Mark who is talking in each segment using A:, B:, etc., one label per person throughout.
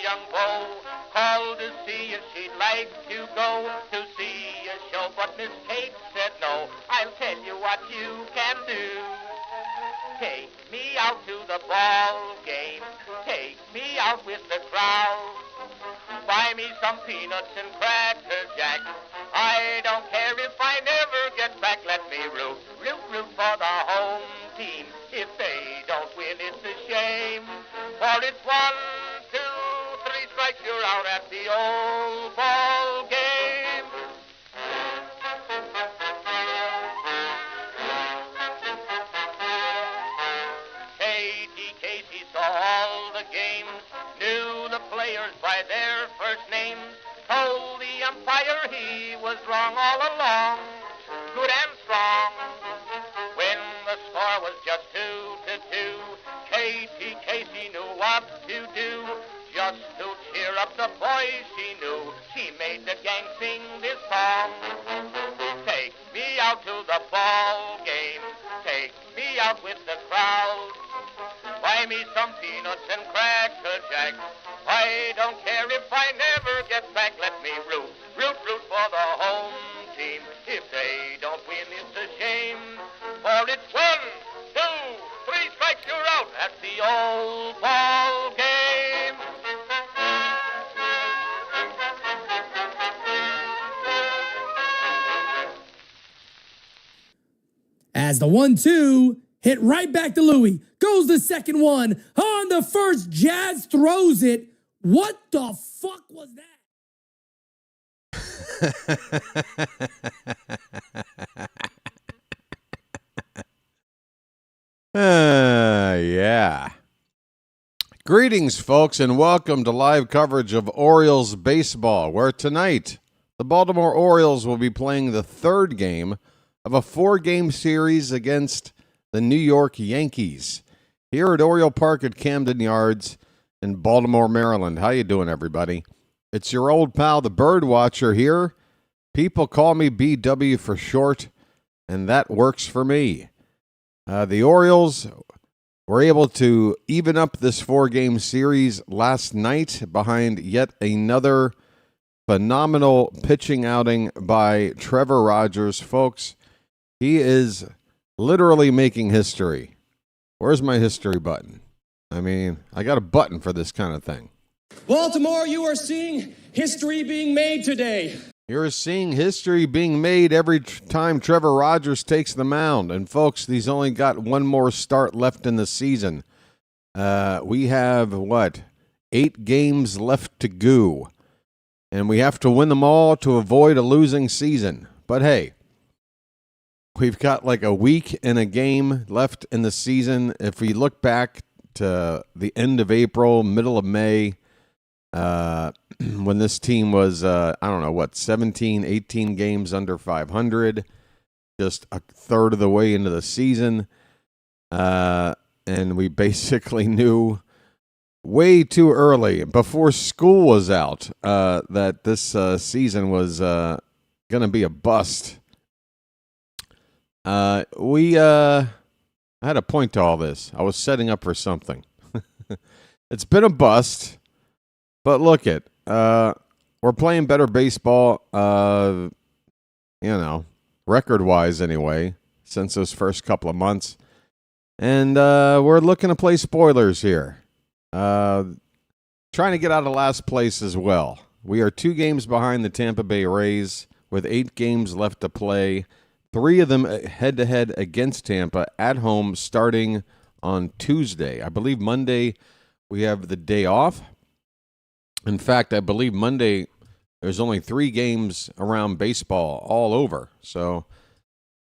A: young beau called to see if she'd like to go to see a show, but Miss Kate said no. I'll tell you what you can do. Take me out to the ball game. Take me out with the crowd. Buy me some peanuts and cracker jack. I don't care if I never get back. Let me root for the home team. If they don't win, it's a shame. For it's 1, 2, 3 strikes, you're out at the old ball game. Katie Casey saw all the games, knew the players by their first names, told the umpire he was wrong all along, good and strong. When the score was just 2-2, Katie Casey knew what to do. Just to cheer up the boys she knew, she made the gang sing this song. Take me out to the ball game, take me out with the crowd. Buy me some peanuts and cracker jack. I don't care if I never get back. Let me root for the home team. If they don't win, it's a shame. For it's 1, 2, 3 strikes, you're out at the old ball game.
B: As the 1-2 hit right back to Louie. Goes the second one. On the first, Jazz throws it. What the fuck was
C: that? Yeah. Greetings, folks, and welcome to live coverage of Orioles baseball, where tonight the Baltimore Orioles will be playing the third game of a 4-game series against the New York Yankees here at Oriole Park at Camden Yards in Baltimore, Maryland. How you doing, everybody? It's your old pal, the BirdWatcher here. People call me BW for short, and that works for me. The Orioles were able to even up this 4-game series last night behind yet another phenomenal pitching outing by Trevor Rogers. Folks, he is literally making history. Where's my history button? I mean, I got a button for this kind of thing.
B: Baltimore, you are seeing history being made today.
C: You're seeing history being made every time Trevor Rogers takes the mound. And, folks, he's only got one more start left in the season. We have, 8 games left to go. And we have to win them all to avoid a losing season. But, hey, we've got like a week and a game left in the season. If we look back to the end of April, middle of May, when this team was, 17, 18 games under 500, just a third of the way into the season. And we basically knew way too early, before school was out, that this season was going to be a bust. I had a point to all this. I was setting up for something. It's been a bust, but look it. We're playing better baseball, record-wise anyway, since those first couple of months. And we're looking to play spoilers here. Trying to get out of last place as well. We are 2 games behind the Tampa Bay Rays with 8 games left to play. 3 of them head-to-head against Tampa at home starting on Tuesday. I believe Monday we have the day off. In fact, I believe Monday there's only 3 games around baseball all over. So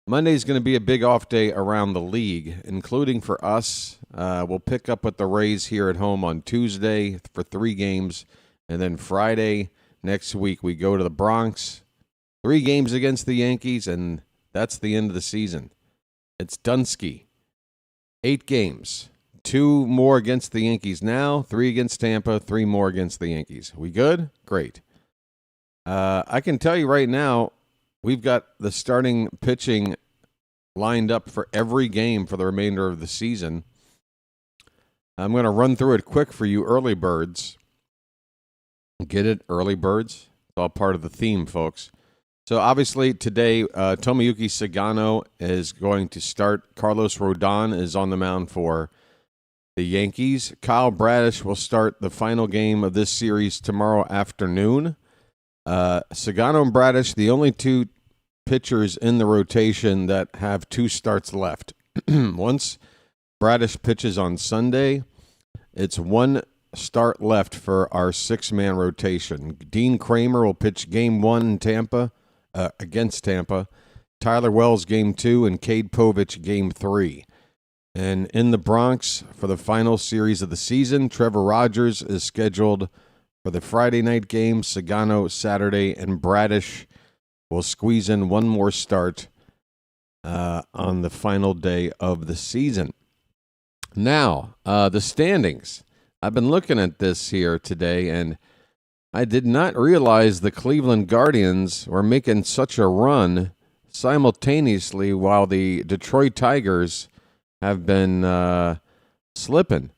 C: Monday's going to be a big off day around the league, including for us. We'll pick up with the Rays here at home on Tuesday for 3 games. And then Friday next week we go to the Bronx. 3 games against the Yankees, and that's the end of the season. It's Dunsky. 8 games. 2 more against the Yankees now, 3 against Tampa, 3 more against the Yankees. We good? Great. I can tell you right now, we've got the starting pitching lined up for every game for the remainder of the season. I'm going to run through it quick for you early birds. Get it? Early birds. It's all part of the theme, folks. So obviously today, Tomoyuki Sugano is going to start. Carlos Rodon is on the mound for the Yankees. Kyle Bradish will start the final game of this series tomorrow afternoon. Sugano and Bradish, the only two pitchers in the rotation that have 2 starts left. Once Bradish pitches on Sunday, it's 1 start left for our 6-man rotation. Dean Kramer will pitch Game 1 in Tampa, against Tampa. Tyler Wells Game 2 and Cade Povich Game 3. And in the Bronx for the final series of the season, Trevor Rogers is scheduled for the Friday night game, Sugano Saturday, and Bradish will squeeze in 1 more start on the final day of the season. Now, the standings. I've been looking at this here today, and I did not realize the Cleveland Guardians were making such a run simultaneously while the Detroit Tigers have been slipping.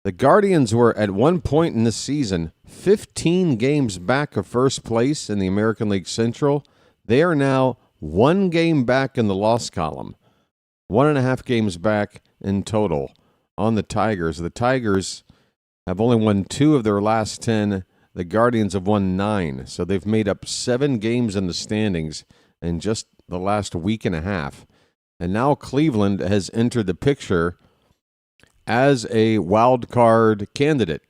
C: The Guardians were at one point in this season 15 games back of first place in the American League Central. They are now 1 game back in the loss column, 1.5 games back in total on the Tigers. The Tigers have only won 2 of their last 10. The Guardians have won 9. So they've made up 7 games in the standings in just the last week and a half. And now Cleveland has entered the picture as a wild card candidate.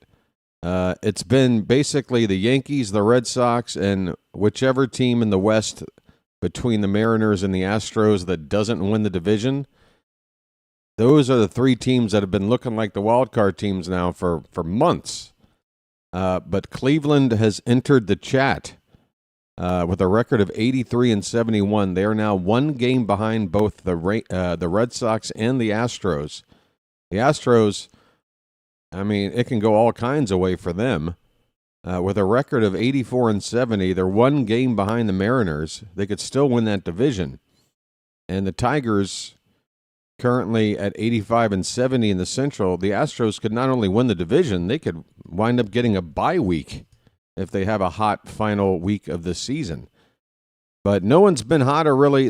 C: It's been basically the Yankees, the Red Sox, and whichever team in the West between the Mariners and the Astros that doesn't win the division. Those are the 3 teams that have been looking like the wild card teams now for months. But Cleveland has entered the chat with a record of 83-71. They are now 1 game behind both the Red Sox and the Astros. The Astros, I mean, it can go all kinds of way for them. With a record of 84-70, they're 1 game behind the Mariners. They could still win that division. And the Tigers, currently at 85-70 in the Central, the Astros could not only win the division, they could wind up getting a bye week if they have a hot final week of the season. But no one's been hotter really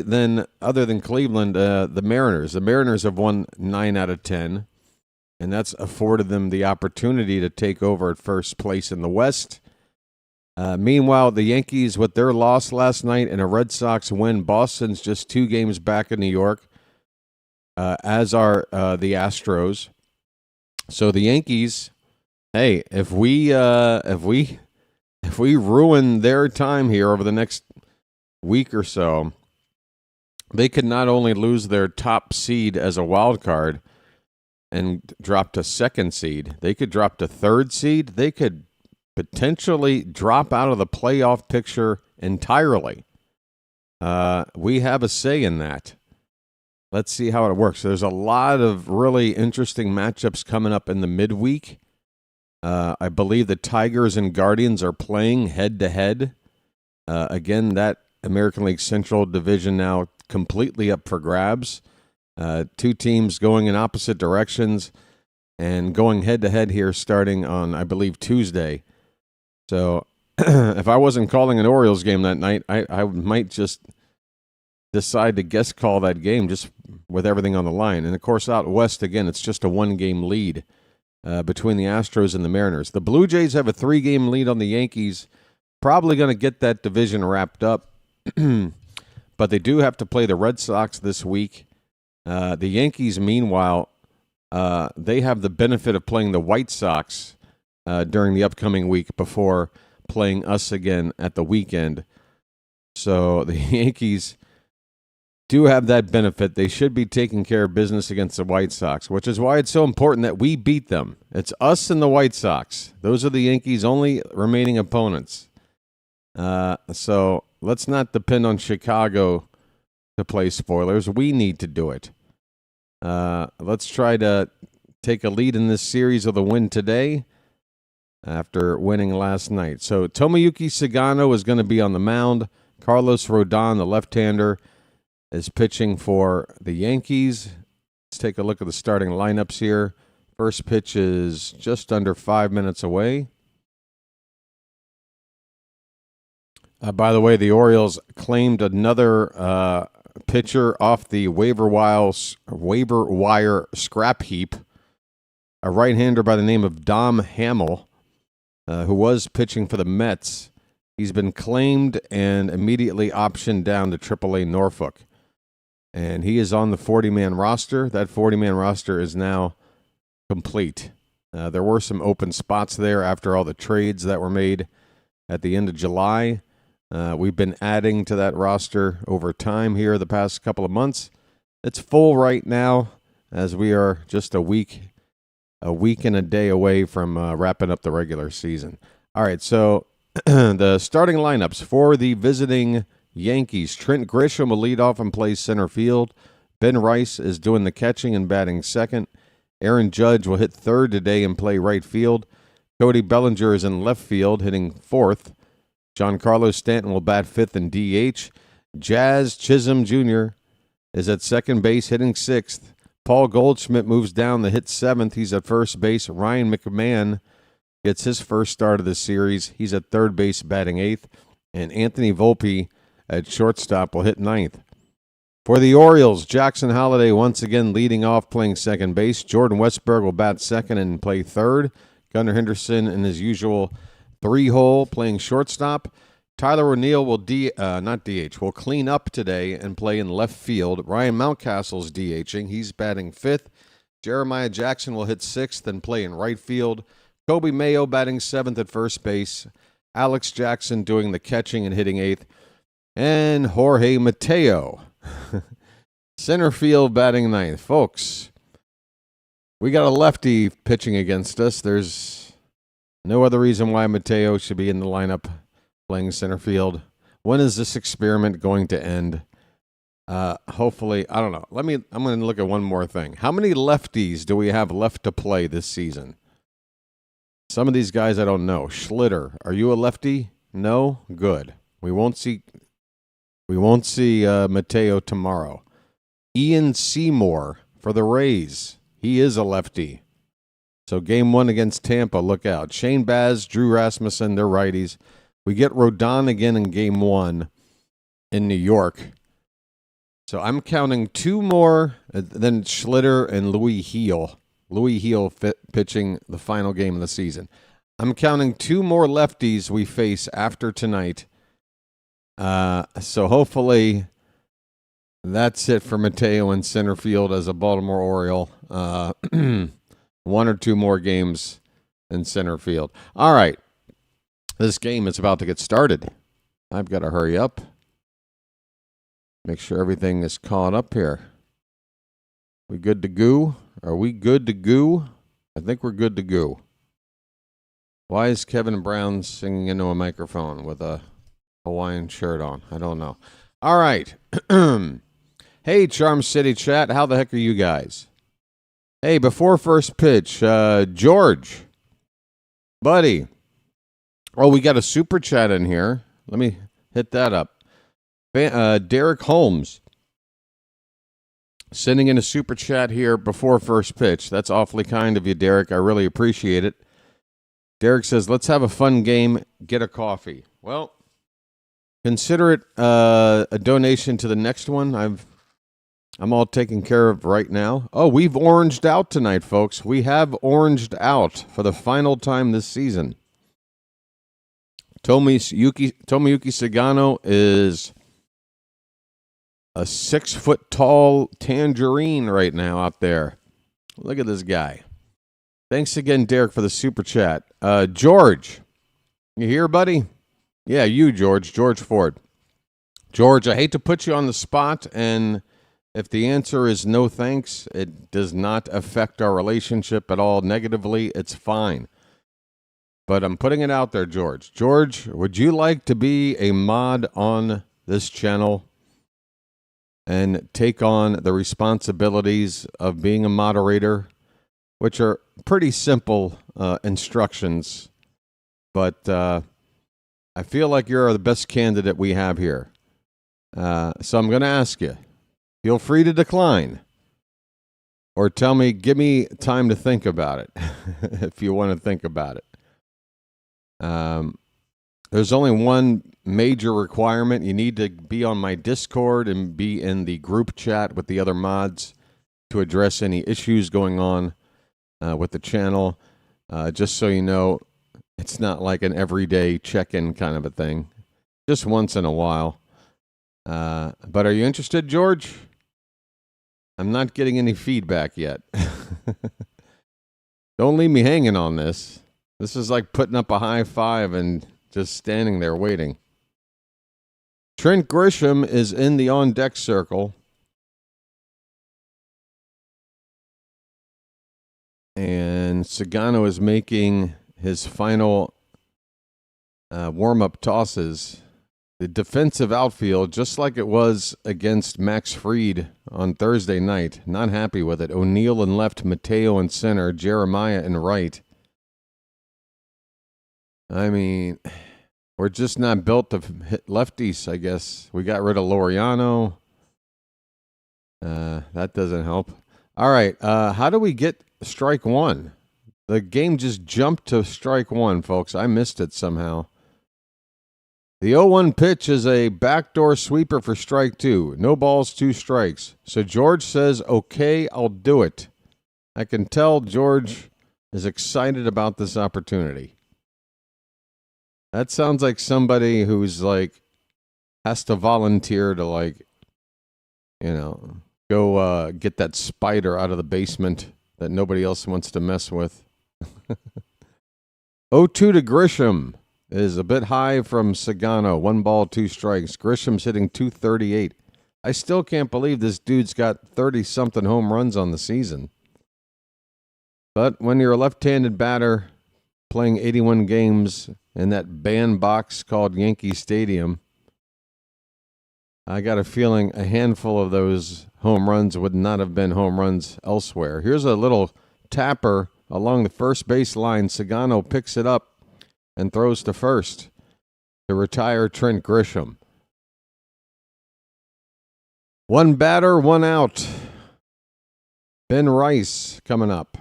C: other than Cleveland, the Mariners. The Mariners have won 9 out of 10, and that's afforded them the opportunity to take over at first place in the West. Meanwhile, the Yankees, with their loss last night and a Red Sox win, Boston's just 2 games back in New York. As are the Astros. So the Yankees, hey, if we ruin their time here over the next week or so, they could not only lose their top seed as a wild card and drop to 2nd seed, they could drop to 3rd seed. They could potentially drop out of the playoff picture entirely. We have a say in that. Let's see how it works. There's a lot of really interesting matchups coming up in the midweek. I believe the Tigers and Guardians are playing head-to-head. Again, that American League Central division now completely up for grabs. 2 teams going in opposite directions and going head-to-head here starting on, I believe, Tuesday. So if I wasn't calling an Orioles game that night, I might just decide to guest call that game just with everything on the line. And, of course, out west, again, it's just a 1-game lead between the Astros and the Mariners. The Blue Jays have a 3-game lead on the Yankees, probably going to get that division wrapped up. But they do have to play the Red Sox this week. The Yankees, meanwhile, they have the benefit of playing the White Sox during the upcoming week before playing us again at the weekend. So the Yankees do have that benefit. They should be taking care of business against the White Sox, which is why it's so important that we beat them. It's us and the White Sox. Those are the Yankees' only remaining opponents. So let's not depend on Chicago to play spoilers. We need to do it. Let's try to take a lead in this series with a win today after winning last night. So Tomoyuki Sugano is going to be on the mound. Carlos Rodon, the left-hander, is pitching for the Yankees. Let's take a look at the starting lineups here. First pitch is just under 5 minutes away. By the way, the Orioles claimed another pitcher off the waiver wire scrap heap, a right-hander by the name of Dom Hamill, who was pitching for the Mets. He's been claimed and immediately optioned down to AAA Norfolk. And he is on the 40-man roster. That 40-man roster is now complete. There were some open spots there after all the trades that were made at the end of July. We've been adding to that roster over time here the past couple of months. It's full right now as we are just a week and a day away from wrapping up the regular season. All right, so the starting lineups for the visiting Yankees. Trent Grisham will lead off and play center field. Ben Rice is doing the catching and batting second. Aaron Judge will hit third today and play right field. Cody Bellinger is in left field, hitting fourth. Giancarlo Stanton will bat fifth and DH. Jazz Chisholm Jr. is at second base, hitting sixth. Paul Goldschmidt moves down to hit seventh. He's at first base. Ryan McMahon gets his first start of the series. He's at third base, batting eighth. And Anthony Volpe at shortstop will hit ninth. For the Orioles, Jackson Holliday once again leading off, playing second base. Jordan Westburg will bat second and play third. Gunnar Henderson in his usual three-hole, playing shortstop. Tyler O'Neill will will clean up today and play in left field. Ryan Mountcastle's DHing. He's batting fifth. Jeremiah Jackson will hit sixth and play in right field. Kobe Mayo batting seventh at first base. Alex Jackson doing the catching and hitting eighth. And Jorge Mateo, center field, batting ninth. Folks, we got a lefty pitching against us. There's no other reason why Mateo should be in the lineup playing center field. When is this experiment going to end? Hopefully, I don't know. I'm going to look at one more thing. How many lefties do we have left to play this season? Some of these guys I don't know. Schlitter, are you a lefty? No? Good. We won't see Mateo tomorrow. Ian Seymour for the Rays. He is a lefty. So game one against Tampa, look out. Shane Baz, Drew Rasmussen, they're righties. We get Rodon again in game one in New York. So I'm counting two more than Schlitter and Louis Heel. Louis Heel pitching the final game of the season. I'm counting two more lefties we face after tonight. So hopefully that's it for Mateo in center field as a Baltimore Oriole. One or two more games in center field. All right. This game is about to get started. I've got to hurry up. Make sure everything is caught up here. We good to go? Are we good to go? I think we're good to go. Why is Kevin Brown singing into a microphone with a Hawaiian shirt on? I don't know. All right. Hey, Charm City chat. How the heck are you guys? Hey, before first pitch, George, buddy. Oh, we got a super chat in here. Let me hit that up. Derek Holmes sending in a super chat here before first pitch. That's awfully kind of you, Derek. I really appreciate it. Derek says, let's have a fun game. Get a coffee. Well, consider it a donation to the next one. I'm all taken care of right now. Oh, we've oranged out tonight, folks. We have oranged out for the final time this season. Tomoyuki Sugano is a 6-foot-tall tangerine right now out there. Look at this guy. Thanks again, Derek, for the super chat. George, you here, buddy? Yeah, you, George Ford. George, I hate to put you on the spot, and if the answer is no thanks, it does not affect our relationship at all negatively. It's fine. But I'm putting it out there, George. George, would you like to be a mod on this channel and take on the responsibilities of being a moderator, which are pretty simple instructions, but I feel like you're the best candidate we have here. So I'm going to ask you. Feel free to decline. Or give me time to think about it, if you want to think about it. There's only one major requirement. You need to be on my Discord and be in the group chat with the other mods to address any issues going on with the channel. Just so you know, it's not like an everyday check-in kind of a thing. Just once in a while. But are you interested, George? I'm not getting any feedback yet. Don't leave me hanging on this. This is like putting up a high five and just standing there waiting. Trent Grisham is in the on-deck circle. And Sugano is making his final warm-up tosses. The defensive outfield, just like it was against Max Fried on Thursday night, not happy with it. O'Neill in left, Mateo in center, Jeremiah in right. I mean, we're just not built to hit lefties, I guess. We got rid of Laureano. That doesn't help. All right, how do we get strike one? The game just jumped to strike one, folks. I missed it somehow. The 0-1 pitch is a backdoor sweeper for strike two. No balls, 2 strikes. So George says, okay, I'll do it. I can tell George is excited about this opportunity. That sounds like somebody who's like, has to volunteer to like, you know, go get that spider out of the basement that nobody else wants to mess with. 0-2 to Grisham. Is a bit high from Sugano. 1 ball, 2 strikes. Grisham's hitting .238. I still can't believe this dude's got 30-something home runs on the season. But when you're a left-handed batter playing 81 games in that bandbox called Yankee Stadium, I got a feeling a handful of those home runs would not have been home runs elsewhere. Here's a little tapper along the first base line. Sugano picks it up and throws to first to retire Trent Grisham. 1 batter, 1 out. Ben Rice coming up.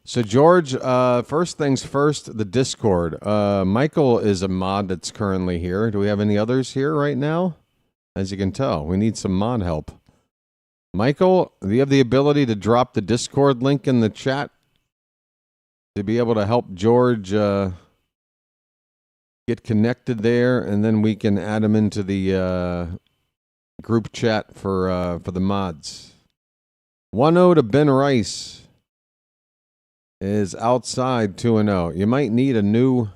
C: So, George, first things first, the Discord. Michael is a mod that's currently here. Do we have any others here right now? As you can tell, we need some mod help. Michael, do you have the ability to drop the Discord link in the chat to be able to help George get connected there, and then we can add him into the group chat for the mods. 1-0 to Ben Rice is outside 2-0. You might need a new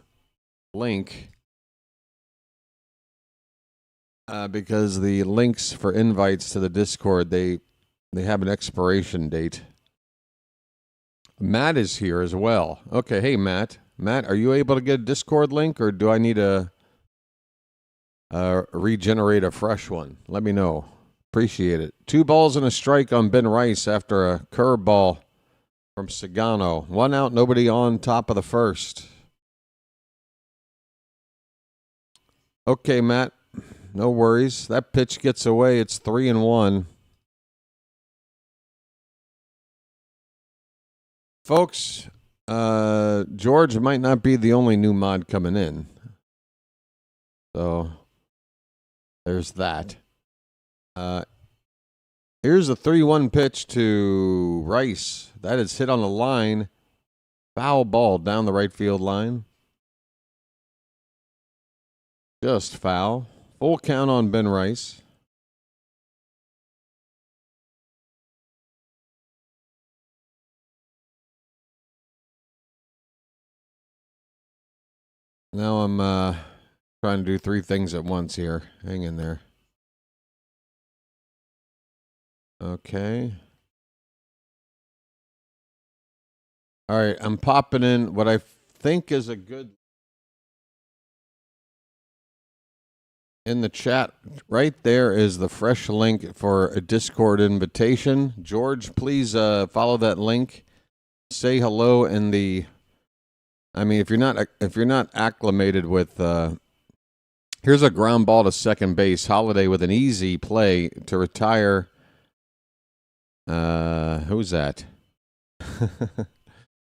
C: link because the links for invites to the Discord, they have an expiration date. Matt is here as well. Okay, hey, Matt. Matt, are you able to get a Discord link, or do I need to regenerate a fresh one? Let me know. Appreciate it. 2 balls and a strike on Ben Rice after a curveball from Sugano. 1 out, nobody on, top of the first. Okay, Matt. No worries. That pitch gets away. It's 3-1. Folks, George might not be the only new mod coming in. So, there's that. Here's a 3-1 pitch to Rice. That is hit on the line. Foul ball down the right field line. Just foul. Full count on Ben Rice. Now I'm trying to do 3 things at once here. Hang in there. Okay. All right, I'm popping in what I think is a good in the chat. Right there is the fresh link for a Discord invitation. George, please follow that link. Say hello in the I mean, if you're not acclimated with here's a ground ball to second base. Holliday with an easy play to retire. Who's that?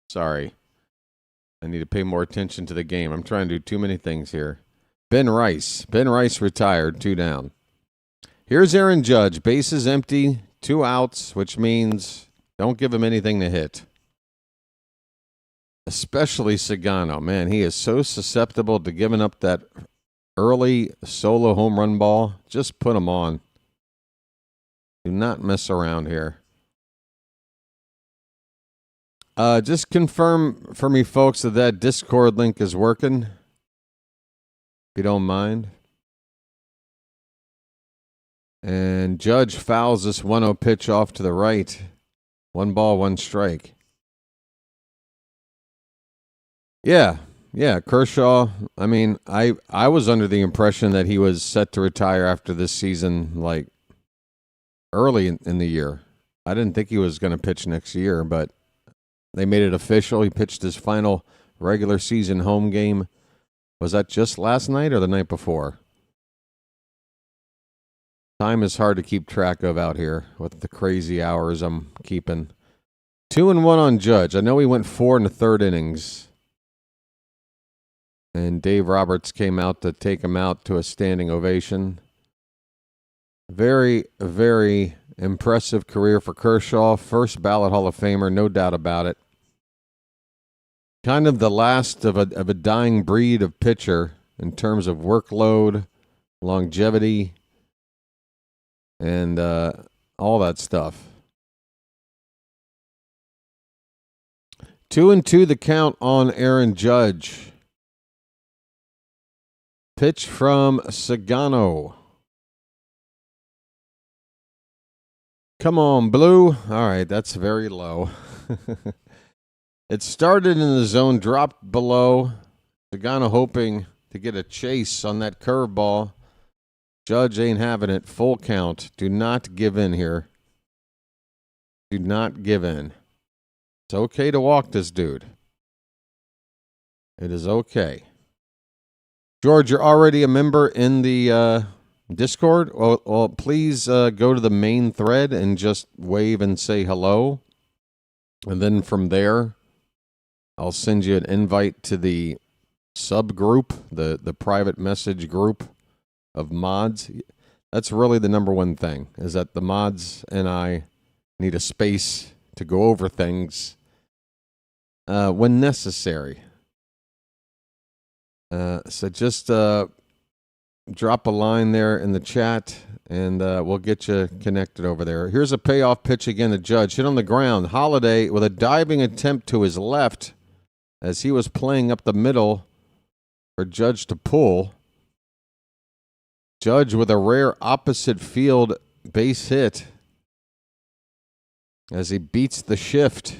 C: Sorry. I need to pay more attention to the game. I'm trying to do too many things here. Ben Rice. Ben Rice retired, 2 down. Here's Aaron Judge. Bases empty, 2 outs, which means don't give him anything to hit. Especially Sugano. Man, he is so susceptible to giving up that early solo home run ball. Just put him on. Do not mess around here. Just confirm for me, folks, that Discord link is working. If you don't mind. And Judge fouls this 1-0 pitch off to the right. 1 ball, 1 strike. Yeah, Kershaw. I mean, I was under the impression that he was set to retire after this season, like early in the year. I didn't think he was going to pitch next year, but they made it official. He pitched his final regular season home game. Was that just last night or the night before? Time is hard to keep track of out here with the crazy hours I'm keeping. 2-1 on Judge. I know he went 4 1/3 innings. And Dave Roberts came out to take him out to a standing ovation. Very, very impressive career for Kershaw. First ballot Hall of Famer, no doubt about it. Kind of the last of a dying breed of pitcher in terms of workload, longevity, and all that stuff. 2-2 the count on Aaron Judge. Pitch from Sugano. Come on, Blue. All right, that's very low. It started in the zone, dropped below. Sugano hoping to get a chase on that curveball. Judge ain't having it. Full count. Do not give in here. Do not give in. It's okay to walk this dude. It is okay. George, you're already a member in the Discord. Well, please go to the main thread and just wave and say hello. And then from there, I'll send you an invite to the subgroup, the private message group of mods. That's really the number one thing, is that the mods and I need a space to go over things when necessary. So just drop a line there in the chat, and we'll get you connected over there. Here's a payoff pitch again to Judge. Hit on the ground. Holliday with a diving attempt to his left as he was playing up the middle for Judge to pull. Judge with a rare opposite field base hit as he beats the shift.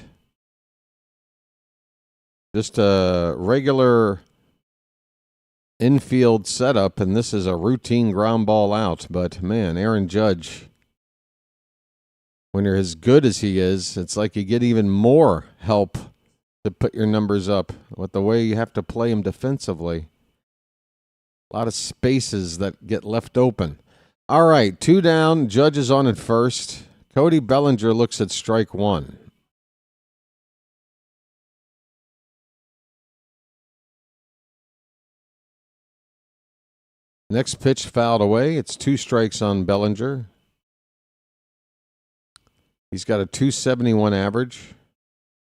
C: Just a regular infield setup, and this is a routine ground ball out. But, man, Aaron Judge, when you're as good as he is, it's like you get even more help to put your numbers up with the way you have to play him defensively. A lot of spaces that get left open. All right, 2 down. Judge is on at first. Cody Bellinger looks at strike 1. Next pitch fouled away. It's 2 strikes on Bellinger. He's got a .271 average.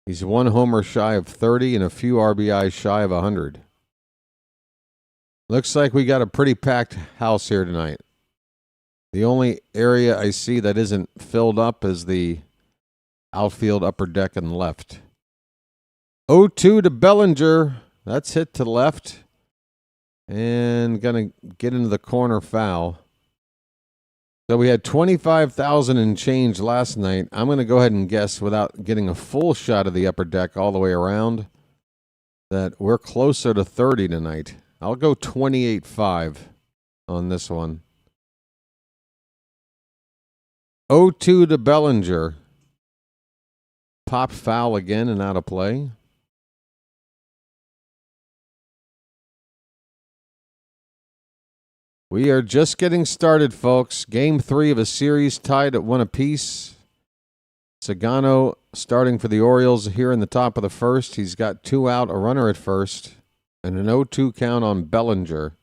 C: He's 1 homer shy of 30 and a few RBIs shy of 100. Looks like we got a pretty packed house here tonight. The only area I see that isn't filled up is the outfield upper deck and left. 0-2 to Bellinger. That's hit to left. And going to get into the corner foul. So we had 25,000 and change last night. I'm going to go ahead and guess, without getting a full shot of the upper deck all the way around, that we're closer to 30 tonight. I'll go 28.5 on this one. 0-2 to Bellinger. Pop foul again and out of play. We are just getting started, folks. Game 3 of a series tied at 1 apiece. Sugano starting for the Orioles here in the top of the first. He's got 2 out, a runner at first, and an 0-2 count on Bellinger.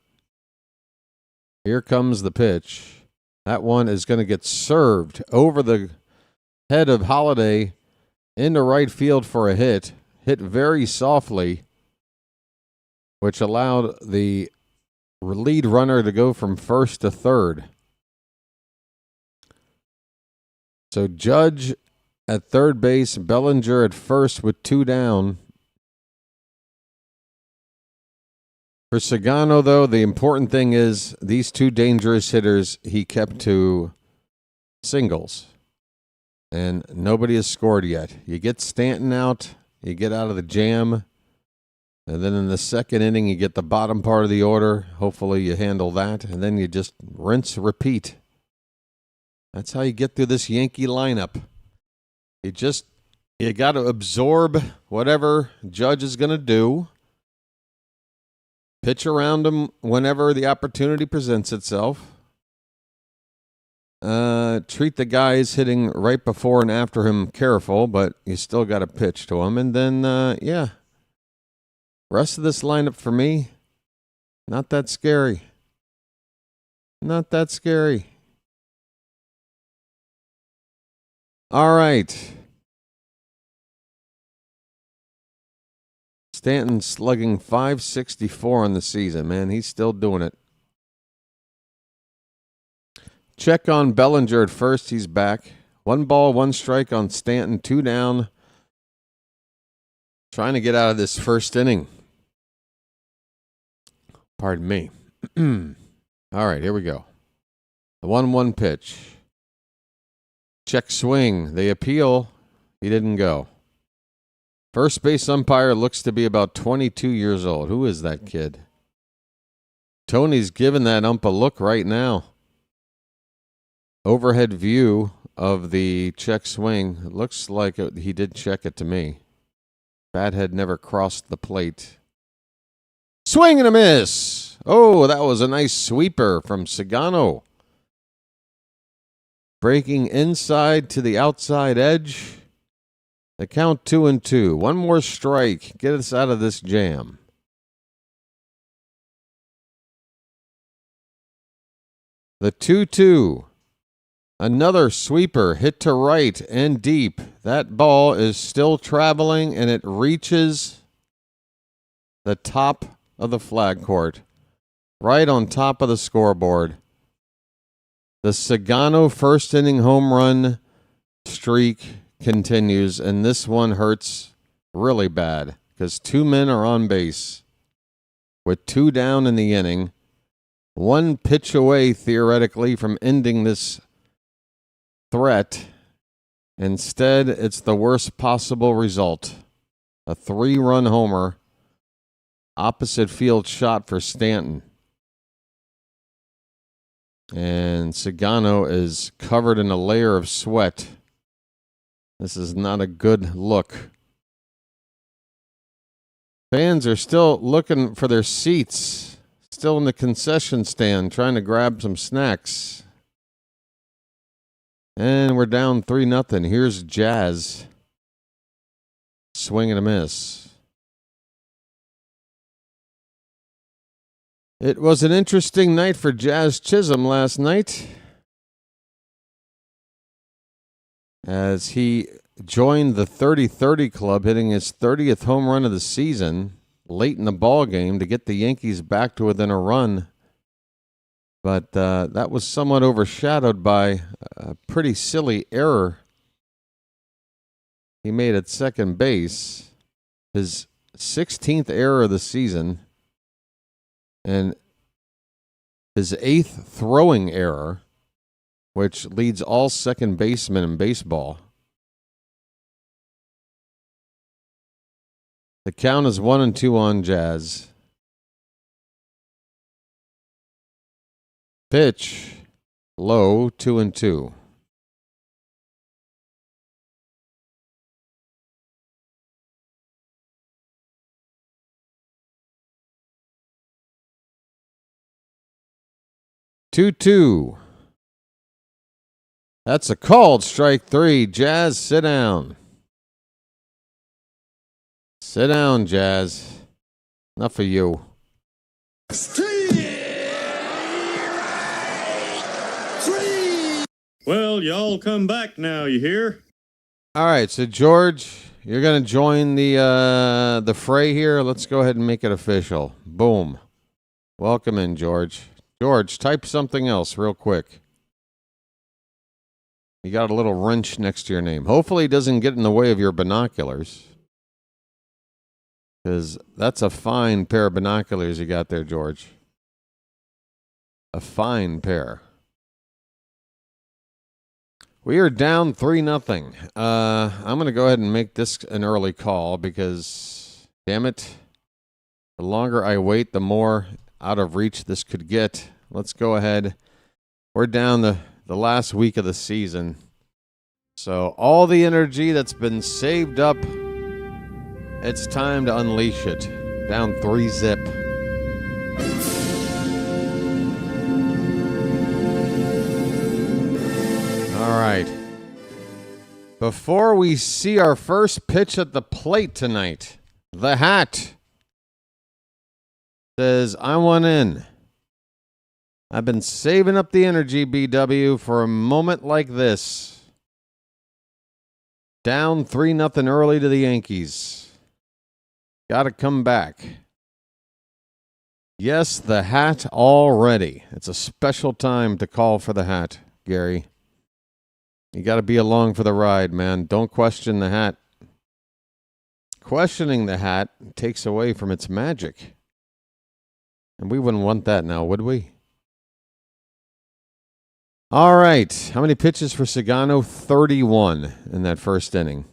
C: Here comes the pitch. That one is going to get served over the head of Holliday into right field for a hit. Hit very softly, which allowed the lead runner to go from first to third. So Judge at third base, Bellinger at first with 2 down. For Sugano, though, the important thing is these 2 dangerous hitters he kept to singles. And nobody has scored yet. You get Stanton out, you get out of the jam, and then in the second inning you get the bottom part of the order. Hopefully you handle that, and then you just rinse, repeat. That's how you get through this Yankee lineup. You got to absorb whatever Judge is going to do. Pitch around him whenever the opportunity presents itself. Treat the guys hitting right before and after him careful, but you still got to pitch to him. And then, rest of this lineup for me, not that scary. Not that scary. All right. Stanton slugging .564 on the season, man. He's still doing it. Check on Bellinger at first. He's back. 1 ball, 1 strike on Stanton. 2 down. Trying to get out of this first inning. Pardon me. All right, here we go. The 1-1 pitch. Check swing. They appeal. He didn't go. First base umpire looks to be about 22 years old. Who is that kid? Tony's giving that ump a look right now. Overhead view of the check swing. It looks like he did check it to me. Bat had never crossed the plate. Swing and a miss. Oh, that was a nice sweeper from Sugano. Breaking inside to the outside edge. The count 2-2. 1 more strike. Get us out of this jam. The 2-2. Another sweeper hit to right and deep. That ball is still traveling and it reaches the top of the flag court. Right on top of the scoreboard. The Sugano first inning home run streak continues, and this one hurts really bad because 2 men are on base with 2 down in the inning. 1 pitch away, theoretically, from ending this threat. Instead, it's the worst possible result. A 3-run homer. Opposite field shot for Stanton. And Sugano is covered in a layer of sweat. This is not a good look. Fans are still looking for their seats. Still in the concession stand trying to grab some snacks. And we're down 3-0. Here's Jazz. Swing and a miss. It was an interesting night for Jazz Chisholm last night, as he joined the 30-30 club, hitting his 30th home run of the season late in the ball game to get the Yankees back to within a run. But that was somewhat overshadowed by a pretty silly error he made at second base. His 16th error of the season. And his 8th throwing error, which leads all second basemen in baseball. The count is 1-2 on Jazz. Pitch, low, 2-2. Two. That's a called strike 3. Jazz, sit down. Sit down, Jazz. Enough of you.
D: Well, y'all come back now, you hear?
C: All right, so George, you're going to join the fray here. Let's go ahead and make it official. Boom. Welcome in, George. George, type something else real quick. You got a little wrench next to your name. Hopefully it doesn't get in the way of your binoculars. Because that's a fine pair of binoculars you got there, George. A fine pair. We are down 3-0. I'm going to go ahead and make this an early call because, damn it, the longer I wait, the more out of reach this could get. Let's go ahead. We're down the last week of the season. So all the energy that's been saved up, it's time to unleash it. Down 3-0. All right. Before we see our first pitch at the plate tonight, the hat says, I want in. I've been saving up the energy, BW, for a moment like this. Down 3-0 early to the Yankees. Got to come back. Yes, the hat already. It's a special time to call for the hat, Gary. You got to be along for the ride, man. Don't question the hat. Questioning the hat takes away from its magic. And we wouldn't want that now, would we? All right. How many pitches for Sugano? 31 in that first inning.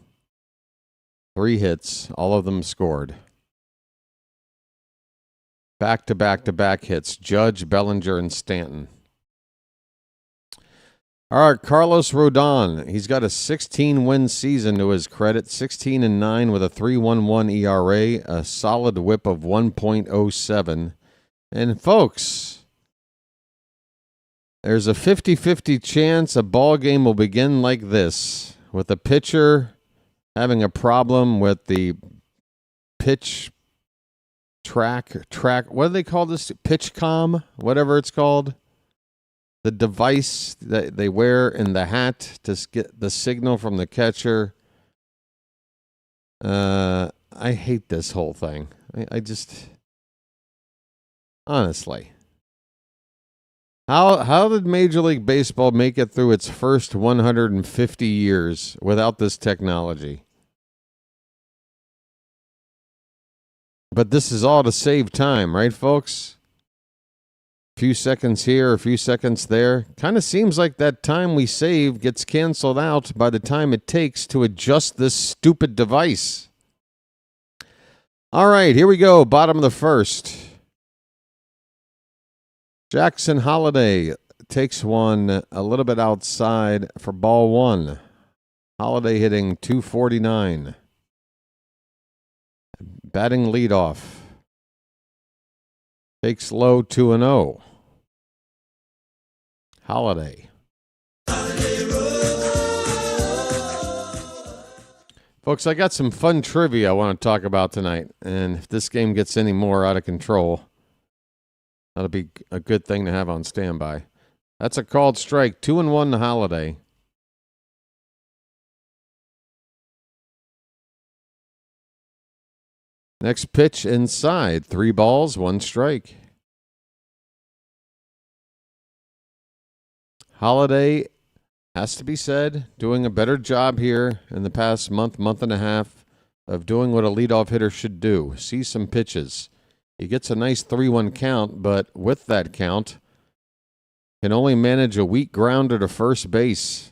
C: 3 hits. All of them scored. Back-to-back-to-back hits. Judge, Bellinger, and Stanton. All right, Carlos Rodon. He's got a 16-win season to his credit. 16-9 with a 3.11 ERA, a solid whip of 1.07. And folks, there's a 50-50 chance a ball game will begin like this, with the pitcher having a problem with the pitch track. What do they call this? Pitch comm, whatever it's called. The device that they wear in the hat to get the signal from the catcher. I hate this whole thing. I just, honestly. How did Major League Baseball make it through its first 150 years without this technology? But this is all to save time, right, folks? A few seconds here, a few seconds there. Kind of seems like that time we save gets canceled out by the time it takes to adjust this stupid device. All right, here we go. Bottom of the first. Jackson Holliday takes one a little bit outside for ball 1. Holliday hitting .249. Batting leadoff. Takes low 2-0. Holliday. Folks, I got some fun trivia I want to talk about tonight. And if this game gets any more out of control, that'll be a good thing to have on standby. That's a called strike. 2-1 to Holliday. Next pitch inside. 3 balls, 1 strike. Holliday, has to be said, doing a better job here in the past month and a half of doing what a leadoff hitter should do. See some pitches. He gets a nice 3-1 count, but with that count, can only manage a weak grounder to first base.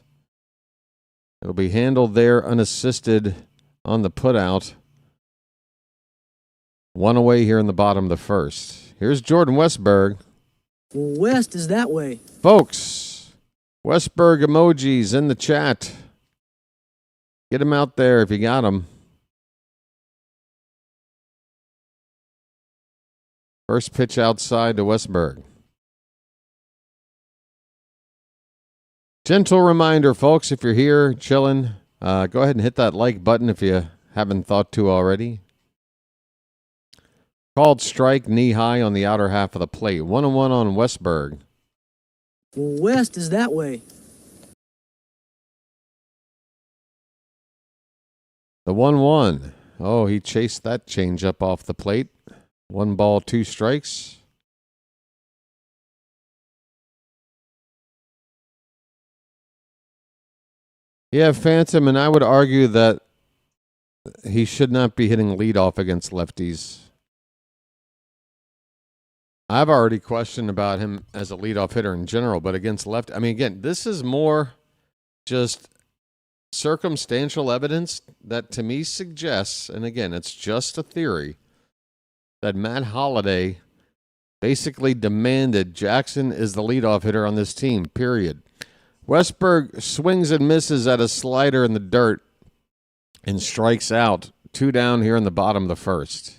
C: It'll be handled there unassisted on the putout. 1 away here in the bottom of the first. Here's Jordan Westberg.
E: Well, West is that way.
C: Folks, Westberg emojis in the chat. Get him out there if you got him. First pitch outside to Westberg. Gentle reminder, folks, if you're here chilling, go ahead and hit that like button if you haven't thought to already. Called strike, knee high on the outer half of the plate. 1-1 on Westberg.
E: West is that way.
C: The 1-1. Oh, he chased that changeup off the plate. 1 ball, 2 strikes. Yeah, Phantom, and I would argue that he should not be hitting leadoff against lefties. I've already questioned about him as a leadoff hitter in general, but against left, I mean, again, this is more just circumstantial evidence that to me suggests, and again, it's just a theory, that Matt Holliday basically demanded Jackson is the leadoff hitter on this team, period. Westberg swings and misses at a slider in the dirt and strikes out. 2 down here in the bottom of the first.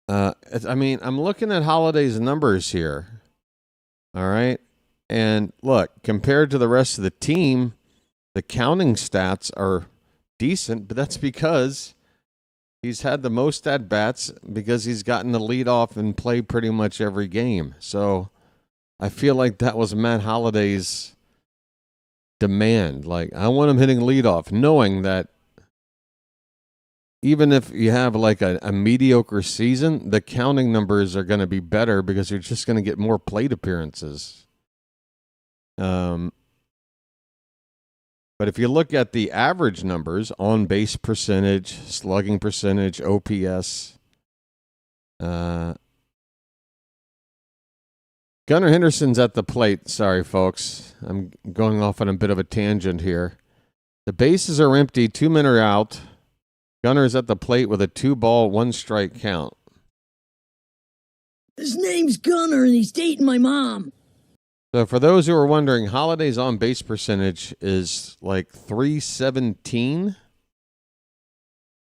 C: I mean, I'm looking at Holliday's numbers here. All right. And look, compared to the rest of the team, the counting stats are decent, but that's because he's had the most at-bats because he's gotten the lead off and play pretty much every game. So I feel like that was Matt Holliday's demand. Like, I want him hitting leadoff, knowing that even if you have like a mediocre season, the counting numbers are going to be better because you're just going to get more plate appearances. But if you look at the average numbers, on base percentage, slugging percentage, OPS, Gunnar Henderson's at the plate. Sorry, folks. I'm going off on a bit of a tangent here. The bases are empty. 2 men are out. Gunner's at the plate with a 2-ball, 1-strike count.
E: His name's Gunner and he's dating my mom.
C: So for those who are wondering, Holliday's on-base percentage is like .317.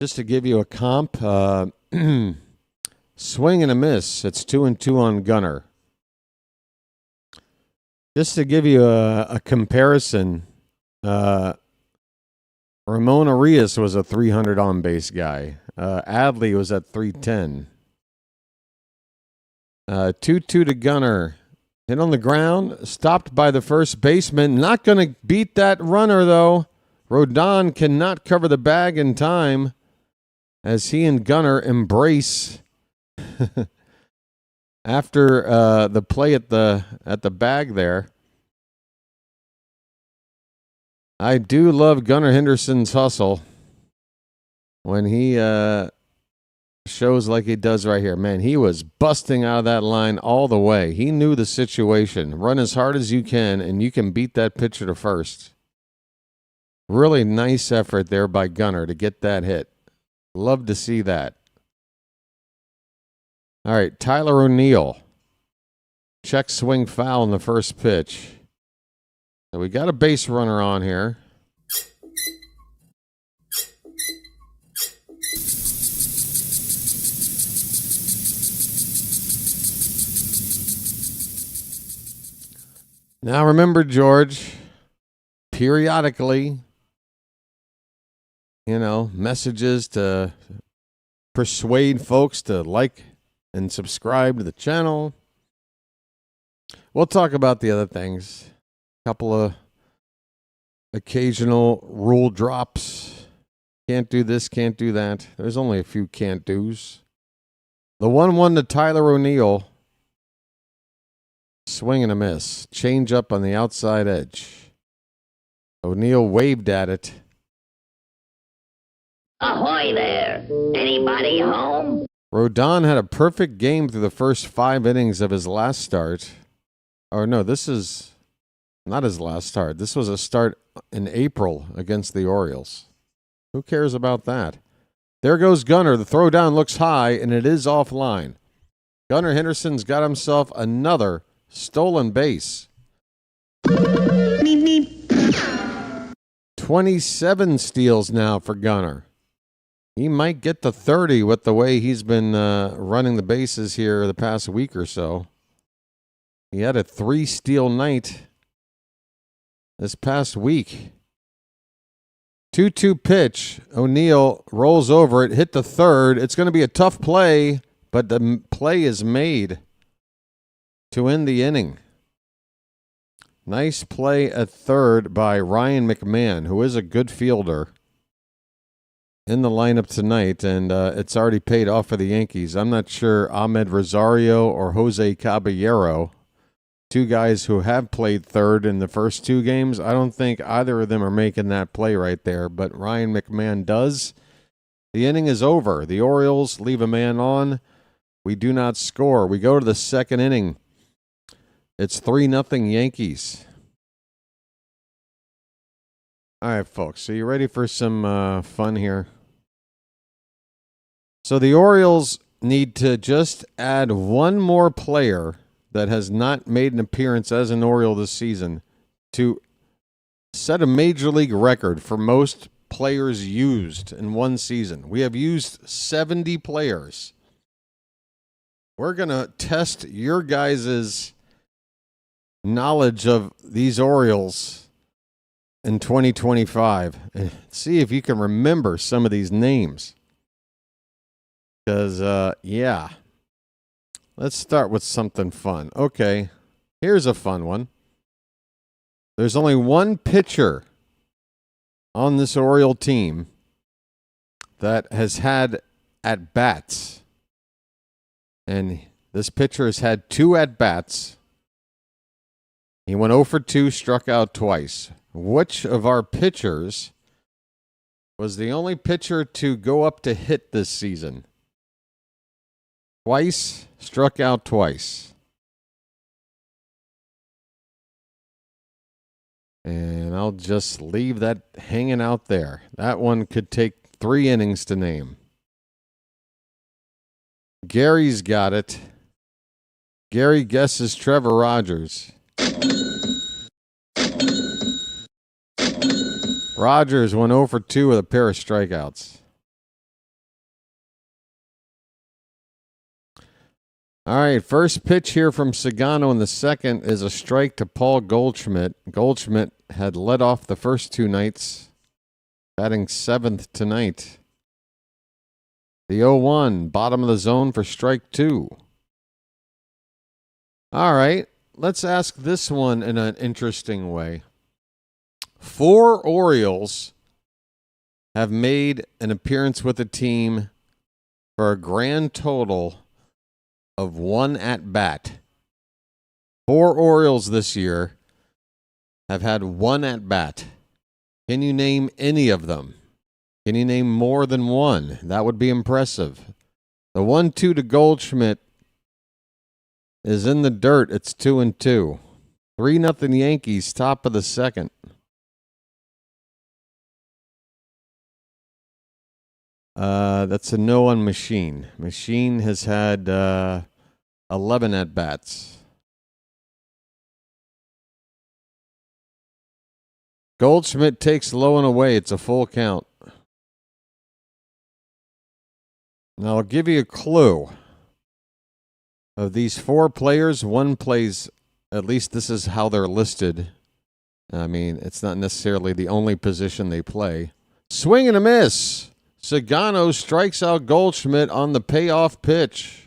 C: Just to give you a comp, swing and a miss. It's 2-2 on Gunner. Just to give you a comparison, Ramon Arias was a 300 on-base guy. Adley was at 310. 2-2 to Gunner. Hit on the ground, stopped by the first baseman. Not going to beat that runner, though. Rodon cannot cover the bag in time as he and Gunner embrace after the play at the bag there. I do love Gunnar Henderson's hustle when he shows like he does right here. Man, he was busting out of that line all the way. He knew the situation. Run as hard as you can, and you can beat that pitcher to first. Really nice effort there by Gunnar to get that hit. Love to see that. All right, Tyler O'Neill. Check swing foul in the first pitch. So we got a base runner on here. Now remember, George, periodically, messages to persuade folks to like and subscribe to the channel. We'll talk about the other things. Couple of occasional rule drops. Can't do this, can't do that. There's only a few can't do's. The 1-1 to Tyler O'Neill. Swing and a miss. Change up on the outside edge. O'Neill waved at it.
F: Ahoy there! Anybody home?
C: Rodon had a perfect game through the first 5 innings of his last start. Or no, this is not his last start. This was a start in April against the Orioles. Who cares about that? There goes Gunner. The throw down looks high, and it is offline. Gunnar Henderson's got himself another stolen base. 27 steals now for Gunnar. He might get to 30 with the way he's been running the bases here the past week or so. He had a 3-steal night this past week. 2-2 pitch. O'Neill rolls over it, hit the third. It's going to be a tough play, but the play is made to end the inning. Nice play at third by Ryan McMahon, who is a good fielder in the lineup tonight, and it's already paid off for the Yankees. I'm not sure Ahmed Rosario or Jose Caballero, two guys who have played third in the first two games. I don't think either of them are making that play right there, but Ryan McMahon does. The inning is over. The Orioles leave a man on. We do not score. We go to the second inning. It's 3-0 Yankees. All right, folks. So you ready for some fun here? So the Orioles need to just add one more player that has not made an appearance as an Oriole this season to set a major league record for most players used in one season. We have used 70 players. We're going to test your guys' knowledge of these Orioles in 2025 and see if you can remember some of these names. Because, yeah. Let's start with something fun. Okay, here's a fun one. There's only one pitcher on this Oriole team that has had at-bats. And this pitcher has had 2 at-bats. He went 0 for 2, struck out twice. Which of our pitchers was the only pitcher to go up to hit this season? Twice, struck out twice. And I'll just leave that hanging out there. That one could take 3 innings to name. Gary's got it. Gary guesses Trevor Rogers. Rogers went 0 for 2 with a pair of strikeouts. All right, first pitch here from Sugano in the second is a strike to Paul Goldschmidt. Goldschmidt had led off the first 2 nights, batting 7th tonight. The 0-1, bottom of the zone for strike 2. All right, let's ask this one in an interesting way. 4 Orioles have made an appearance with the team for a grand total of 1 at-bat. 4 Orioles this year have had 1 at-bat. Can you name any of them? Can you name more than 1? That would be impressive. The 1-2 to Goldschmidt is in the dirt. It's 2-2. 3-0 Yankees, top of the second. That's a no on Machine. Machine has had 11 at-bats. Goldschmidt takes low and away. It's a full count. Now, I'll give you a clue. Of these 4 players, one plays, at least this is how they're listed. I mean, it's not necessarily the only position they play. Swing and a miss. Sugano strikes out Goldschmidt on the payoff pitch.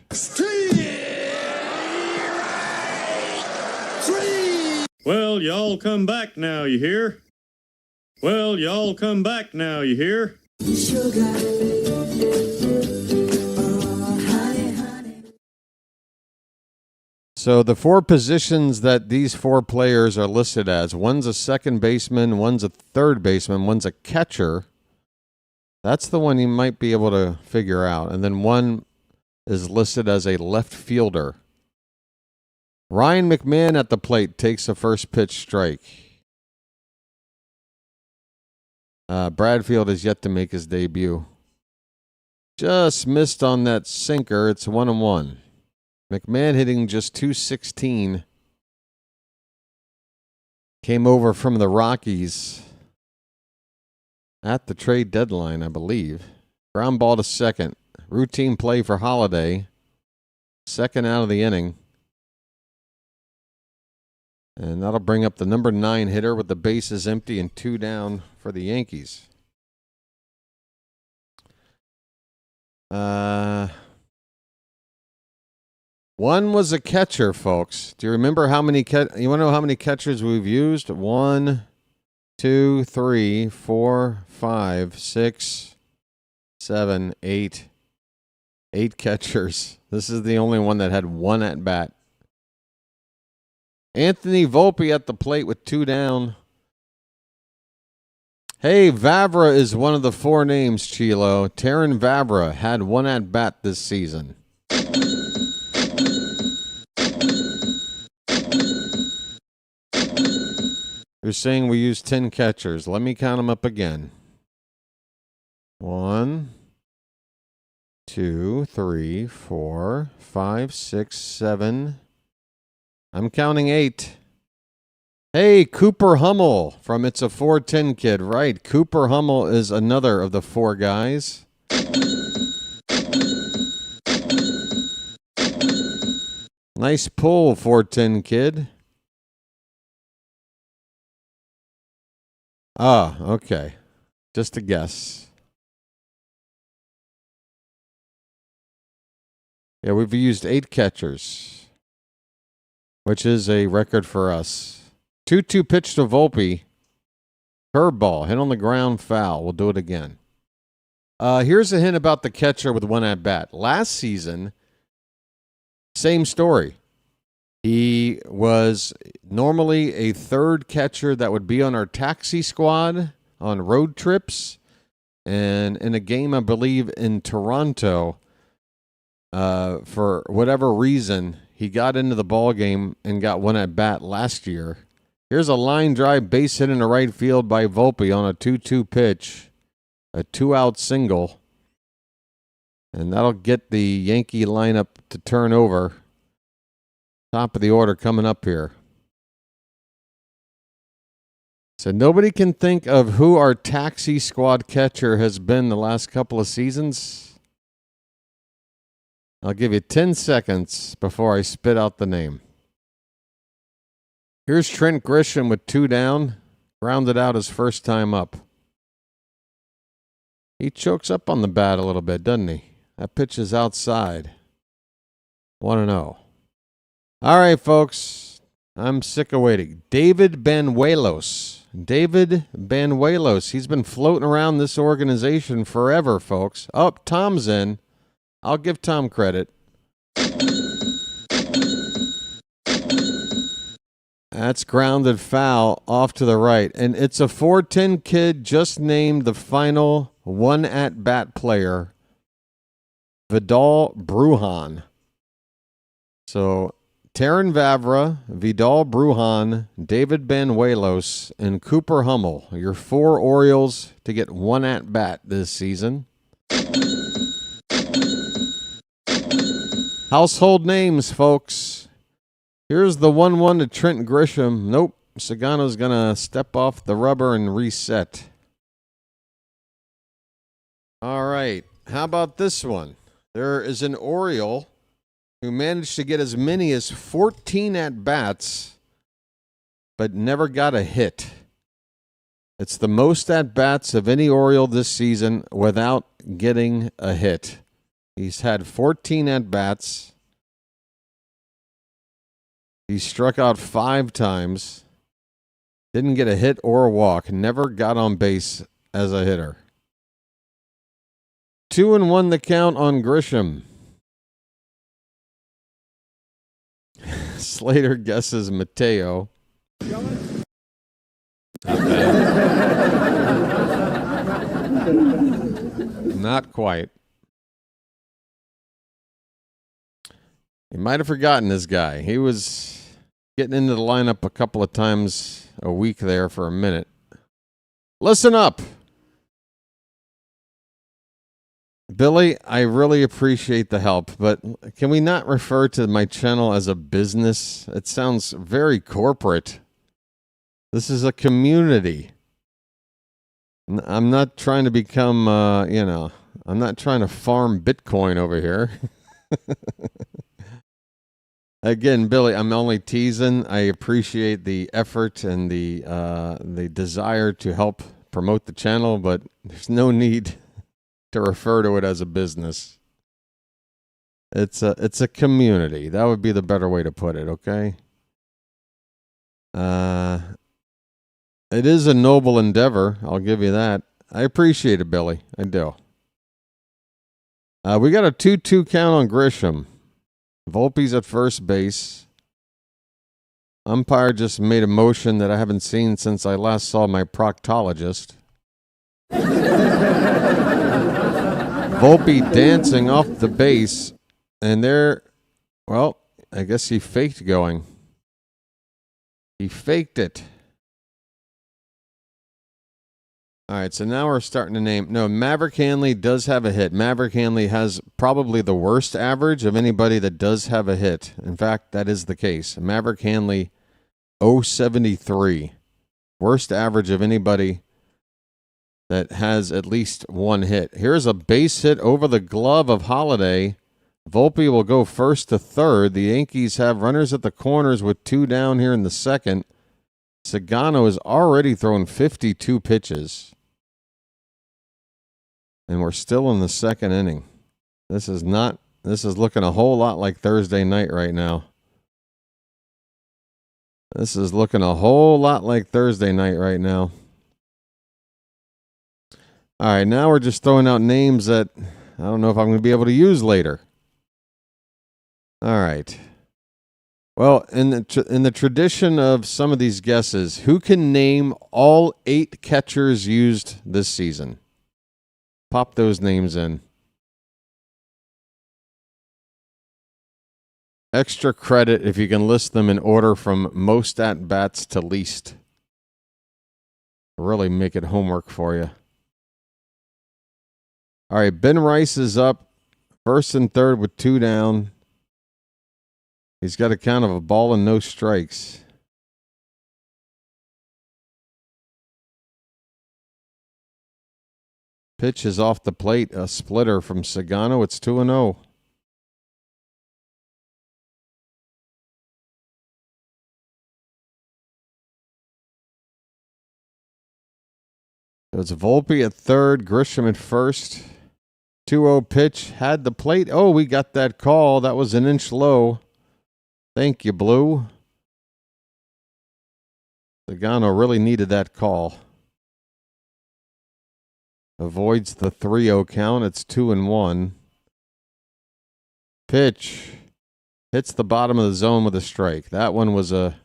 D: Well, y'all come back now, you hear? Well, y'all come back now, you hear?
C: So the 4 positions that these 4 players are listed as, one's a second baseman, one's a third baseman, one's a catcher. That's the one you might be able to figure out. And then one is listed as a left fielder. Ryan McMahon at the plate takes a first pitch strike. Bradfield has yet to make his debut. Just missed on that sinker. It's 1-1. McMahon hitting just .216. Came over from the Rockies at the trade deadline, I believe. Ground ball to second. Routine play for Holliday. Second out of the inning. And that'll bring up the number 9 hitter with the bases empty and 2 down for the Yankees. One was a catcher, folks. Do you remember how many you want to know how many catchers we've used? 1, 2, 3, 4, 5, 6, 7, 8. 8 catchers. This is the only one that had 1 at bat. Anthony Volpe at the plate with 2 down. Hey, Vavra is one of the 4 names, Chilo. Terran Vavra had 1 at bat this season. You're saying we used 10 catchers. Let me count them up again. 1, 2, 3, 4, 5, 6, 7. I'm counting 8. Hey, Cooper Hummel from It's a 410 Kid. Right, Cooper Hummel is another of the 4 guys. Nice pull, 410 Kid. Ah, okay. Just a guess. Yeah, we've used 8 catchers, which is a record for us. 2-2 pitch to Volpe. Curveball, hit on the ground, foul. We'll do it again. Here's a hint about the catcher with 1 at bat. Last season, same story. He was normally a 3rd catcher that would be on our taxi squad on road trips. And in a game, I believe, in Toronto, for whatever reason, he got into the ball game and got 1 at bat last year. Here's a line drive base hit in the right field by Volpe on a 2-2 pitch, a 2-out single. And that'll get the Yankee lineup to turn over. Top of the order coming up here. So nobody can think of who our taxi squad catcher has been the last couple of seasons. I'll give you 10 seconds before I spit out the name. Here's Trent Grisham with 2 down. Grounded out his first time up. He chokes up on the bat a little bit, doesn't he? That pitch is outside. 1-0. All right, folks. I'm sick of waiting. David Banuelos. David Banuelos. He's been floating around this organization forever, folks. Oh, Tom's in. I'll give Tom credit. That's grounded foul off to the right. And it's a 410 Kid just named the final 1 at bat player, Vidal Brujan. So Terran Vavra, Vidal Brujan, David Banuelos, and Cooper Hummel, your 4 Orioles to get 1 at bat this season. Household names, folks. Here's the 1-1 to Trent Grisham. Nope. Sugano's going to step off the rubber and reset. All right. How about this one? There is an Oriole who managed to get as many as 14 at-bats, but never got a hit. It's the most at-bats of any Oriole this season without getting a hit. He's had 14 at-bats. He struck out 5 times. Didn't get a hit or a walk. Never got on base as a hitter. 2-1 the count on Grisham. Slater guesses Mateo. Not quite. You might have forgotten this guy. He was getting into the lineup a couple of times a week there for a minute. Listen up. Billy, I really appreciate the help, but can we not refer to my channel as a business? It sounds very corporate. This is a community. I'm not trying to become, I'm not trying to farm Bitcoin over here. Again, Billy, I'm only teasing. I appreciate the effort and the desire to help promote the channel, but there's no need to refer to it as a business. It's a community. That would be the better way to put it, okay? It is a noble endeavor, I'll give you that. I appreciate it, Billy. I do. We got a 2-2 count on Grisham. Volpe's at first base. Umpire just made a motion that I haven't seen since I last saw my proctologist. Volpe dancing off the base, and there, well, I guess he faked going. He faked it. All right, so now we're starting to name. No, Maverick Hanley does have a hit. Maverick Hanley has probably the worst average of anybody that does have a hit. In fact, that is the case. Maverick Hanley, 073. Worst average of anybody that has at least one hit. Here's a base hit over the glove of Holliday. Volpe will go first to third. The Yankees have runners at the corners with 2 down here in the second. Sugano has already thrown 52 pitches. And we're still in the second inning. This is looking a whole lot like Thursday night right now. This is looking a whole lot like Thursday night right now. All right, now we're just throwing out names that I don't know if I'm going to be able to use later. All right. Well, in the tradition of some of these guesses, who can name all 8 catchers used this season? Pop those names in. Extra credit if you can list them in order from most at-bats to least. Really make it homework for you. All right, Ben Rice is up first and third with 2 down. He's got a count of a ball and no strikes. Pitch is off the plate, a splitter from Sugano. It's 2-0. So it's Volpe at third, Grisham at first. 2-0 pitch, had the plate. Oh, we got that call. That was an inch low. Thank you, Blue. Sugano really needed that call. Avoids the 3-0 count. It's 2-1. Pitch. Hits the bottom of the zone with a strike. That one was a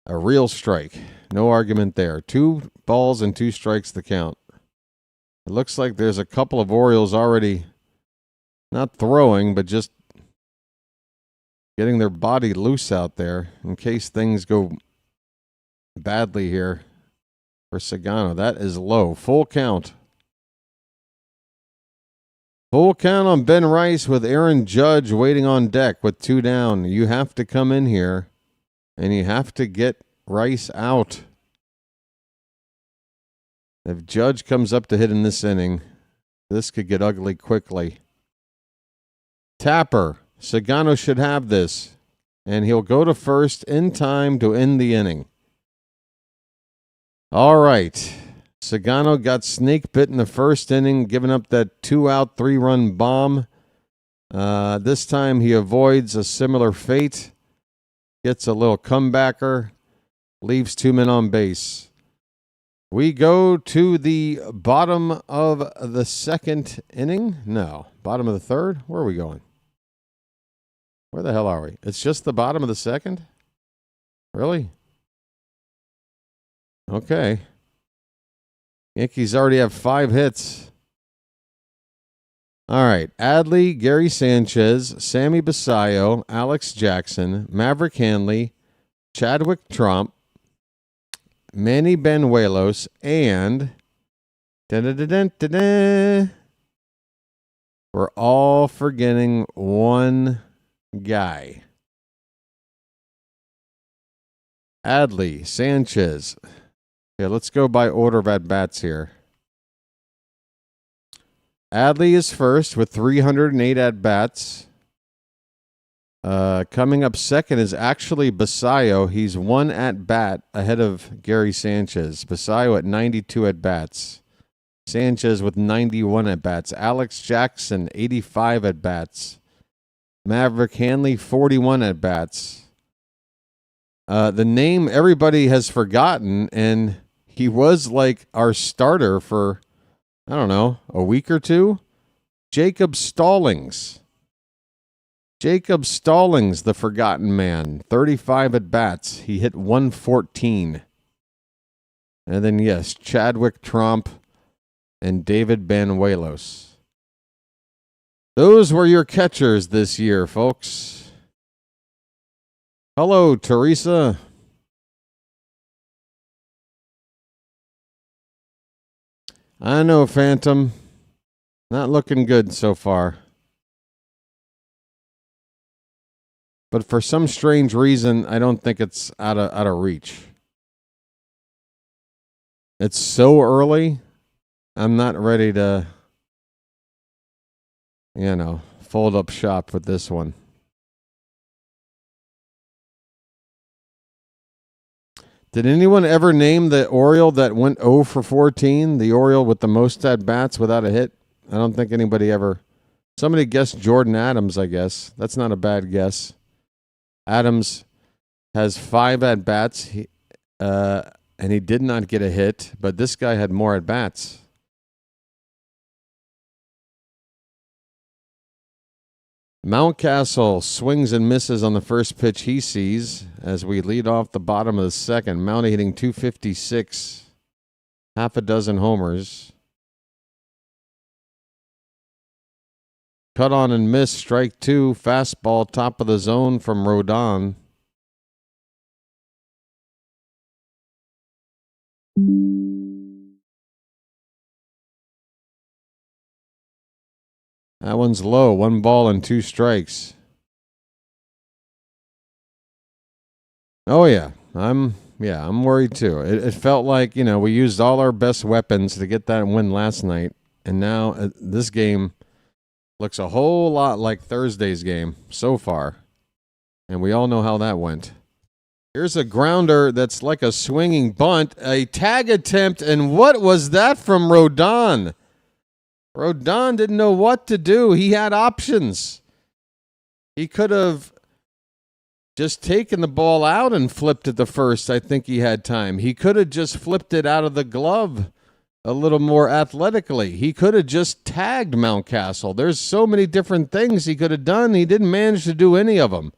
C: real strike. No argument there. 2 balls and 2 strikes to count. It looks like there's a couple of Orioles already not throwing, but just getting their body loose out there in case things go badly here for Sugano. That is low. Full count. Full count on Ben Rice with Aaron Judge waiting on deck with 2 down. You have to come in here and you have to get Rice out. If Judge comes up to hit in this inning, this could get ugly quickly. Tapper. Sugano should have this, and he'll go to first in time to end the inning. All right. Sugano got snake bit in the first inning, giving up that 2-out, 3-run bomb. This time he avoids a similar fate, gets a little comebacker, leaves 2 men on base. We go to the bottom of the second inning. No, bottom of the third. Where are we going? Where the hell are we? It's just the bottom of the second? Really? Okay. Yankees already have 5 hits. All right. Adley, Gary Sanchez, Sammy Basayo, Alex Jackson, Maverick Hanley, Chadwick Trump, Manny Banuelos, and we're all forgetting one guy. Adley, Sanchez. Okay, let's go by order of at-bats here. Adley is first with 308 at-bats. Coming up second is actually Basayo. He's 1 at bat ahead of Gary Sanchez. Basayo at 92 at bats. Sanchez with 91 at bats. Alex Jackson 85 at bats. Maverick Hanley 41 at bats. The name everybody has forgotten, and he was like our starter for, I don't know, a week or two. Jacob Stallings. Jacob Stallings, the forgotten man, 35 at bats. He hit 114. And then, yes, Chadwick Tromp and David Banuelos. Those were your catchers this year, folks. Hello, Teresa. I know, Phantom. Not looking good so far. But for some strange reason, I don't think it's out of reach. It's so early. I'm not ready to, fold up shop with this one. Did anyone ever name the Oriole that went 0 for 14? The Oriole with the most at-bats without a hit? I don't think anybody ever. Somebody guessed Jordan Adams, I guess. That's not a bad guess. Adams has 5 at-bats, and he did not get a hit, but this guy had more at-bats. Mountcastle swings and misses on the first pitch he sees as we lead off the bottom of the second. Mounty hitting .256, half a dozen homers. Cut on and miss, strike 2, fastball, top of the zone from Rodon. That one's low, 1 ball and 2 strikes. Oh yeah, I'm worried too. It felt like, we used all our best weapons to get that win last night, and now this game looks a whole lot like Thursday's game so far. And we all know how that went. Here's a grounder that's like a swinging bunt, a tag attempt, and what was that from Rodon? Rodon didn't know what to do. He had options. He could have just taken the ball out and flipped it to first. I think he had time. He could have just flipped it out of the glove a little more athletically. He could have just tagged Mountcastle. There's so many different things he could have done. He didn't manage to do any of them.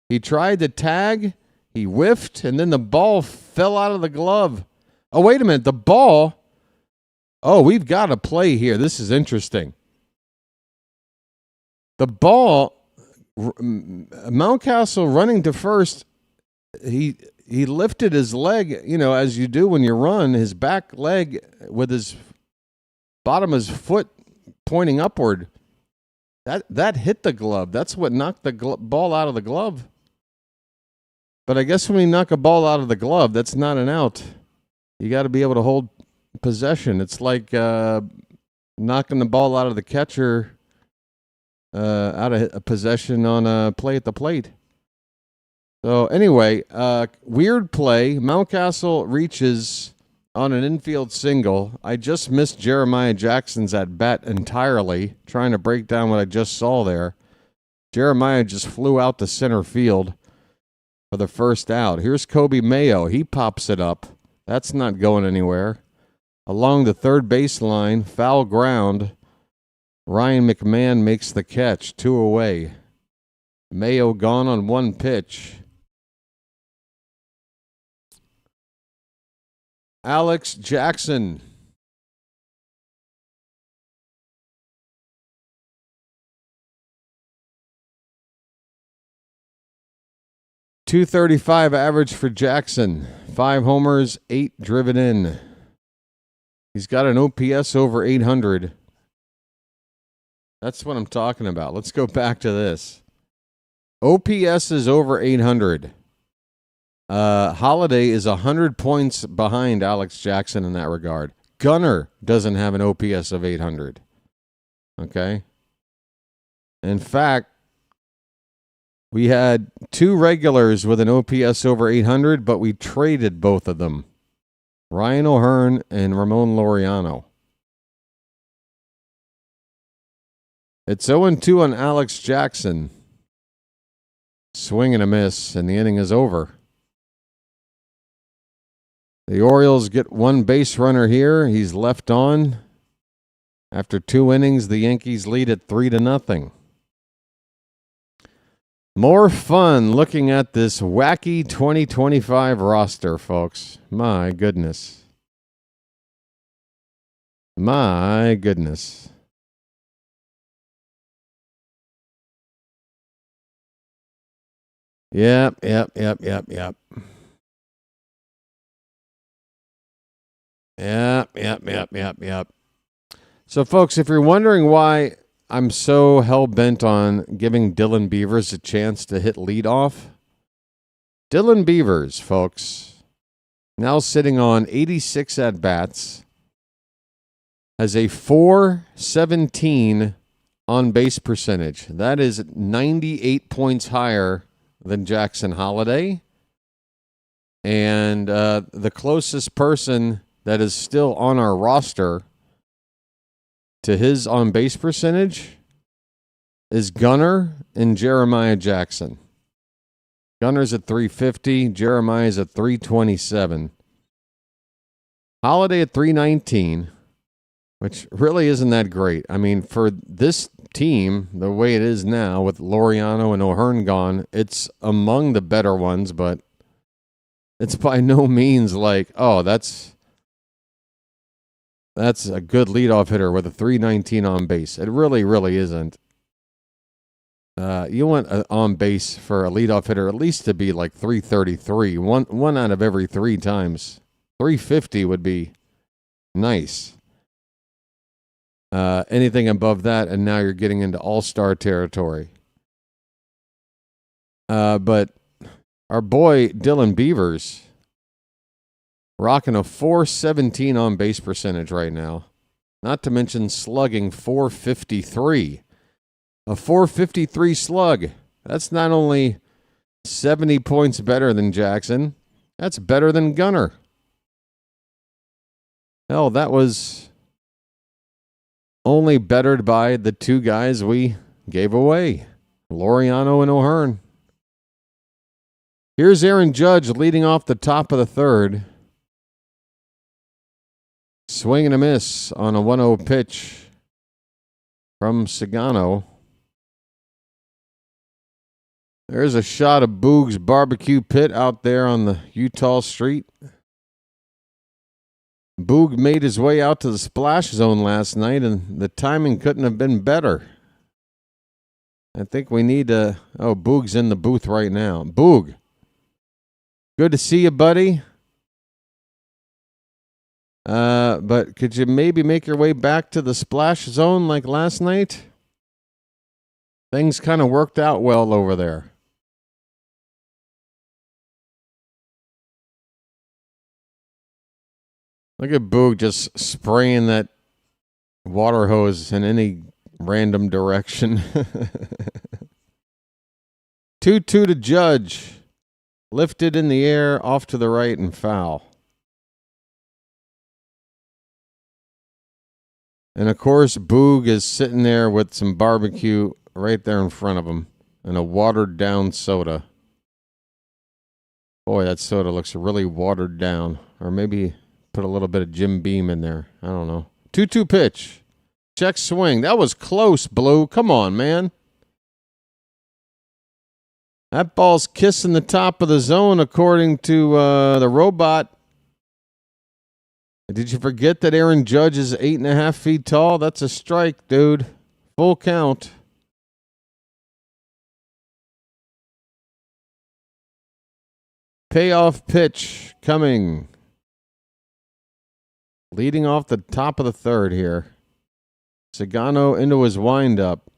C: He tried to tag, he whiffed, and then the ball fell out of the glove. Oh, wait a minute. The ball... Oh, we've got a play here. This is interesting. The ball, Mountcastle running to first, he lifted his leg, as you do when you run, his back leg with his bottom of his foot pointing upward. That hit the glove. That's what knocked the ball out of the glove. But I guess when you knock a ball out of the glove, that's not an out. You got to be able to hold possession. It's like knocking the ball out of the catcher out of a possession on a play at the plate. So anyway, weird play. Mountcastle reaches on an infield single. I just missed Jeremiah Jackson's at bat entirely, trying to break down what I just saw there. Jeremiah just flew out to center field for the first out. Here's Kobe Mayo. He pops it up. That's not going anywhere. Along the third baseline, foul ground. Ryan McMahon makes the catch, 2 away. Mayo gone on 1 pitch. Alex Jackson. .235 average for Jackson. 5 homers, 8 driven in. He's got an OPS over 800. That's what I'm talking about. Let's go back to this. OPS is over 800. Holliday is 100 points behind Alex Jackson in that regard. Gunnar doesn't have an OPS of 800. Okay? In fact, We had 2 regulars with an OPS over 800, but we traded both of them. Ryan O'Hearn and Ramon Laureano. It's 0-2 on Alex Jackson. Swing and a miss, and the inning is over. The Orioles get 1 base runner here. He's left on. After 2 innings, the Yankees lead at 3-0. More fun looking at this wacky 2025 roster, folks. My goodness. My goodness. Yep. Yep. So, folks, if you're wondering why I'm so hell-bent on giving Dylan Beavers a chance to hit leadoff, Dylan Beavers, folks, now sitting on 86 at-bats, has a .417 on-base percentage. That is 98 points higher than Jackson Holliday. And the closest person that is still on our roster to his on-base percentage is Gunnar and Jeremiah Jackson. Gunner's at 350, Jeremiah's at 327. Holliday at 319, which really isn't that great. I mean, for this team, the way it is now with Laureano and O'Hearn gone, it's among the better ones, but it's by no means like, oh, that's a good leadoff hitter with a 319 on base. It really, really isn't. You want on base for a leadoff hitter at least to be like 333. One out of every 3 times. 350 would be nice. Anything above that, and now you're getting into all-star territory. But our boy Dylan Beavers rocking a .417 on base percentage right now. Not to mention slugging .453. A .453 slug. That's not only 70 points better than Jackson, that's better than Gunnar. Hell, that was only bettered by the 2 guys we gave away, Laureano and O'Hearn. Here's Aaron Judge leading off the top of the 3rd. Swing and a miss on a 1-0 pitch from Sugano. There's a shot of Boog's barbecue pit out there on the Utah Street. Boog made his way out to the splash zone last night, and the timing couldn't have been better. I think we need to... Oh, Boog's in the booth right now. Boog, good to see you, buddy. But could you maybe make your way back to the splash zone like last night? Things kind of worked out well over there. Look at Boog just spraying that water hose in any random direction. 2-2 to Judge. Lifted in the air, off to the right, and foul. And, of course, Boog is sitting there with some barbecue right there in front of him and a watered-down soda. Boy, that soda looks really watered down. Or maybe put a little bit of Jim Beam in there. I don't know. 2-2 pitch. Check swing. That was close, Blue. Come on, man. That ball's kissing the top of the zone, according to the robot. Did you forget that Aaron Judge is 8.5 feet tall? That's a strike, dude. Full count. Payoff pitch coming. Leading off the top of the 3rd here. Sugano into his windup.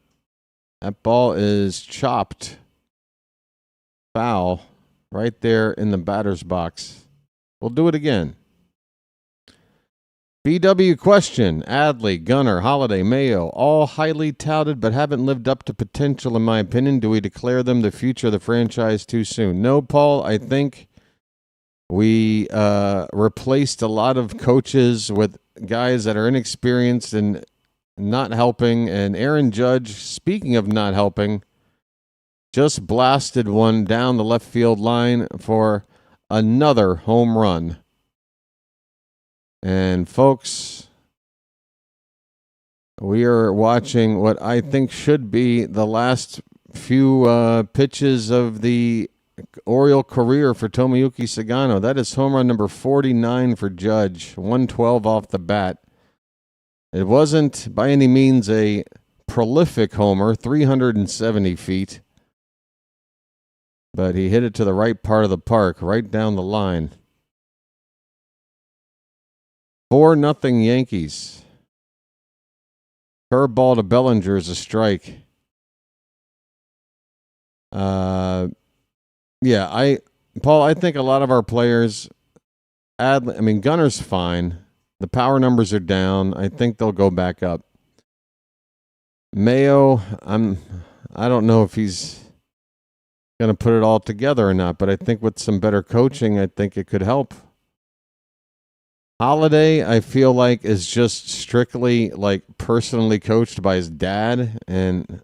C: That ball is chopped. Foul right there in the batter's box. We'll do it again. BW question. Adley, Gunnar, Holliday, Mayo, all highly touted but haven't lived up to potential in my opinion. Do we declare them the future of the franchise too soon? No, Paul. I think we replaced a lot of coaches with guys that are inexperienced and not helping. And Aaron Judge, speaking of not helping, just blasted one down the left field line for another home run. And folks, we are watching what I think should be the last few pitches of the Oriole career for Tomoyuki Sugano. That is home run number 49 for Judge, 112 off the bat. It wasn't by any means a prolific homer, 370 feet. But he hit it to the right part of the park, right down the line. 4-0 Yankees. Curveball to Bellinger is a strike. Paul, I think a lot of our players, Gunner's fine. The power numbers are down. I think they'll go back up. Mayo, I don't know if he's going to put it all together or not, but I think with some better coaching, I think it could help. Holliday, I feel like, is just strictly personally coached by his dad, and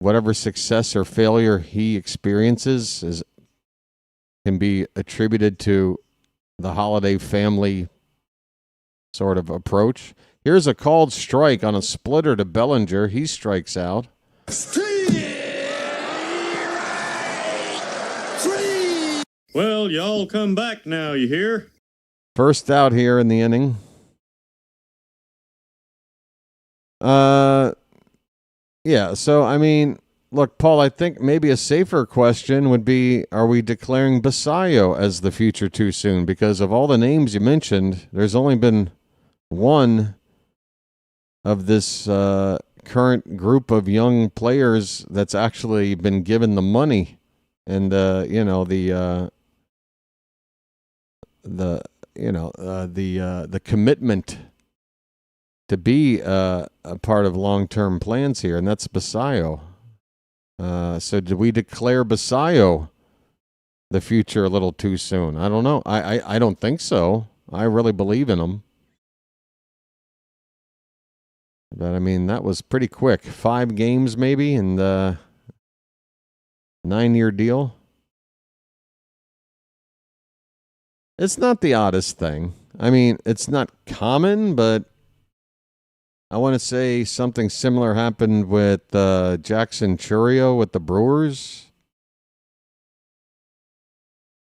C: whatever success or failure he experiences can be attributed to the Holliday family sort of approach. Here's a called strike on a splitter to Bellinger. He strikes out.
D: Well, y'all come back now, you hear?
C: First out here in the inning. So, look, Paul, I think maybe a safer question would be, are we declaring Basayo as the future too soon? Because of all the names you mentioned, there's only been one of this current group of young players that's actually been given the money and, the commitment to be a part of long-term plans here, and that's Basayo. So did we declare Basayo the future a little too soon? I don't know. I don't think so. I really believe in him. But, that was pretty quick. 5 games maybe, and 9-year deal. It's not the oddest thing. It's not common, but I want to say something similar happened with Jackson Churio with the Brewers.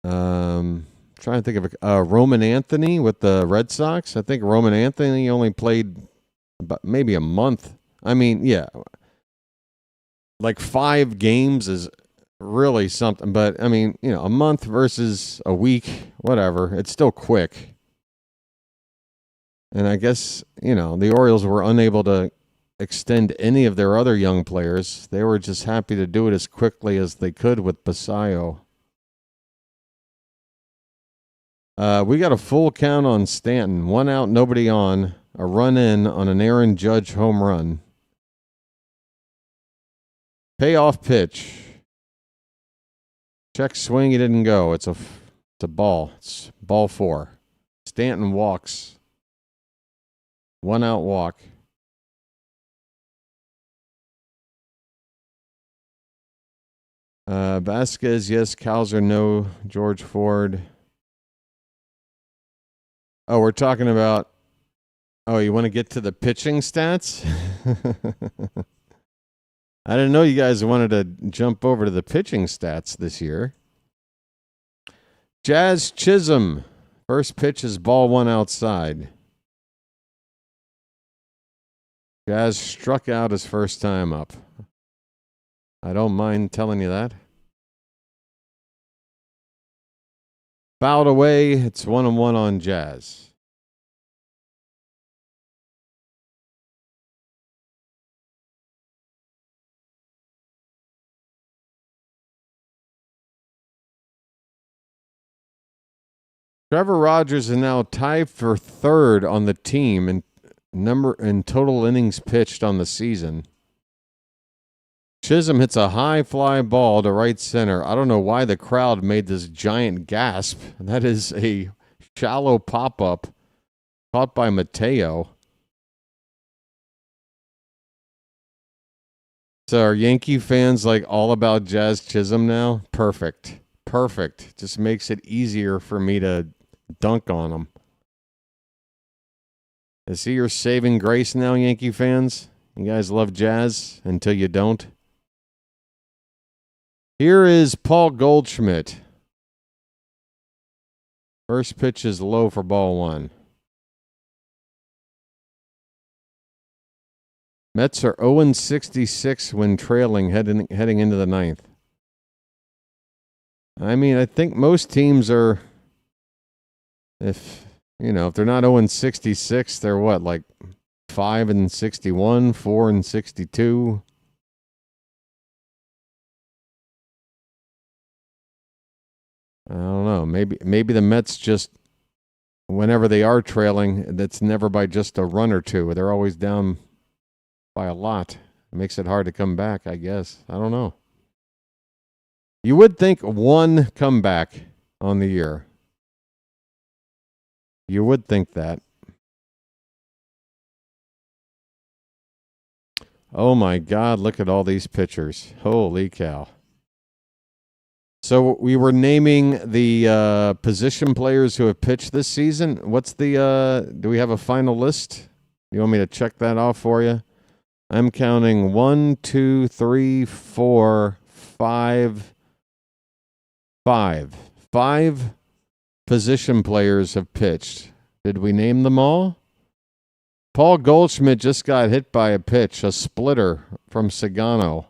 C: Trying to think of Roman Anthony with the Red Sox. I think Roman Anthony only played about maybe a month. 5 games is really something, but a month versus a week, whatever, it's still quick. And I guess, the Orioles were unable to extend any of their other young players. They were just happy to do it as quickly as they could with Basayo. We got a full count on Stanton. 1 out, nobody on. A run in on an Aaron Judge home run. Payoff pitch. Check swing, he didn't go. It's a ball. It's ball 4. Stanton walks. 1 out walk. Vasquez, yes. Cowser, no. George Ford. Oh, we're talking about... Oh, you want to get to the pitching stats? I didn't know you guys wanted to jump over to the pitching stats this year. Jazz Chisholm. First pitch is ball 1 outside. Jazz struck out his first time up. I don't mind telling you that. Fouled away. It's 1-1 on Jazz. Trevor Rogers is now tied for third on the team in total innings pitched on the season. Chisholm hits a high fly ball to right center. I don't know why the crowd made this giant gasp. That is a shallow pop-up caught by Mayo. So are Yankee fans like all about Jazz Chisholm now? Perfect. Just makes it easier for me to dunk on him. Is he your saving grace now, Yankee fans? You guys love Jazz until you don't. Here is Paul Goldschmidt. First pitch is low for ball one. Mets are 0-66 when trailing heading into the ninth. I mean, I think most teams are, if they're not 0-66, they're what, like 5-61, 4-62. I don't know. Maybe the Mets just, whenever they are trailing, that's never by just a run or two. They're always down by a lot. It makes it hard to come back, I guess. I don't know. You would think one comeback on the year. You would think that. Oh my God, look at all these pitchers. Holy cow. So we were naming the position players who have pitched this season. What's the, do we have a final list? You want me to check that off for you? I'm counting 1, 2, 3, 4, 5. 5 position players have pitched. Did we name them all? Paul Goldschmidt just got hit by a pitch, a splitter from Sugano.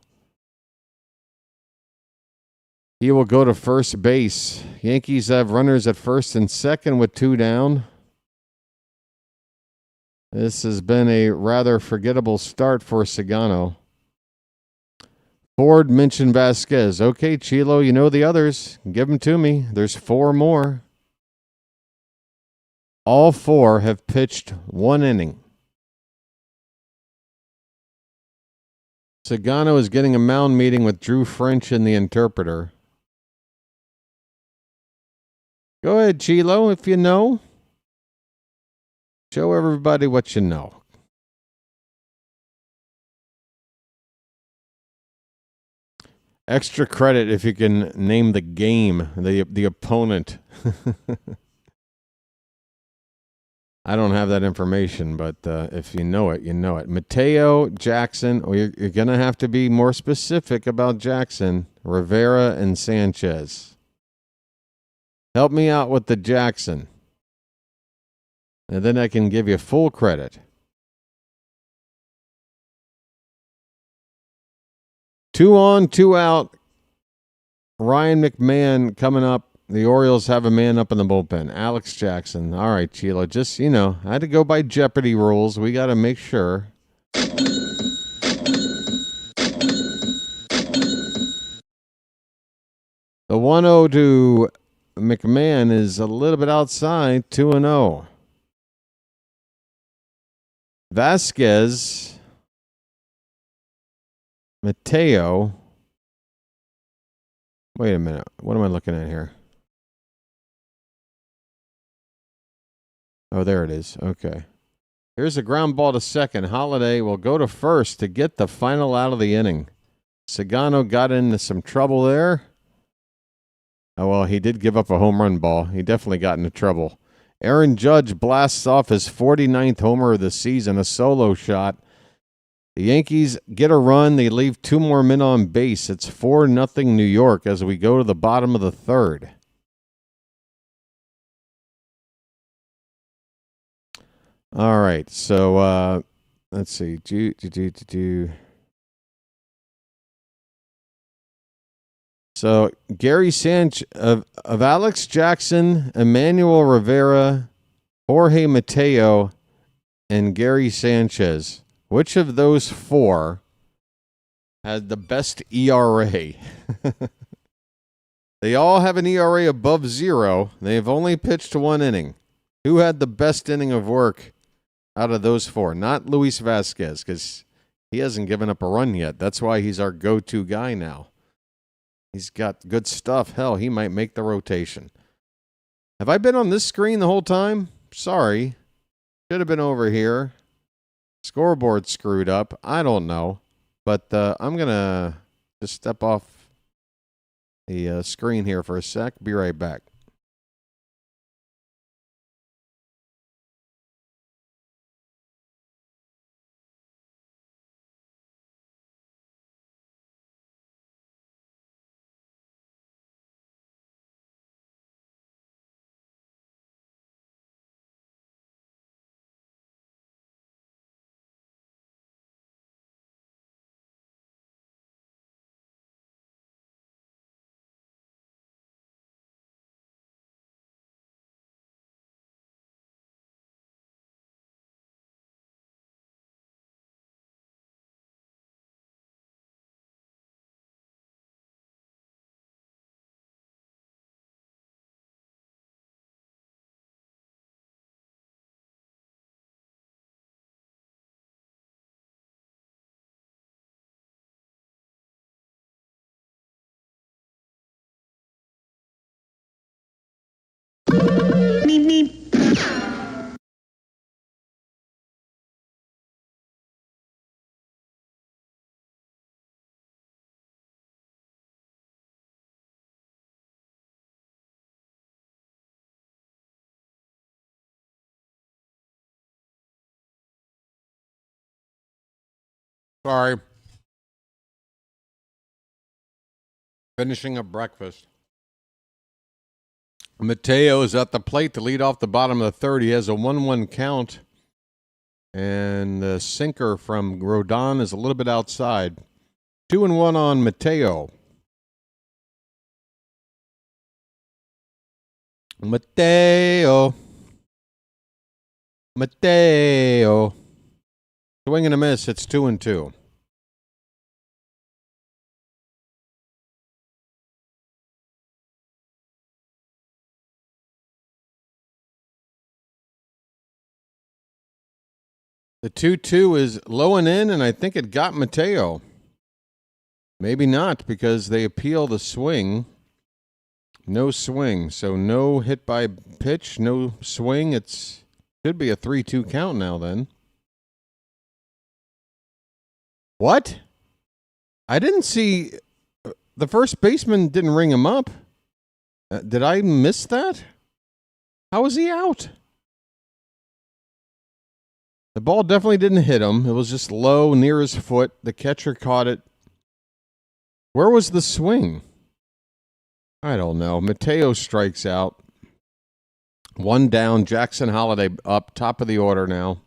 C: He will go to first base. Yankees have runners at first and second with 2 down. This has been a rather forgettable start for Sugano. Ford mentioned Vasquez. Okay, Chilo, you know the others. Give them to me. There's 4 more. All 4 have pitched 1 inning. Sugano is getting a mound meeting with Drew French and the interpreter. Go ahead, Chilo, if you know. Show everybody what you know. Extra credit if you can name the game, the opponent. I don't have that information, but if you know it, you know it. Mateo, Jackson, or you're going to have to be more specific about Jackson, Rivera, and Sanchez. Help me out with the Jackson. And then I can give you full credit. 2 on, 2 out. Ryan McMahon coming up. The Orioles have a man up in the bullpen. Alex Jackson. All right, Chilo. Just, I had to go by Jeopardy rules. We got to make sure. The 1-0 to McMahon is a little bit outside. 2-0. Vasquez. Mateo. Wait a minute. What am I looking at here? Oh, there it is. Okay. Here's a ground ball to second. Holliday will go to first to get the final out of the inning. Sugano got into some trouble there. Oh, well, he did give up a home run ball. He definitely got into trouble. Aaron Judge blasts off his 49th homer of the season, a solo shot. The Yankees get a run. They leave 2 more men on base. It's 4-0 New York as we go to the bottom of the third. All right, so let's see. So Gary Sanchez of Alex Jackson, Emmanuel Rivera, Jorge Mateo, and Gary Sanchez. Which of those 4 had the best ERA? They all have an ERA above 0. They've only pitched 1 inning. Who had the best inning of work out of those 4? Not Luis Vasquez, because he hasn't given up a run yet. That's why he's our go-to guy now. He's got good stuff. Hell, he might make the rotation. Have I been on this screen the whole time? Sorry. Should have been over here. Scoreboard screwed up. I don't know. But I'm going to just step off the screen here for a sec. Be right back. Sorry. Finishing up breakfast. Mateo is at the plate to lead off the bottom of the third. He has a 1-1 count. And the sinker from Rodon is a little bit outside. 2-1 on Mateo. Mateo. Swing and a miss. It's 2-2. The 2-2 is low and in, and I think it got Mateo. Maybe not, because they appeal the swing. No swing, so no hit by pitch, no swing. It's should be a 3-2 count now then. What? I didn't see. The first baseman didn't ring him up. Did I miss that? How was he out? The ball definitely didn't hit him. It was just low near his foot. The catcher caught it. Where was the swing? I don't know. Mateo strikes out. 1 down. Jackson Holliday up. Top of the order now.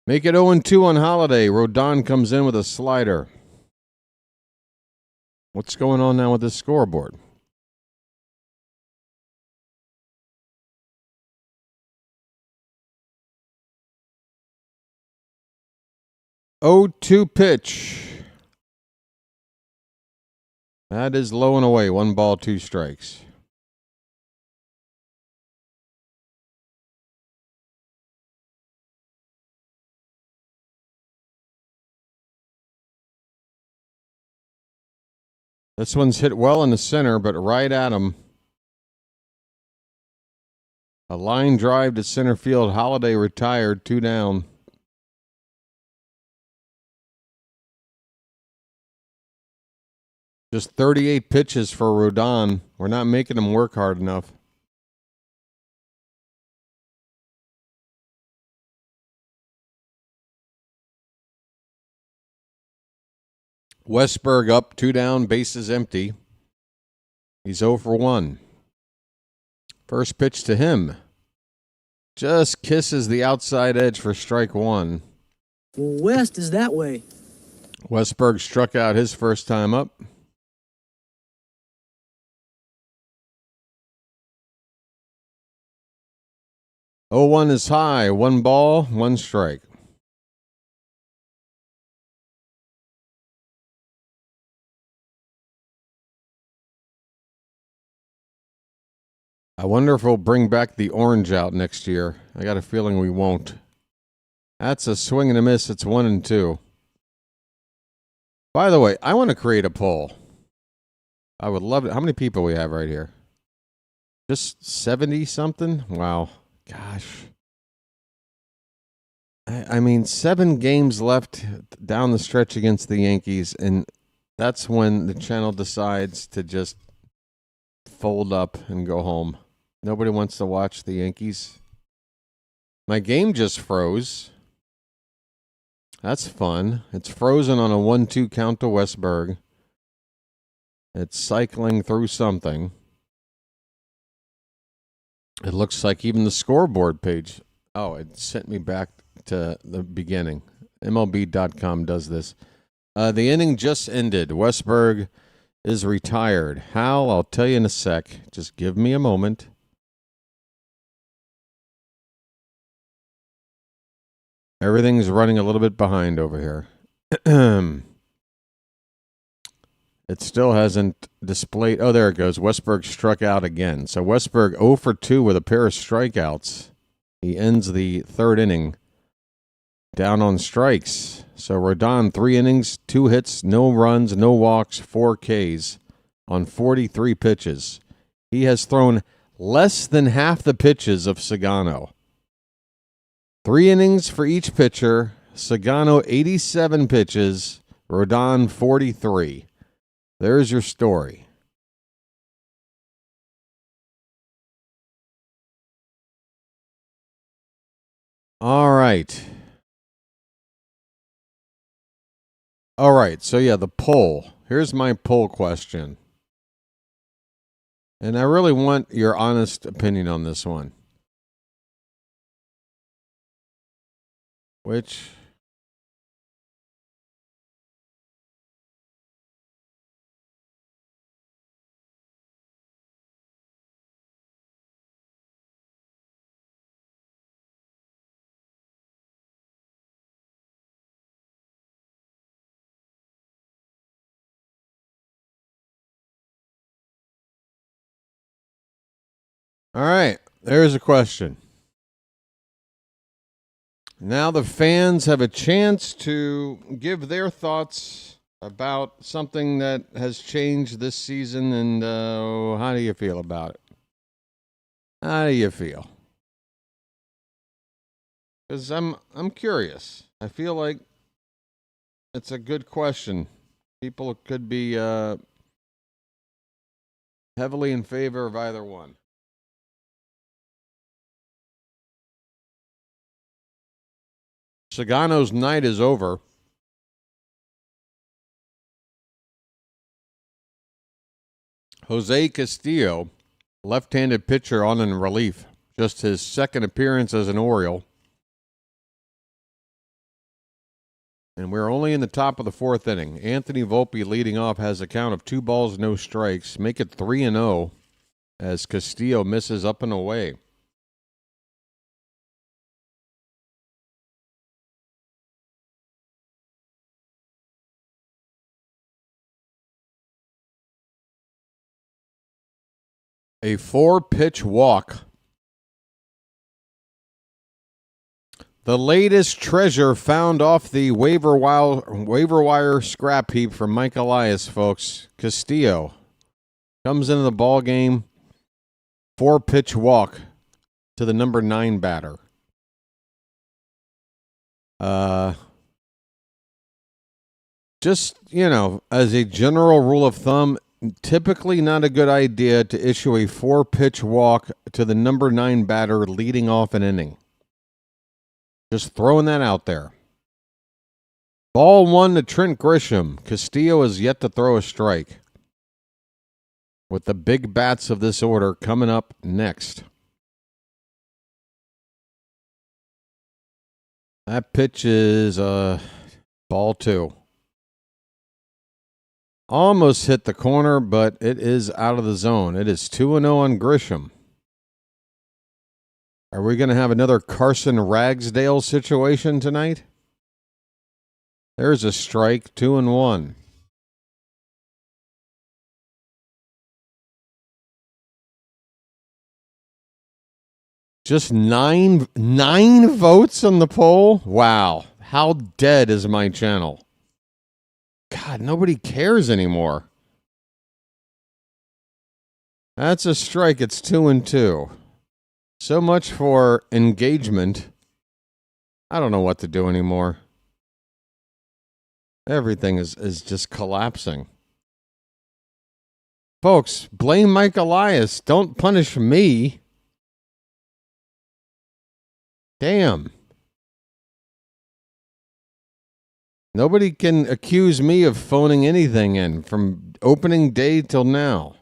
C: Make it 0-2 on Holliday. Rodon comes in with a slider. What's going on now with this scoreboard? Oh, 2 pitch. That is low and away. 1 ball, 2 strikes. This one's hit well in the center, but right at him. A line drive to center field. Holliday retired. 2 down. Just 38 pitches for Rodon. We're not making him work hard enough. Westberg up, 2 down, bases empty. He's 0 for 1. First pitch to him. Just kisses the outside edge for strike 1.
E: West is that way.
C: Westberg struck out his first time up. 0-1 is high. 1 ball, 1 strike. I wonder if we'll bring back the orange out next year. I got a feeling we won't. That's a swing and a miss. It's 1-2. By the way, I want to create a poll. I would love it. How many people we have right here? Just 70 something? Wow. Gosh. I mean, 7 games left down the stretch against the Yankees, and that's when the channel decides to just fold up and go home. Nobody wants to watch the Yankees. My game just froze. That's fun. It's frozen on a 1-2 count to Westberg. It's cycling through something. It looks like even the scoreboard page. Oh, it sent me back to the beginning. MLB.com does this. The inning just ended. Westberg is retired. How? I'll tell you in a sec. Just give me a moment. Everything's running a little bit behind over here. It still hasn't displayed. Oh, there it goes. Westberg struck out again. So Westberg 0 for 2 with a pair of strikeouts. He ends the third inning down on strikes. So Rodon, 3 innings, 2 hits, no runs, no walks, 4 Ks on 43 pitches. He has thrown less than half the pitches of Sugano. 3 innings for each pitcher. Sugano, 87 pitches. Rodon, 43. There's your story. All right. All right. So, yeah, the poll. Here's my poll question. And I really want your honest opinion on this one. Which... All right, there's a question. Now the fans have a chance to give their thoughts about something that has changed this season, and how do you feel about it? How do you feel? Because I'm curious. I feel like it's a good question. People could be heavily in favor of either one. Sugano's night is over. Jose Castillo, left-handed pitcher on in relief. Just his second appearance as an Oriole. And we're only in the top of the 4th inning. Anthony Volpe leading off has a count of 2 balls, no strikes. Make it 3-0 as Castillo misses up and away. A 4-pitch walk. The latest treasure found off the waiver wire scrap heap from Mike Elias, folks. Castillo comes into the ball game. 4-pitch walk to the number 9 batter. Just, as a general rule of thumb, typically not a good idea to issue a 4-pitch walk to the number 9 batter leading off an inning. Just throwing that out there. Ball 1 to Trent Grisham. Castillo has yet to throw a strike. With the big bats of this order coming up next. That pitch is ball 2. Almost hit the corner, but it is out of the zone. It is 2-0 on Grisham. Are we going to have another Carson Ragsdale situation tonight? There's a strike, 2-1. Just nine votes on the poll? Wow. How dead is my channel? God, nobody cares anymore. That's a strike. It's 2-2. So much for engagement. I don't know what to do anymore. Everything is just collapsing. Folks, blame Mike Elias. Don't punish me. Damn. Nobody can accuse me of phoning anything in from opening day till now.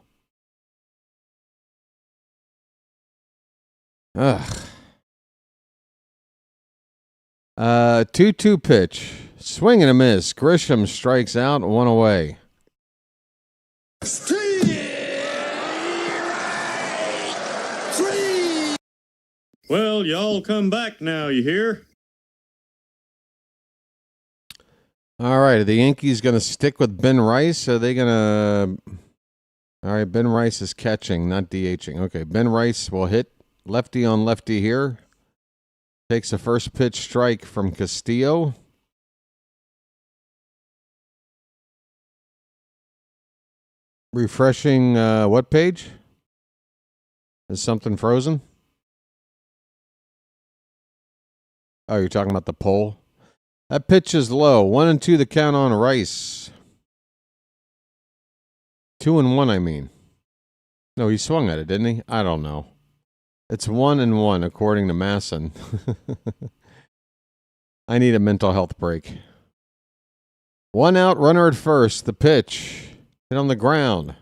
C: Ugh. 2-2 pitch. Swing and a miss. Grisham strikes out, 1 away.
D: Well, y'all come back now, you hear?
C: All right, are the Yankees going to stick with Ben Rice? Are they going to... All right, Ben Rice is catching, not DHing. Okay, Ben Rice will hit lefty on lefty here. Takes a first pitch strike from Castillo. Refreshing what page? Is something frozen? Oh, you're talking about the poll? That pitch is low. 1-2 the count on Rice. 2-1, I mean. No, he swung at it, didn't he? I don't know. It's 1-1, according to Masson. I need a mental health break. 1 out, runner at first. The pitch. Hit on the ground.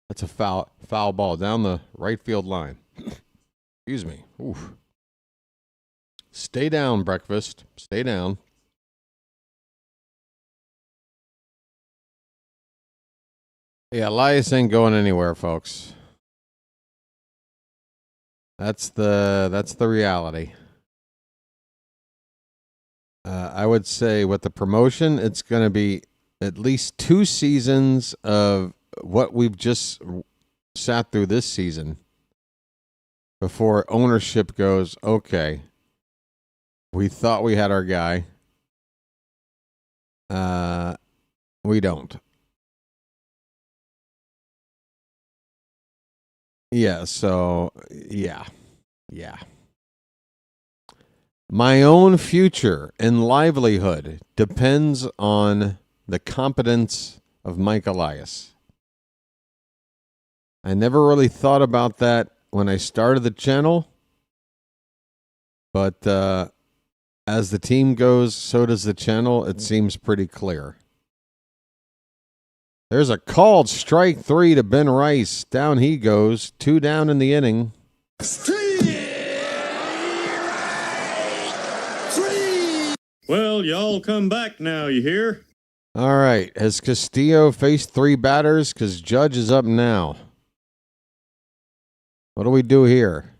C: That's a foul ball down the right field line. Excuse me. Oof. Stay down, breakfast. Stay down. Yeah, Elias ain't going anywhere, folks. That's the reality. I would say with the promotion, it's going to be at least 2 seasons of what we've just sat through this season before ownership goes, okay, we thought we had our guy. We don't. Yeah, so, yeah. My own future and livelihood depends on the competence of Mike Elias. I never really thought about that when I started the channel, but as the team goes, so does the channel. It seems pretty clear. There's a called strike 3 to Ben Rice. Down he goes. 2 down in the inning.
D: Well, y'all come back now, you hear?
C: All right. Has Castillo faced 3 batters? Because Judge is up now. What do we do here?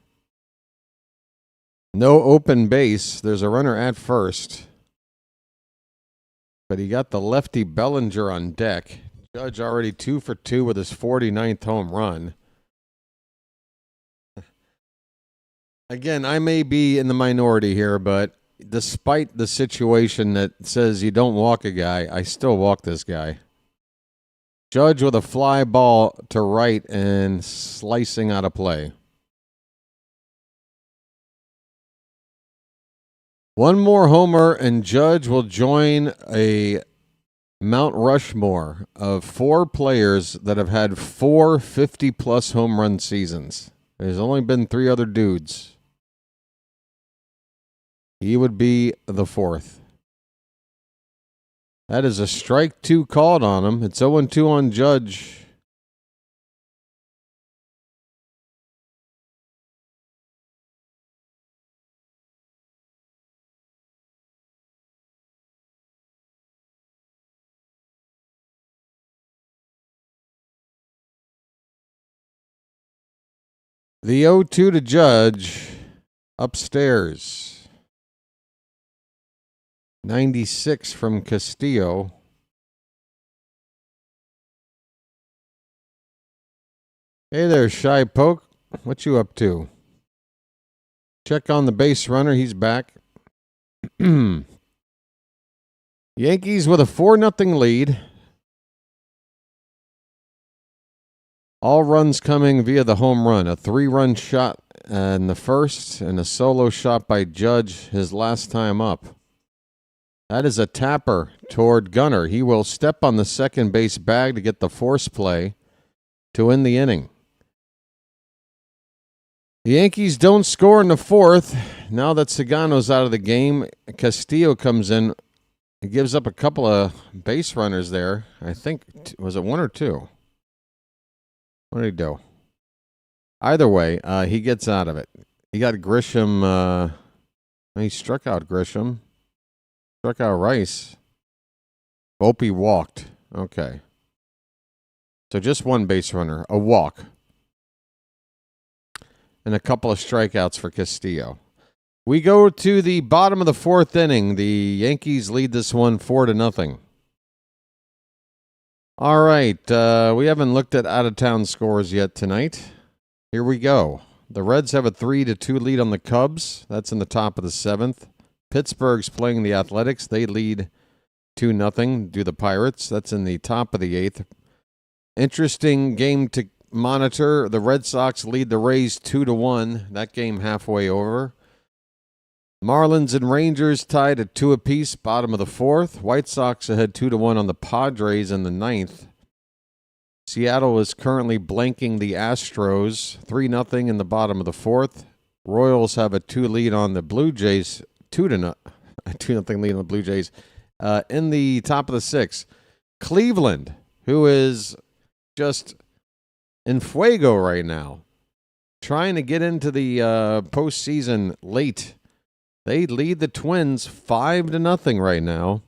C: No open base. There's a runner at first. But he got the lefty Bellinger on deck. Judge already 2 for 2 with his 49th home run. Again, I may be in the minority here, but despite the situation that says you don't walk a guy, I still walk this guy. Judge with a fly ball to right and slicing out of play. One more homer and Judge will join a Mount Rushmore of 4 players that have had 4 50-plus home run seasons. There's only been 3 other dudes. He would be the 4th. That is a strike 2 called on him. It's 0-2 on Judge. The 0-2 to Judge upstairs. 96 from Castillo. Hey there, Shy Poke. What you up to? Check on the base runner. He's back. Yankees with a 4-0 lead. All runs coming via the home run. A 3-run shot in the first and a solo shot by Judge his last time up. That is a tapper toward Gunnar. He will step on the second base bag to get the force play to end the inning. The Yankees don't score in the fourth. Now that Sugano's out of the game, Castillo comes in. He gives up a couple of base runners there. I think, was it 1 or 2? What did he do? Either way, he gets out of it. He got Grisham. He struck out Grisham. Struck out Rice. Opie walked. Okay. So just one base runner. A walk. And a couple of strikeouts for Castillo. We go to the bottom of the fourth inning. The Yankees lead this one 4-0. All right. We haven't looked at out-of-town scores yet tonight. Here we go. The Reds have a 3-2 lead on the Cubs. That's in the top of the seventh. Pittsburgh's playing the Athletics. They lead 2-0 to the Pirates. That's in the top of the eighth. Interesting game to monitor. The Red Sox lead the Rays 2-1. That game halfway over. Marlins and Rangers tied at 2 apiece, bottom of the fourth. White Sox ahead 2-1 on the Padres in the ninth. Seattle is currently blanking the Astros 3-0 in the bottom of the fourth. Royals have a 2 lead on the Blue Jays, 2-0 lead on the Blue Jays in the top of the sixth. Cleveland, who is just in fuego right now, trying to get into the postseason late. They lead the Twins 5-0 right now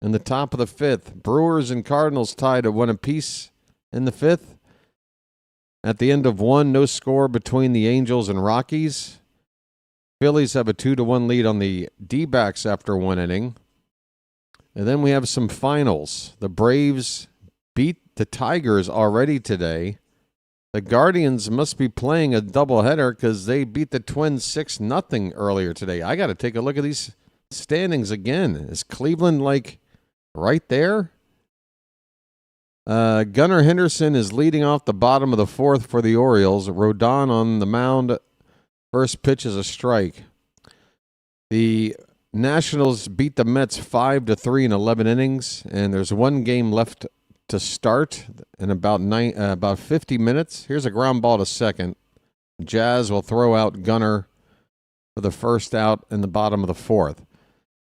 C: in the top of the fifth. Brewers and Cardinals tied at 1 apiece in the fifth. At the end of one, no score between the Angels and Rockies. Phillies have a 2-1 lead on the D-backs after 1 inning. And then we have some finals. The Braves beat the Tigers already today. The Guardians must be playing a doubleheader because they beat the Twins 6-0 earlier today. I got to take a look at these standings again. Is Cleveland right there? Gunnar Henderson is leading off the bottom of the fourth for the Orioles. Rodon on the mound. First pitch is a strike. The Nationals beat the Mets 5-3 in 11 innings, and there's one game left to start in about 50 minutes. Here's a ground ball to second. Jazz will throw out Gunnar for the first out in the bottom of the fourth.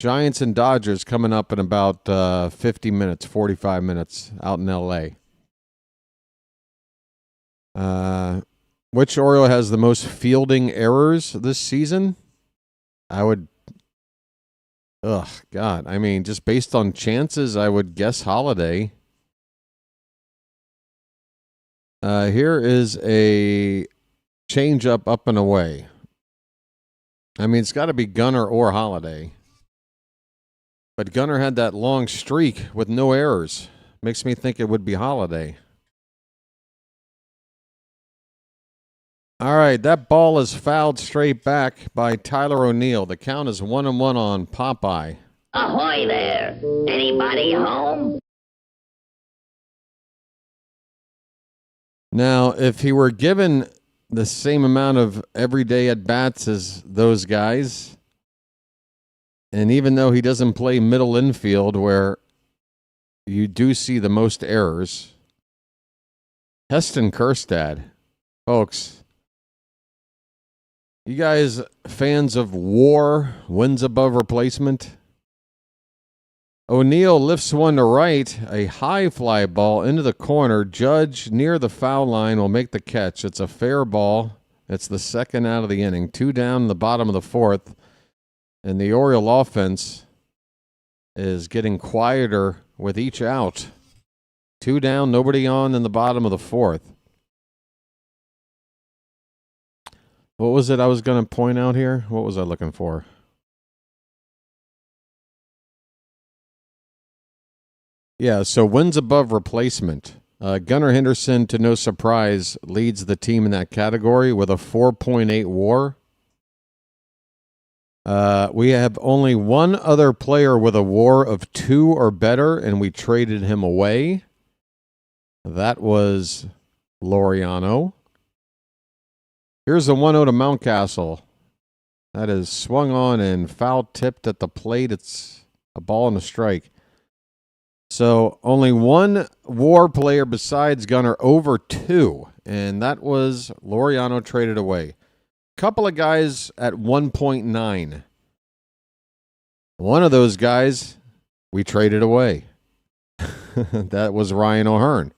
C: Giants and Dodgers coming up in about 50 minutes, 45 minutes out in L.A. Which Oriole has the most fielding errors this season? Just based on chances, I would guess Holliday. Here is a changeup up and away. It's got to be Gunnar or Holliday. But Gunnar had that long streak with no errors. Makes me think it would be Holliday. All right, that ball is fouled straight back by Tyler O'Neill. The count is 1-1 on Popeye.
F: Ahoy there! Anybody home?
C: Now, if he were given the same amount of everyday at-bats as those guys, and even though he doesn't play middle infield where you do see the most errors, Heston Kjerstad, folks, you guys fans of WAR, wins above replacement? O'Neill lifts one to right, a high fly ball into the corner. Judge near the foul line will make the catch. It's a fair ball. It's the second out of the inning. 2 down in the bottom of the fourth. And the Oriole offense is getting quieter with each out. 2 down, nobody on in the bottom of the fourth. What was it I was going to point out here? What was I looking for? Yeah, so wins above replacement. Gunnar Henderson, to no surprise, leads the team in that category with a 4.8 WAR. We have only one other player with a WAR of 2 or better, and we traded him away. That was Laureano. Here's the 1-0 to Mountcastle. That is swung on and foul tipped at the plate. It's a ball and a strike. So only one WAR player besides Gunner over 2, and that was Laureano traded away. Couple of guys at 1.9. One of those guys we traded away. That was Ryan O'Hearn.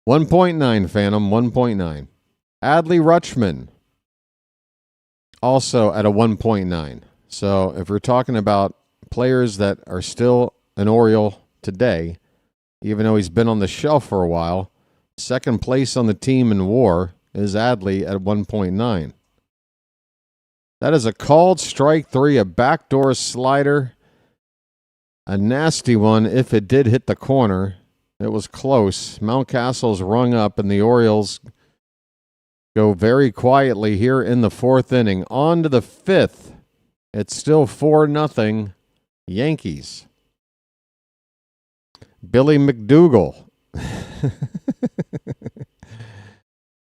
C: 1.9, Phantom, 1.9. Adley Rutschman, also at a 1.9. So if we're talking about players that are still an Oriole today, even though he's been on the shelf for a while, second place on the team in WAR is Adley at 1.9. That is a called strike 3, a backdoor slider, a nasty one if it did hit the corner. It was close. Mountcastle's rung up, and the Orioles go very quietly here in the 4th inning. On to the 5th. It's still 4-0 Yankees. Billy McDougal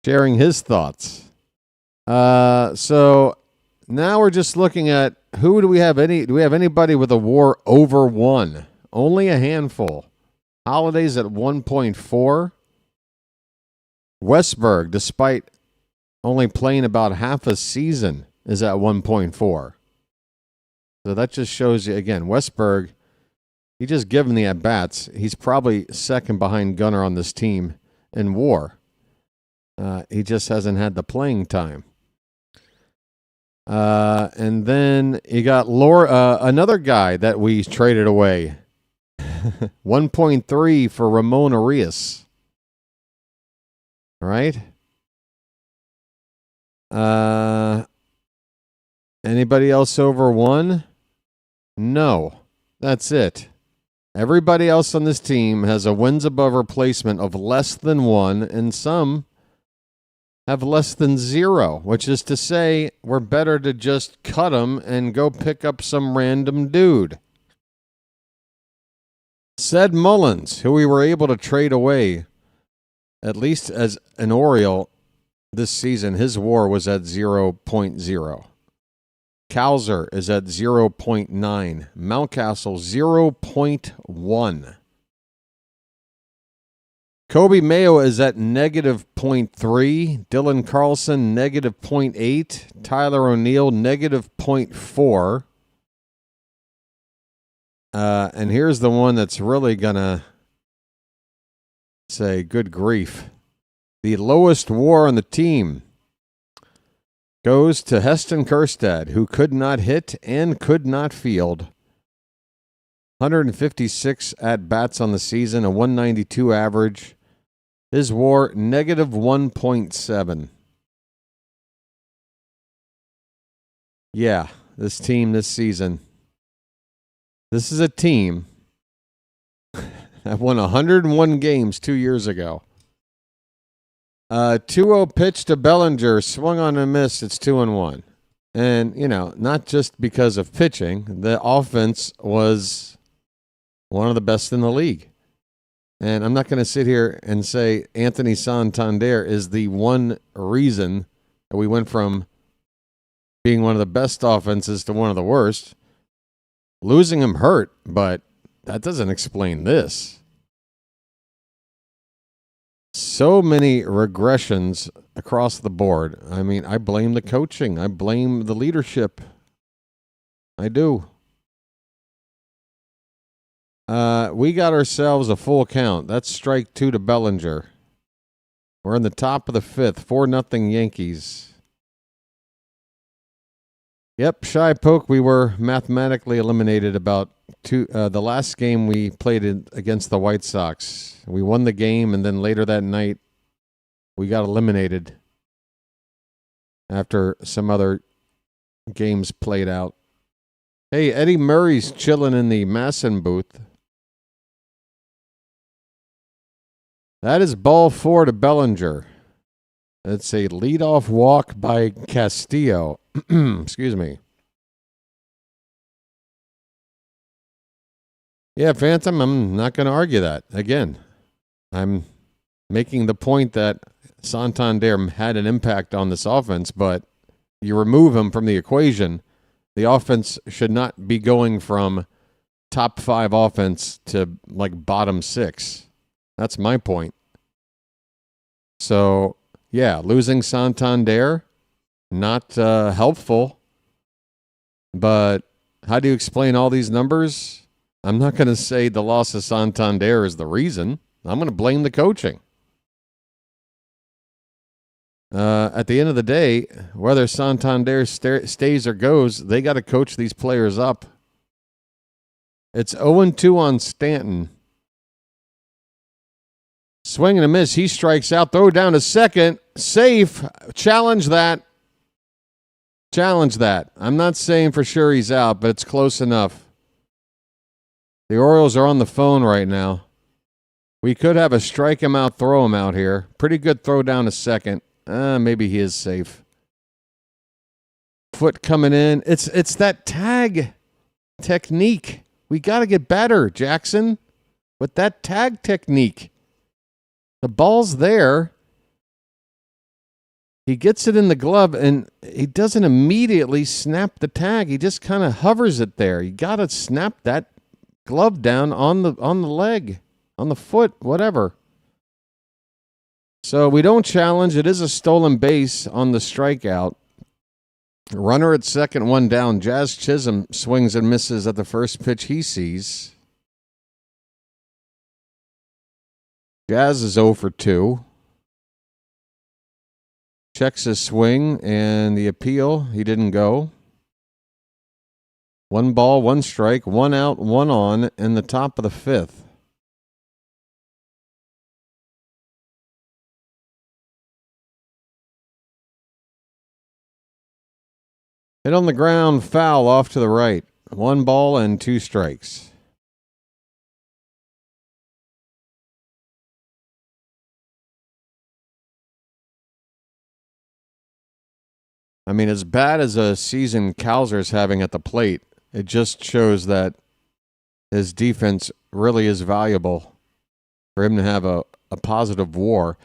C: sharing his thoughts. So now we're just looking at who do we have do we have anybody with a WAR over 1? Only a handful. Holliday's at 1.4. Westberg, despite only playing about half a season, is at 1.4. So that just shows you, again, Westberg, he just given the at-bats. He's probably second behind Gunner on this team in WAR. He just hasn't had the playing time. And then you got another guy that we traded away. 1.3 for Ramon Arias. All right. Anybody else over 1? No. That's it. Everybody else on this team has a wins above replacement of less than 1, and some have less than 0, which is to say we're better to just cut them and go pick up some random dude. Ced Mullins, who we were able to trade away, at least as an Oriole this season, his WAR was at 0.0. Cowser is at 0.9. Mountcastle, 0.1. Kobe Mayo is at negative 0.3. Dylan Carlson, negative 0.8. Tyler O'Neill, negative 0.4. And here's the one that's really going to say, good grief. The lowest WAR on the team goes to Heston Kjerstad, who could not hit and could not field. 156 at-bats on the season, a 192 average. His WAR, negative 1.7. Yeah, this team this season. This is a team that won 101 games 2 years ago. 2-0 pitch to Bellinger, swung on and missed. It's 2-1. And, not just because of pitching. The offense was one of the best in the league. And I'm not going to sit here and say Anthony Santander is the one reason that we went from being one of the best offenses to one of the worst. Losing him hurt, but that doesn't explain this. So many regressions across the board. I mean, I blame the coaching. I blame the leadership. I do. We got ourselves a full count. That's strike 2 to Bellinger. We're in the top of the 5th. 4-0 Yankees. Yep, Shy Poke, we were mathematically eliminated about the last game we played against the White Sox. We won the game, and then later that night, we got eliminated after some other games played out. Hey, Eddie Murray's chilling in the Masson booth. That is ball 4 to Bellinger. It's a leadoff walk by Castillo. Excuse me. Yeah, Phantom, I'm not going to argue that. Again, I'm making the point that Santander had an impact on this offense, but you remove him from the equation, the offense should not be going from top 5 offense to like bottom 6. That's my point. So, yeah, losing Santander, not helpful. But how do you explain all these numbers? I'm not going to say the loss of Santander is the reason. I'm going to blame the coaching. At the end of the day, whether Santander stays or goes, they got to coach these players up. It's 0-2 on Stanton. Swing and a miss. He strikes out. Throw down to second. Safe. Challenge that. Challenge that. I'm not saying for sure he's out, but it's close enough. The Orioles are on the phone right now. We could have a strike him out, throw him out here. Pretty good throw down to second. Maybe he is safe. Foot coming in. It's that tag technique. We got to get better, Jackson, with that tag technique. The ball's there. He gets it in the glove, and he doesn't immediately snap the tag. He just kind of hovers it there. You got to snap that glove down on the leg, on the foot, whatever. So we don't challenge. It is a stolen base on the strikeout. Runner at second, one down. Jazz Chisholm swings and misses at the first pitch he sees. Jazz is 0 for 2. Checks his swing and the appeal. He didn't go. 1 ball, 1 strike, 1 out, 1 on in the top of the 5th. Hit on the ground, foul off to the right. 1 ball and 2 strikes. I mean, as bad as a season Kowser's having at the plate, it just shows that his defense really is valuable for him to have a positive WAR.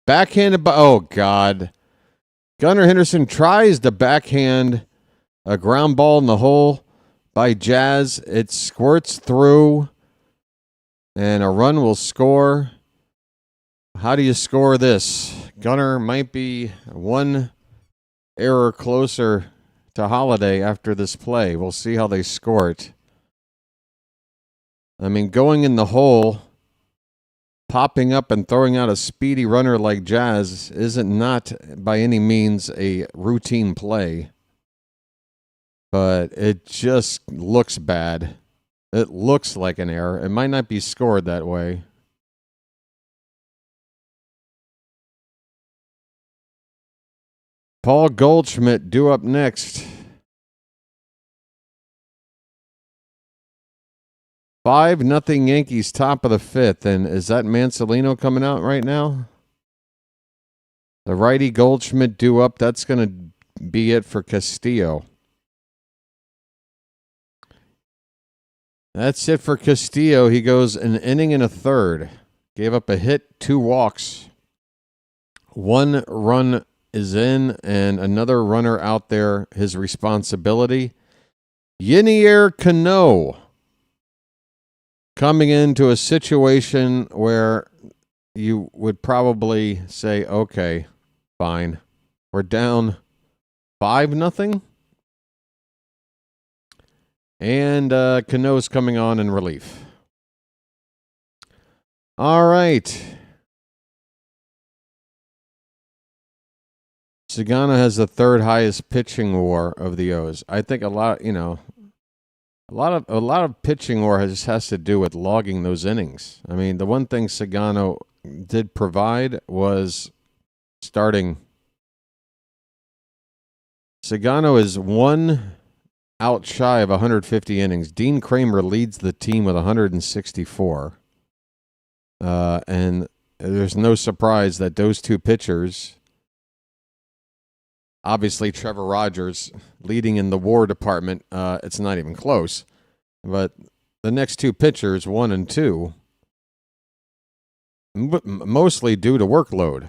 C: Backhanded oh, God. Gunnar Henderson tries to backhand a ground ball in the hole by Jazz. It squirts through, and a run will score. How do you score this? Gunnar might be 1 error closer to Holliday after this play. We'll see how they score it. I mean, going in the hole, popping up and throwing out a speedy runner like Jazz isn't not by any means a routine play. But it just looks bad. It looks like an error. It might not be scored that way. Paul Goldschmidt due up next. 5-0 Yankees, top of the 5th. And is that Mansolino coming out right now? The righty Goldschmidt due up. That's going to be it for Castillo. That's it for Castillo. He goes an inning and a third. Gave up a hit, 2 walks. 1 run is in, and another runner out there, his responsibility. Yinier Cano coming into a situation where you would probably say, okay, fine. We're down 5-0. And Cano's coming on in relief. All right. Sugano has the 3rd highest pitching WAR of the O's. I think a lot of pitching WAR just has to do with logging those innings. I mean, the one thing Sugano did provide was starting. Sugano is 1 out shy of 150 innings. Dean Kramer leads the team with 164. And there's no surprise that those 2 pitchers, obviously Trevor Rogers leading in the WAR department, it's not even close. But the next two pitchers, 1 and 2, mostly due to workload.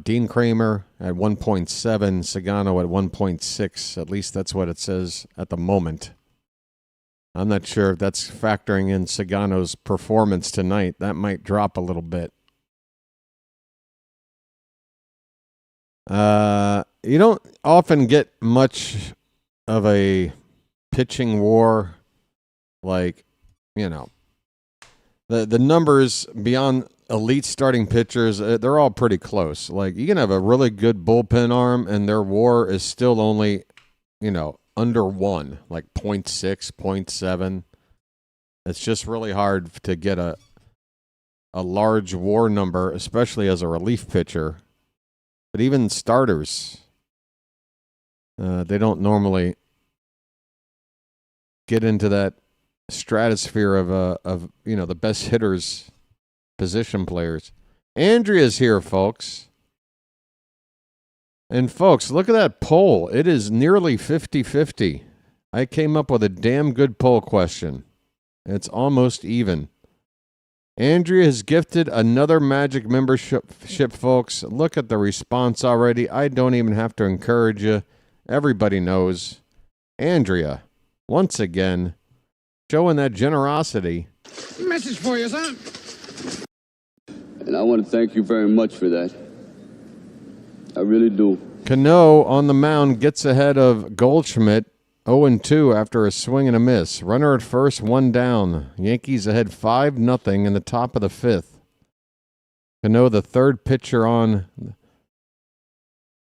C: Dean Kramer at 1.7, Sugano at 1.6. At least that's what it says at the moment. I'm not sure if that's factoring in Sugano's performance tonight. That might drop a little bit. You don't often get much of a pitching war, like, you know, the numbers beyond elite starting pitchers, they're all pretty close. Like, you can have a really good bullpen arm and their WAR is still only, you know, under 1, like 0.6, 0.7. It's just really hard to get a large WAR number, especially as a relief pitcher. But even starters, they don't normally get into that stratosphere of you know, the best hitters, position players. Andrea's here, folks. And folks, look at that poll. It is nearly 50-50. I came up with a damn good poll question. It's almost even. Andrea has gifted another Magic membership, folks. Look at the response already. I don't even have to encourage you. Everybody knows. Andrea, once again, showing that generosity.
G: Message for you, son.
H: And I want to thank you very much for that. I really do.
C: Cano on the mound gets ahead of Goldschmidt, 0-2 after a swing and a miss. Runner at first, 1 down. Yankees ahead 5-0 in the top of the 5th. Cano, the third pitcher on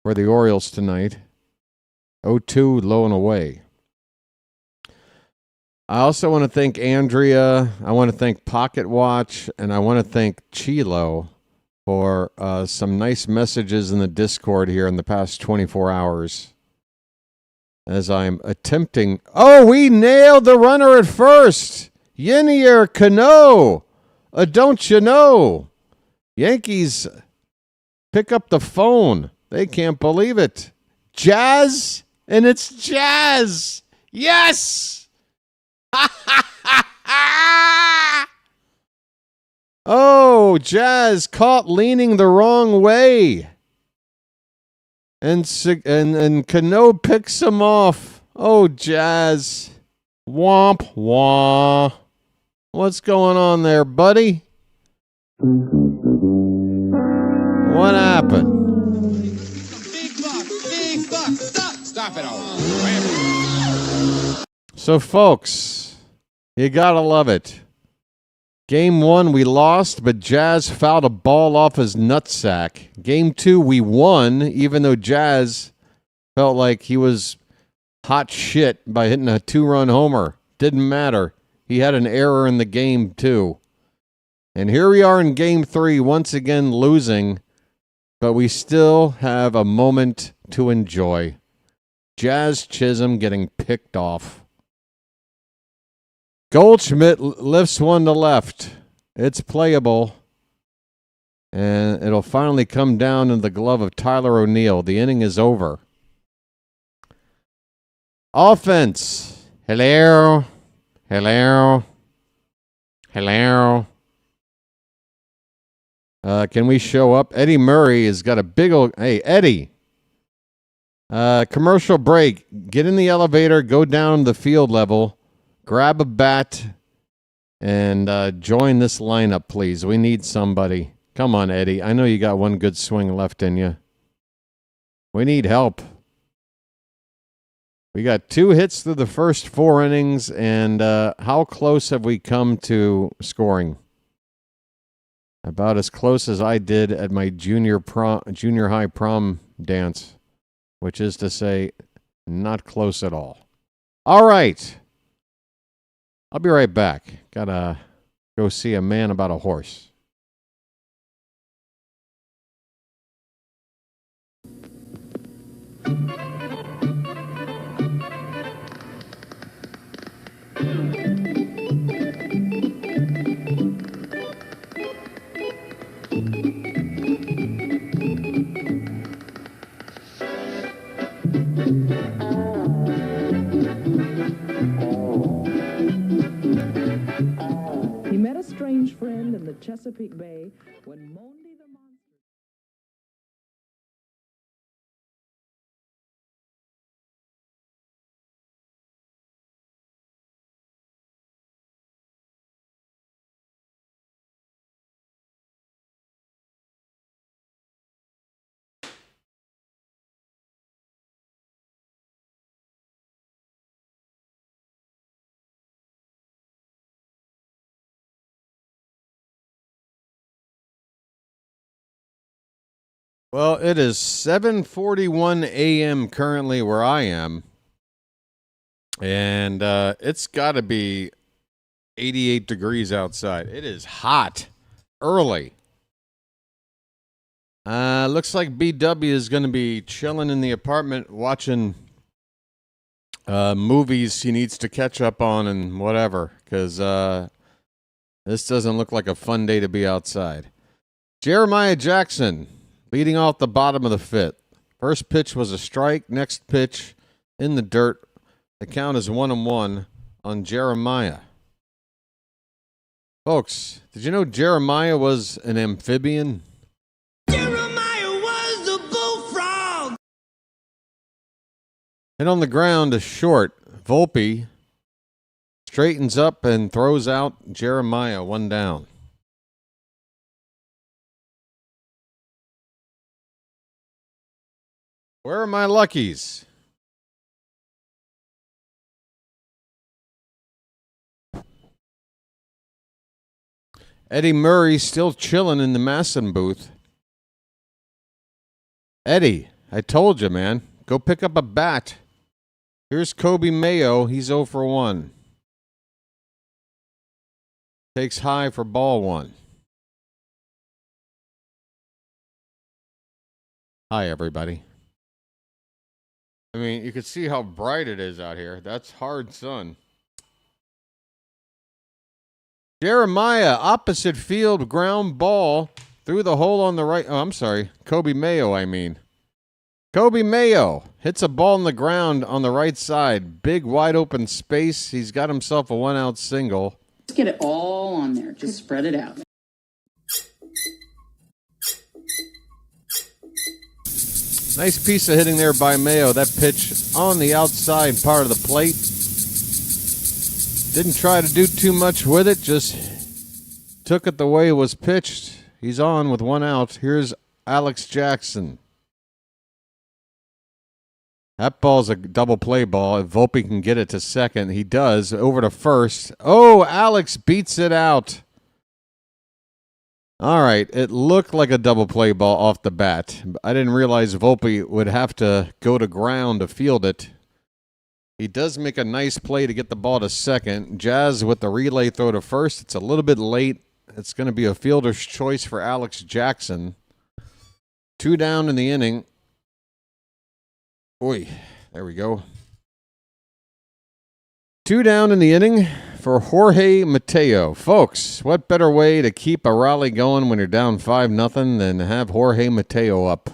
C: for the Orioles tonight. 0-2, low and away. I also want to thank Andrea. I want to thank Pocket Watch, and I want to thank Chilo for some nice messages in the Discord here in the past 24 hours. As I'm attempting... Oh, we nailed the runner at first! Yenier Cano! Don't you know? Yankees pick up the phone. They can't believe it. Jazz? And it's Jazz! Yes! Oh, Jazz caught leaning the wrong way. And Cano picks him off. Oh, Jazz. Womp womp. What's going on there, buddy? What happened?
G: Big buck. Stop it all.
C: So, folks, you gotta love it. Game 1, we lost, but Jazz fouled a ball off his nutsack. Game 2, we won, even though Jazz felt like he was hot shit by hitting a 2-run homer. Didn't matter. He had an error in the game, too. And here we are in Game 3, once again losing, but we still have a moment to enjoy. Jazz Chisholm getting picked off. Goldschmidt lifts one to left. It's playable. And it'll finally come down in the glove of Tyler O'Neill. The inning is over. Offense. Hello. Can we show up? Eddie Murray has got a big old... Hey, Eddie. Commercial break. Get in the elevator. Go down the field level. Grab a bat and join this lineup, please. We need somebody. Come on, Eddie. I know you got one good swing left in you. We need help. We got 2 hits through the first 4 innings, and how close have we come to scoring? About as close as I did at my junior high prom dance, which is to say, not close at all. All right. I'll be right back. Gotta go see a man about a horse.
I: Chesapeake Bay when Monday the Monster.
C: Well, it is 7:41 a.m. currently where I am, and it's got to be 88 degrees outside. It is hot early. Looks like BW is going to be chilling in the apartment watching movies he needs to catch up on and whatever, because this doesn't look like a fun day to be outside. Jeremiah Jackson leading off the bottom of the fifth. First pitch was a strike. Next pitch in the dirt. The count is 1-1 on Jeremiah. Folks, did you know Jeremiah was an amphibian?
J: Jeremiah was a bullfrog.
C: Hit on the ground is short. Volpe straightens up and throws out Jeremiah, one down. Where are my luckies? Eddie Murray still chilling in the Masson booth. Eddie, I told you, man. Go pick up a bat. Here's Kobe Mayo. He's 0 for 1. Takes high for ball 1. Hi, everybody. I mean, you can see how bright it is out here. That's hard sun. Jeremiah, opposite field, ground ball through the hole on the right. Oh, I'm sorry. Kobe Mayo, I mean. Kobe Mayo hits a ball on the ground on the right side. Big, wide open space. He's got himself a 1-out single.
K: Just get it all on there. Just spread it out.
C: Nice piece of hitting there by Mayo. That pitch on the outside part of the plate. Didn't try to do too much with it. Just took it the way it was pitched. He's on with 1 out. Here's Alex Jackson. That ball's a double play ball. If Volpe can get it to second, he does. Over to first. Oh, Alex beats it out. All right, it looked like a double play ball off the bat. I didn't realize Volpe would have to go to ground to field it. He does make a nice play to get the ball to second. Jazz with the relay throw to first. It's a little bit late. It's going to be a fielder's choice for Alex Jackson. 2 down in the inning. Oy, there we go. 2 down in the inning for Jorge Mateo. Folks, what better way to keep a rally going when you're down 5-0 than have Jorge Mateo up?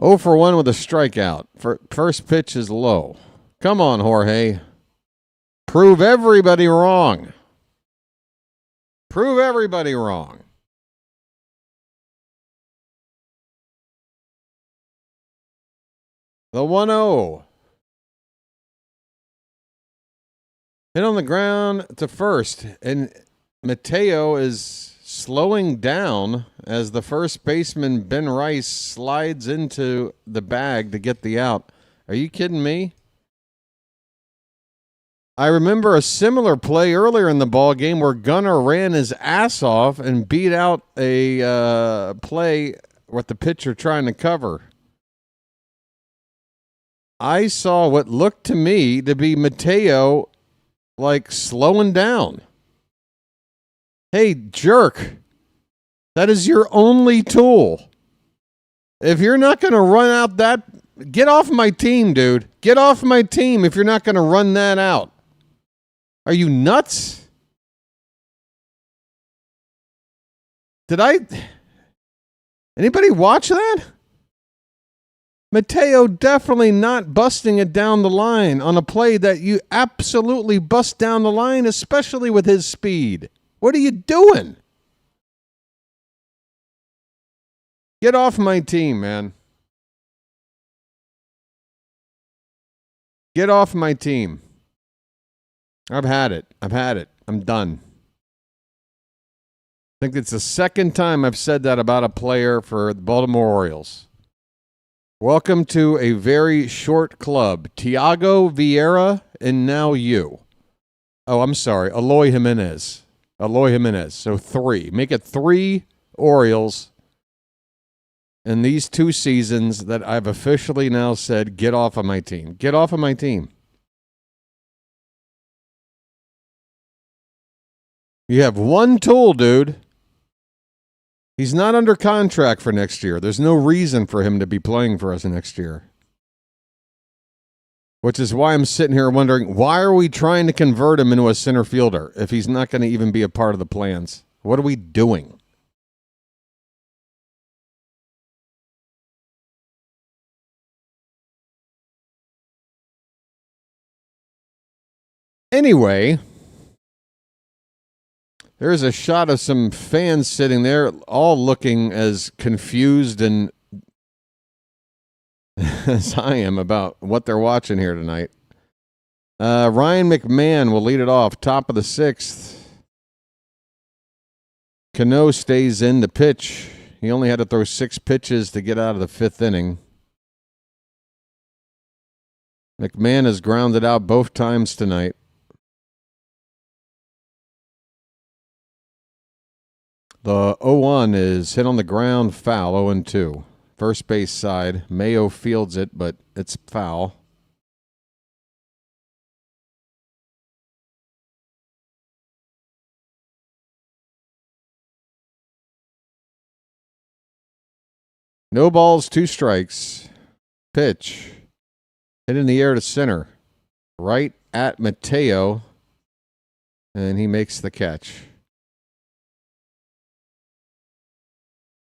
C: 0 for 1 with a strikeout. First pitch is low. Come on, Jorge. Prove everybody wrong. Prove everybody wrong. The 1-0. Hit on the ground to first, and Mateo is slowing down as the first baseman, Ben Rice, slides into the bag to get the out. Are you kidding me? I remember a similar play earlier in the ball game where Gunnar ran his ass off and beat out a play with the pitcher trying to cover. I saw what looked to me to be Mateo like slowing down. Hey, jerk. That is your only tool. If you're not going to run out that, get off my team, dude. Get off my team if you're not going to run that out. Are you nuts? Anybody watch that? Mateo definitely not busting it down the line on a play that you absolutely bust down the line, especially with his speed. What are you doing? Get off my team, man. Get off my team. I've had it. I'm done. I think it's the second time I've said that about a player for the Baltimore Orioles. Welcome to a very short club. Tiago Vieira and now you. Oh, I'm sorry. Eloy Jimenez. So 3. Make it 3 Orioles in these 2 seasons that I've officially now said, get off of my team. Get off of my team. You have one tool, dude. He's not under contract for next year. There's no reason for him to be playing for us next year. Which is why I'm sitting here wondering, why are we trying to convert him into a center fielder if he's not going to even be a part of the plans? What are we doing? Anyway, there's a shot of some fans sitting there, all looking as confused and as I am about what they're watching here tonight. Ryan McMahon will lead it off, top of the 6th. Cano stays in to pitch. He only had to throw 6 pitches to get out of the 5th inning. McMahon has grounded out both times tonight. The 0-1 is hit on the ground, foul, 0-2. First base side. Mayo fields it, but it's foul. No balls, 2 strikes. Pitch. Hit in the air to center. Right at Mateo. And he makes the catch.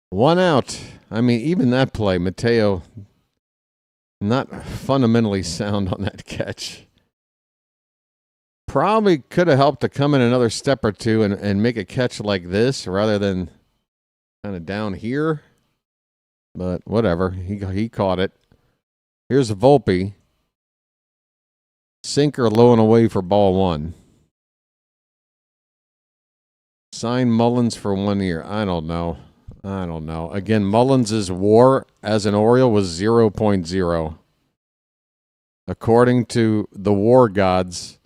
C: 1 out. I mean, even that play, Mateo, not fundamentally sound on that catch. Probably could have helped to come in another step or two and make a catch like this rather than kind of down here. But whatever. He caught it. Here's Volpe. Sinker low and away for ball 1. Sign Mullins for 1 year. I don't know. Again, Mullins' WAR as an Oriole was 0.0. According to the WAR gods,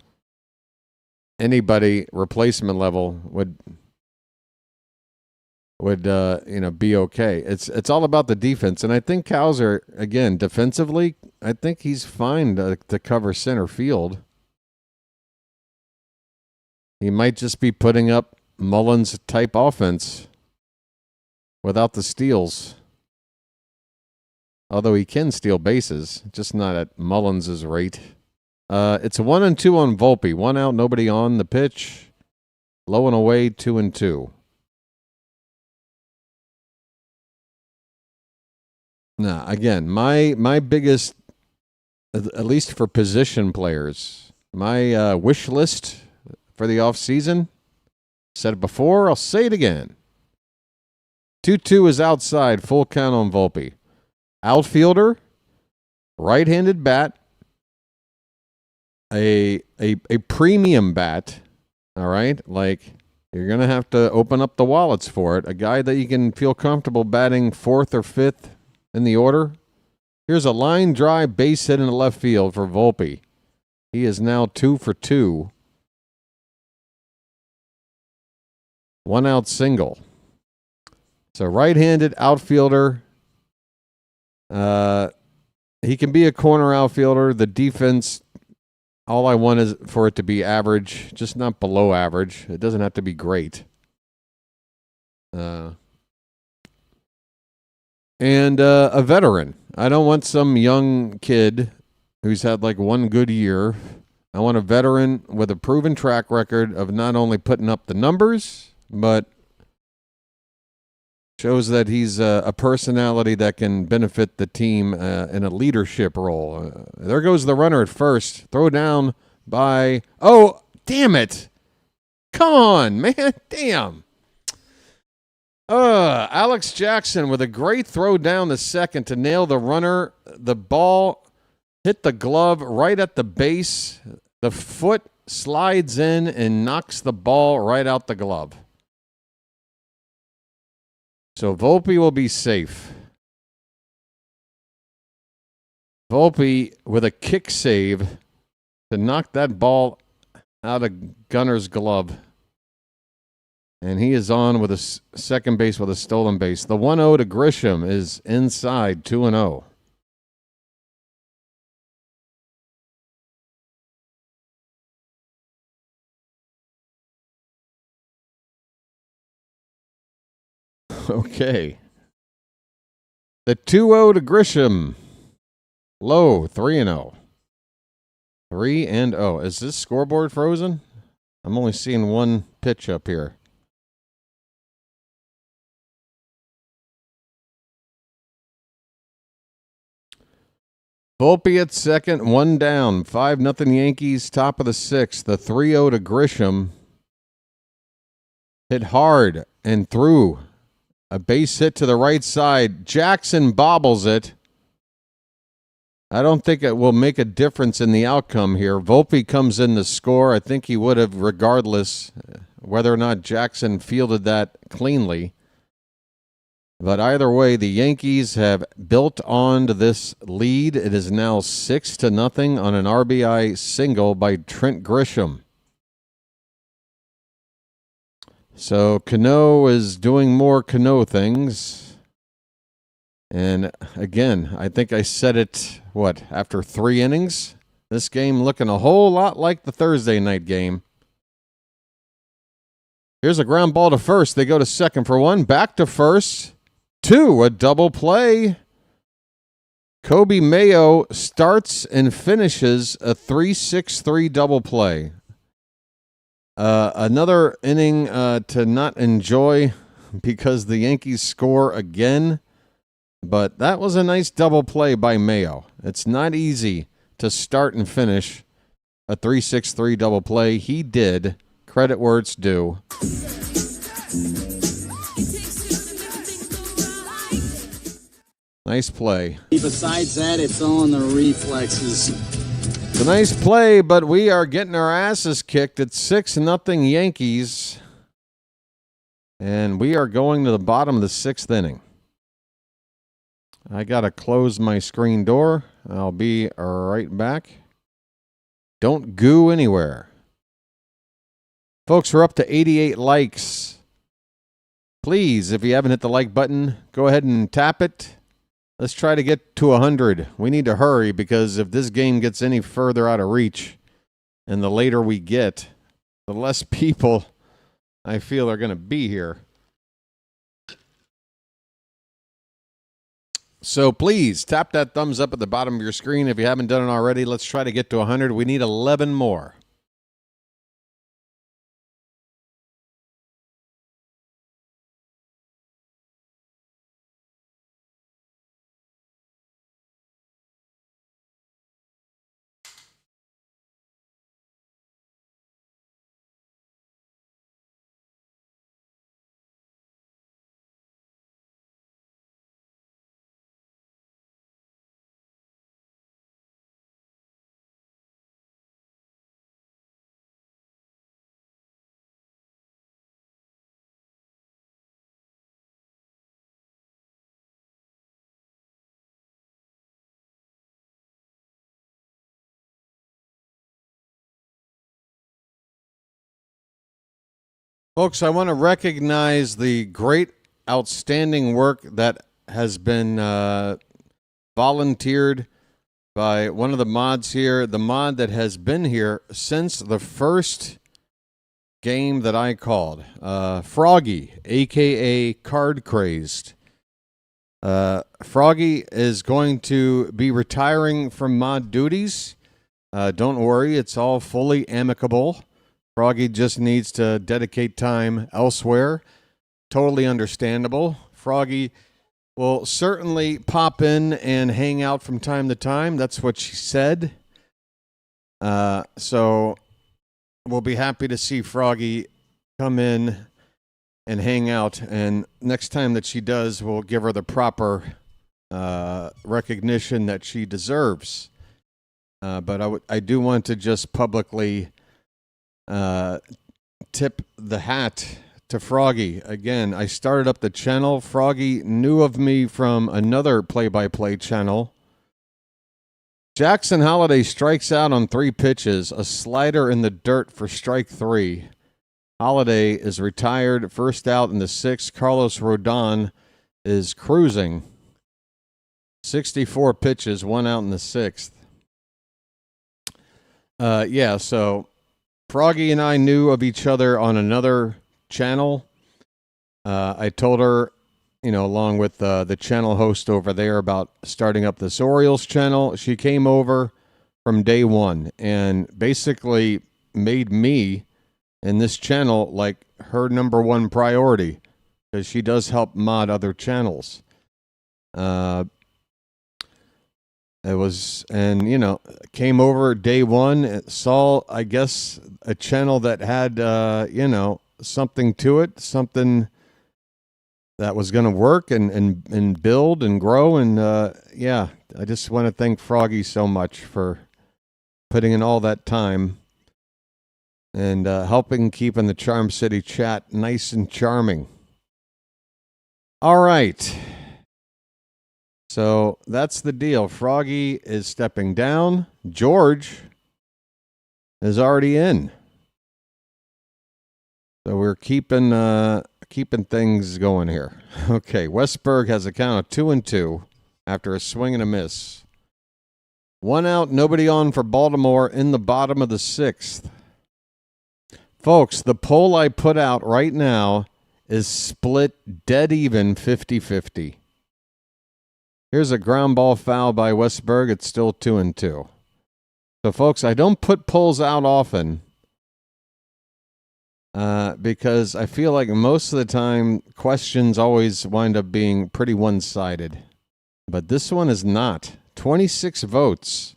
C: anybody replacement level would be okay. It's all about the defense, and I think Cowser, again, defensively, I think he's fine to cover center field. He might just be putting up Mullins type offense without the steals. Although he can steal bases, just not at Mullins' rate. It's 1-2 on Volpe. 1 out, nobody on the pitch. Low and away, 2-2. Now, again, my biggest, at least for position players, my wish list for the offseason, said it before, I'll say it again. 2-2 is outside, full count on Volpe. Outfielder, right-handed bat, a premium bat, all right? Like, you're going to have to open up the wallets for it. A guy that you can feel comfortable batting 4th or 5th in the order. Here's a line drive base hit in the left field for Volpe. He is now 2 for 2. 1 out single. So right-handed outfielder. He can be a corner outfielder. The defense, all I want is for it to be average, just not below average. It doesn't have to be great. And a veteran. I don't want some young kid who's had like 1 good year. I want a veteran with a proven track record of not only putting up the numbers, but shows that he's a personality that can benefit the team in a leadership role. There goes the runner at first. Throw down by... Oh, damn it! Come on, man. Damn. Alex Jackson with a great throw down the second to nail the runner. The ball hit the glove right at the base. The foot slides in and knocks the ball right out the glove. So Volpe will be safe. Volpe with a kick save to knock that ball out of Gunner's glove. And he is on with a second base with a stolen base. The 1-0 to Grisham is inside 2-0. Okay. The 2-0 to Grisham. Low, 3-0. 3-0. Is this scoreboard frozen? I'm only seeing one pitch up here. Volpe at second, one down. 5-0 Yankees, top of the sixth. The 3-0 to Grisham. Hit hard and through. A base hit to the right side. Jackson bobbles it. I don't think it will make a difference in the outcome here. Volpe comes in to score. I think he would have regardless whether or not Jackson fielded that cleanly. But either way, the Yankees have built on to this lead. It is now 6-0 on an RBI single by Trent Grisham. So Cano is doing more Cano things. And again, I think I said it, after 3 innings? This game looking a whole lot like the Thursday night game. Here's a ground ball to first. They go to second for 1. Back to first. 2, a double play. Kobe Mayo starts and finishes a 3-6-3 double play. Another inning to not enjoy because the Yankees score again. But that was a nice double play by Mayo. It's not easy to start and finish a 3-6-3 double play. He did. Credit where it's due. Nice play.
E: Besides that, it's on the reflexes.
C: It's a nice play, but we are getting our asses kicked at 6-0 Yankees. And we are going to the bottom of the 6th inning. I got to close my screen door. I'll be right back. Don't go anywhere. Folks, we're up to 88 likes. Please, if you haven't hit the like button, go ahead and tap it. Let's try to get to 100. We need to hurry because if this game gets any further out of reach and the later we get, the less people I feel are going to be here. So please tap that thumbs up at the bottom of your screen if you haven't done it already. Let's try to get to 100. We need 11 more. Folks, I want to recognize the great, outstanding work that has been volunteered by one of the mods here, the mod that has been here since the first game that I called, Froggy, a.k.a. Card Crazed. Froggy is going to be retiring from mod duties. Don't worry, it's all fully amicable. Froggy just needs to dedicate time elsewhere. Totally understandable. Froggy will certainly pop in and hang out from time to time. That's what she said. So we'll be happy to see Froggy come in and hang out. And next time that she does, we'll give her the proper recognition that she deserves. But I do want to just publicly tip the hat to Froggy. Again, I started up the channel. Froggy knew of me from another play-by-play channel. Jackson Holliday strikes out on 3 pitches, a slider in the dirt for strike 3. Holliday is retired, first out in the 6th. Carlos Rodon is cruising. 64 pitches, 1 out in the 6th. So Froggy and I knew of each other on another channel. I told her, along with the channel host over there, about starting up this Orioles channel. She came over from day one and basically made me and this channel like her number one priority, because she does help mod other channels. Came over day one, saw, I guess, a channel that had, something to it, something that was going to work and build and grow. And, I just want to thank Froggy so much for putting in all that time and helping keeping the Charm City chat nice and charming. All right. So that's the deal. Froggy is stepping down. George is already in. So we're keeping things going here. Okay, Westberg has a count of 2-2 after a swing and a miss. 1 out, nobody on for Baltimore in the bottom of the 6th. Folks, the poll I put out right now is split dead even 50-50. Here's a ground ball foul by Westberg. It's still 2-2. So, folks, I don't put polls out often because I feel like most of the time questions always wind up being pretty one-sided. But this one is not. 26 votes.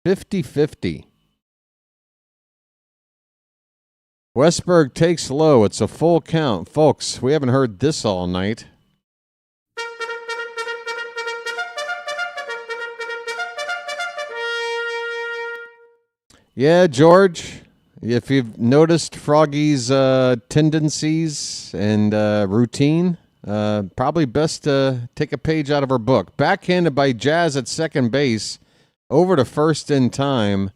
C: 50-50. Westberg takes low. It's a full count. Folks, we haven't heard this all night. Yeah, George, if you've noticed Froggy's tendencies and routine, probably best to take a page out of her book. Backhanded by Jazz at second base, over to first in time.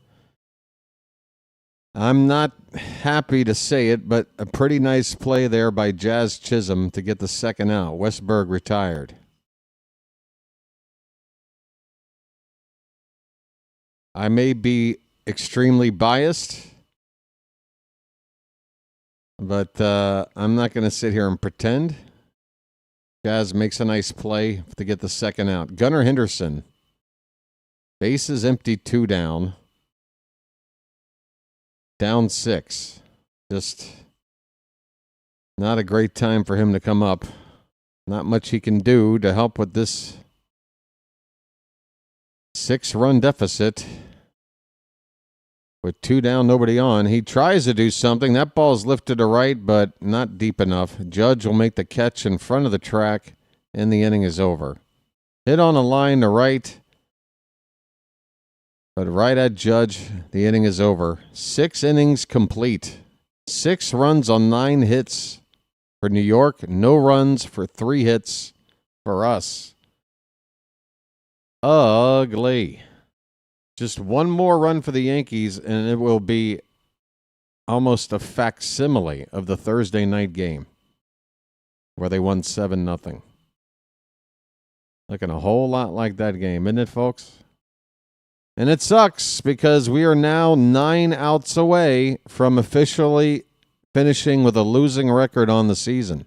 C: I'm not happy to say it, but a pretty nice play there by Jazz Chisholm to get the second out. Westberg retired. I may be extremely biased, but I'm not going to sit here and pretend. Jazz makes a nice play to get the second out. Gunnar Henderson. Bases empty, 2 down. Down 6. Just not a great time for him to come up. Not much he can do to help with this 6-run deficit. With 2 down, nobody on. He tries to do something. That ball's lifted to right, but not deep enough. Judge will make the catch in front of the track, and the inning is over. Hit on a line to right, but right at Judge, the inning is over. 6 innings complete. 6 runs on 9 hits for New York. No runs for 3 hits for us. Ugly. Just 1 more run for the Yankees, and it will be almost a facsimile of the Thursday night game where they won 7-0. Looking a whole lot like that game, isn't it, folks? And it sucks because we are now 9 outs away from officially finishing with a losing record on the season.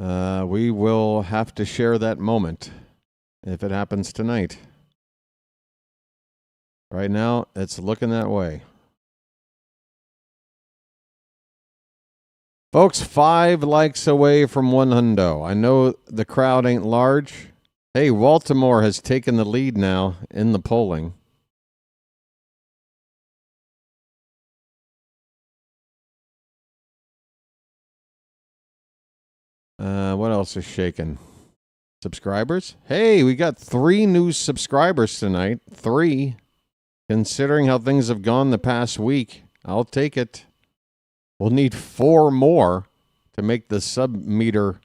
C: We will have to share that moment if it happens tonight. Right now, it's looking that way. Folks, 5 likes away from 100. I know the crowd ain't large. Hey, Baltimore has taken the lead now in the polling. What else is shaking? Subscribers? Hey, we got 3 new subscribers tonight. 3. Considering how things have gone the past week, I'll take it. We'll need 4 more to make the sub meter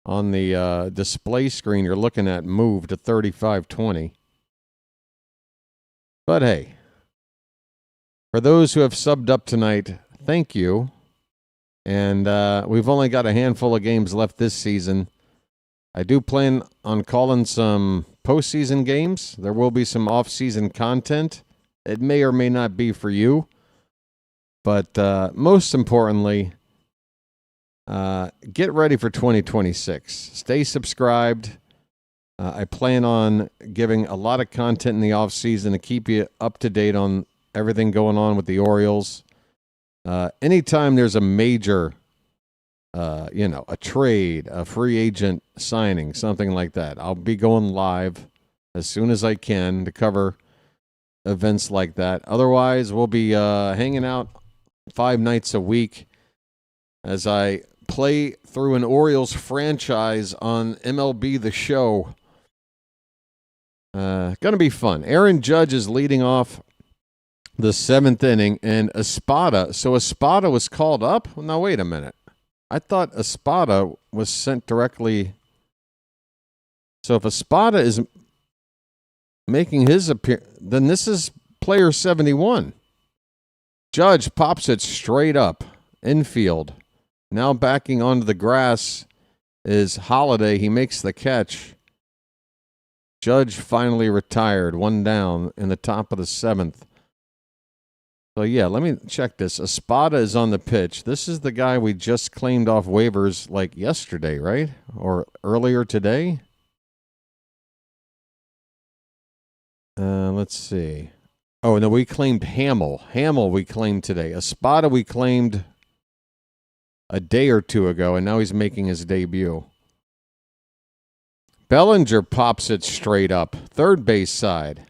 C: on the display screen you're looking at move to 3520. But hey, for those who have subbed up tonight, thank you. And we've only got a handful of games left this season. I do plan on calling some postseason games. There will be some off-season content. It may or may not be for you. But most importantly, get ready for 2026. Stay subscribed. I plan on giving a lot of content in the off-season to keep you up to date on everything going on with the Orioles. Anytime there's a major, a trade, a free agent signing, something like that, I'll be going live as soon as I can to cover events like that. Otherwise, we'll be hanging out 5 nights a week as I play through an Orioles franchise on MLB The Show. Gonna be fun. Aaron Judge is leading off the 7th inning, and Espada. So Espada was called up? Well, now, wait a minute. I thought Espada was sent directly. So if Espada is making his appearance, then this is player 71. Judge pops it straight up, infield. Now backing onto the grass is Holliday. He makes the catch. Judge finally retired, 1 down in the top of the 7th. So, yeah, let me check this. Espada is on the pitch. This is the guy we just claimed off waivers like yesterday, right? Or earlier today? Let's see. Oh, no, we claimed Hamill. Hamill we claimed today. Espada we claimed a day or 2 ago, and now he's making his debut. Bellinger pops it straight up. Third base side.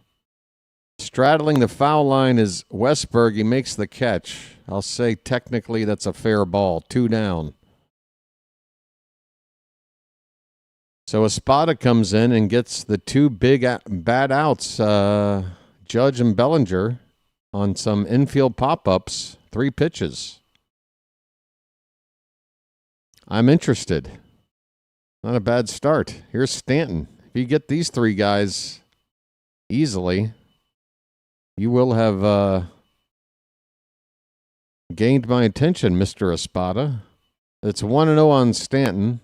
C: Straddling the foul line is Westberg. He makes the catch. I'll say technically that's a fair ball. 2 down. So Espada comes in and gets the 2 big bad outs. Judge and Bellinger on some infield pop-ups. 3 pitches. I'm interested. Not a bad start. Here's Stanton. If you get these 3 guys easily, you will have gained my attention, Mr. Espada. It's 1-0 on Stanton.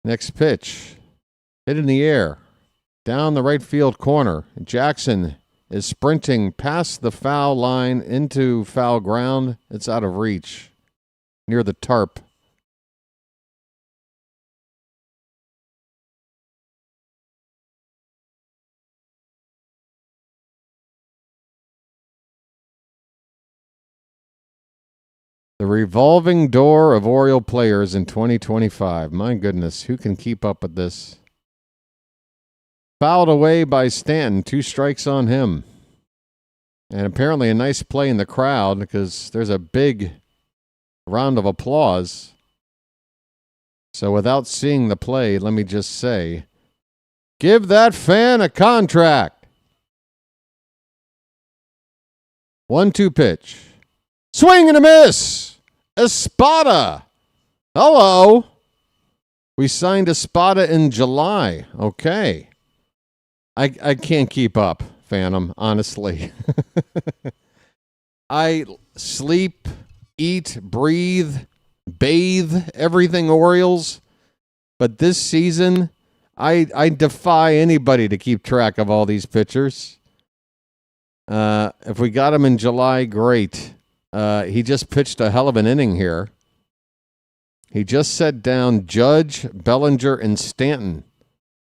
C: Next pitch. Hit in the air. Down the right field corner. Jackson is sprinting past the foul line into foul ground. It's out of reach. Near the tarp. The revolving door of Oriole players in 2025. My goodness, who can keep up with this? Fouled away by Stanton. 2 strikes on him. And apparently a nice play in the crowd because there's a big round of applause. So without seeing the play, let me just say, give that fan a contract. 1-2 pitch. Swing and a miss. Espada. Hello. We signed Espada in July. Okay. I can't keep up, Phantom, honestly. I sleep, eat, breathe, bathe, everything Orioles. But this season, I defy anybody to keep track of all these pitchers. If we got him in July, great. He just pitched a hell of an inning here. He just set down Judge, Bellinger, and Stanton.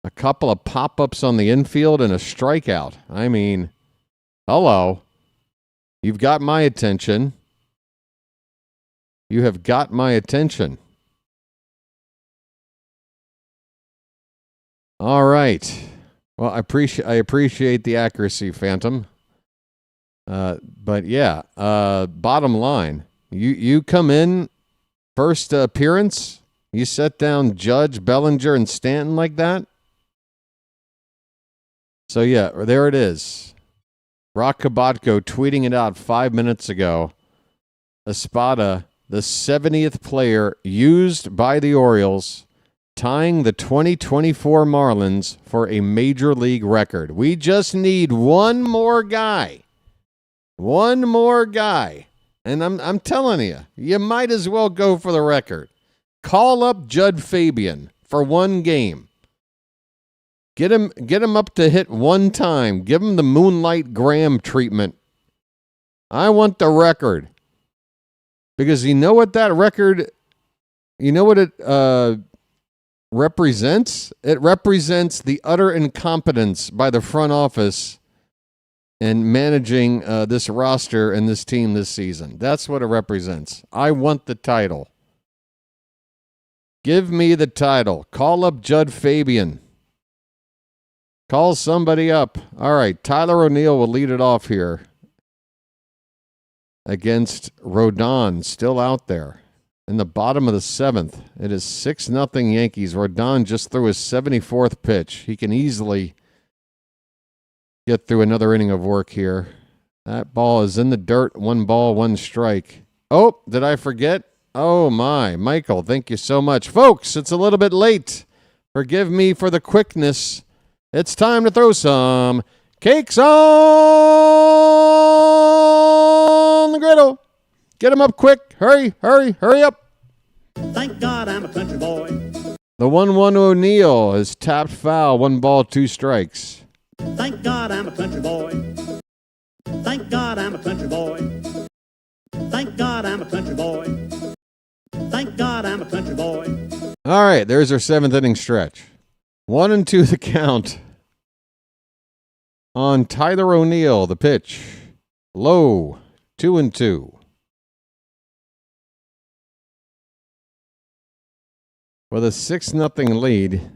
C: A couple of pop-ups on the infield and a strikeout. I mean, hello. You've got my attention. You have got my attention. All right. Well, I appreciate the accuracy, Phantom. But yeah, bottom line, you come in First appearance, you set down Judge, Bellinger, and Stanton like that? So, yeah, there it is. Rock Kabatko tweeting it out 5 minutes ago. Espada, the 70th player used by the Orioles, tying the 2024 Marlins for a major league record. We just need one more guy. One more guy. And I'm telling you, you might as well go for the record. Call up Judd Fabian for one game. Get him up to hit one time. Give him the Moonlight Graham treatment. I want the record. Because you know what that record, you know what it represents? It represents the utter incompetence by the front office in managing this roster and this team this season. That's what it represents. I want the title. Give me the title. Call up Judd Fabian. Call somebody up. All right, Tyler O'Neill will lead it off here against Rodon, still out there in the bottom of the 7th. It is 6-0 Yankees. Rodon just threw his 74th pitch. He can easily get through another inning of work here. That ball is in the dirt. 1 ball, 1 strike. Oh, did I forget? Oh, my. Michael, thank you so much. Folks, it's a little bit late. Forgive me for the quickness. It's time to throw some cakes on the griddle. Get them up quick. Hurry, hurry, hurry up.
J: Thank God I'm a country boy.
C: The 1-1 O'Neill is tapped foul. 1 ball, 2 strikes.
J: Thank God I'm a country boy. Thank God I'm a country boy. Thank God I'm a country boy. Thank God I'm a country boy.
C: All right, there's our 7th inning stretch. 1-2 the count on Tyler O'Neill. The pitch. Low. 2-2. With a 6-0 lead,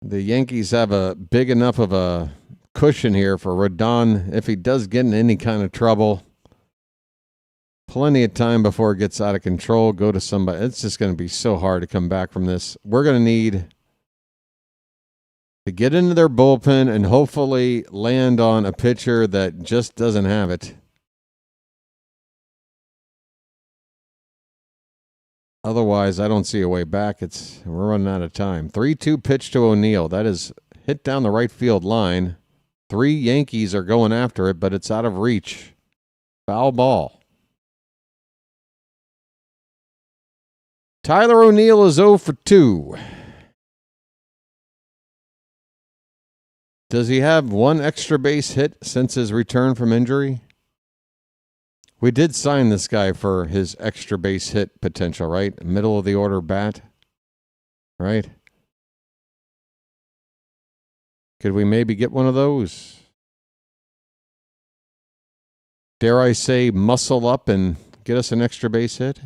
C: the Yankees have a big enough of a cushion here for Rodon if he does get in any kind of trouble. Plenty of time before it gets out of control. Go to somebody. It's just going to be so hard to come back from this. We're going to need to get into their bullpen and hopefully land on a pitcher that just doesn't have it. Otherwise, I don't see a way back. We're running out of time. 3-2 pitch to O'Neill. That is hit down the right field line. 3 Yankees are going after it, but it's out of reach. Foul ball. Tyler O'Neill is 0 for 2. Does he have 1 extra base hit since his return from injury? We did sign this guy for his extra base hit potential, right? Middle of the order bat, right? Could we maybe get one of those? Dare I say muscle up and get us an extra base hit?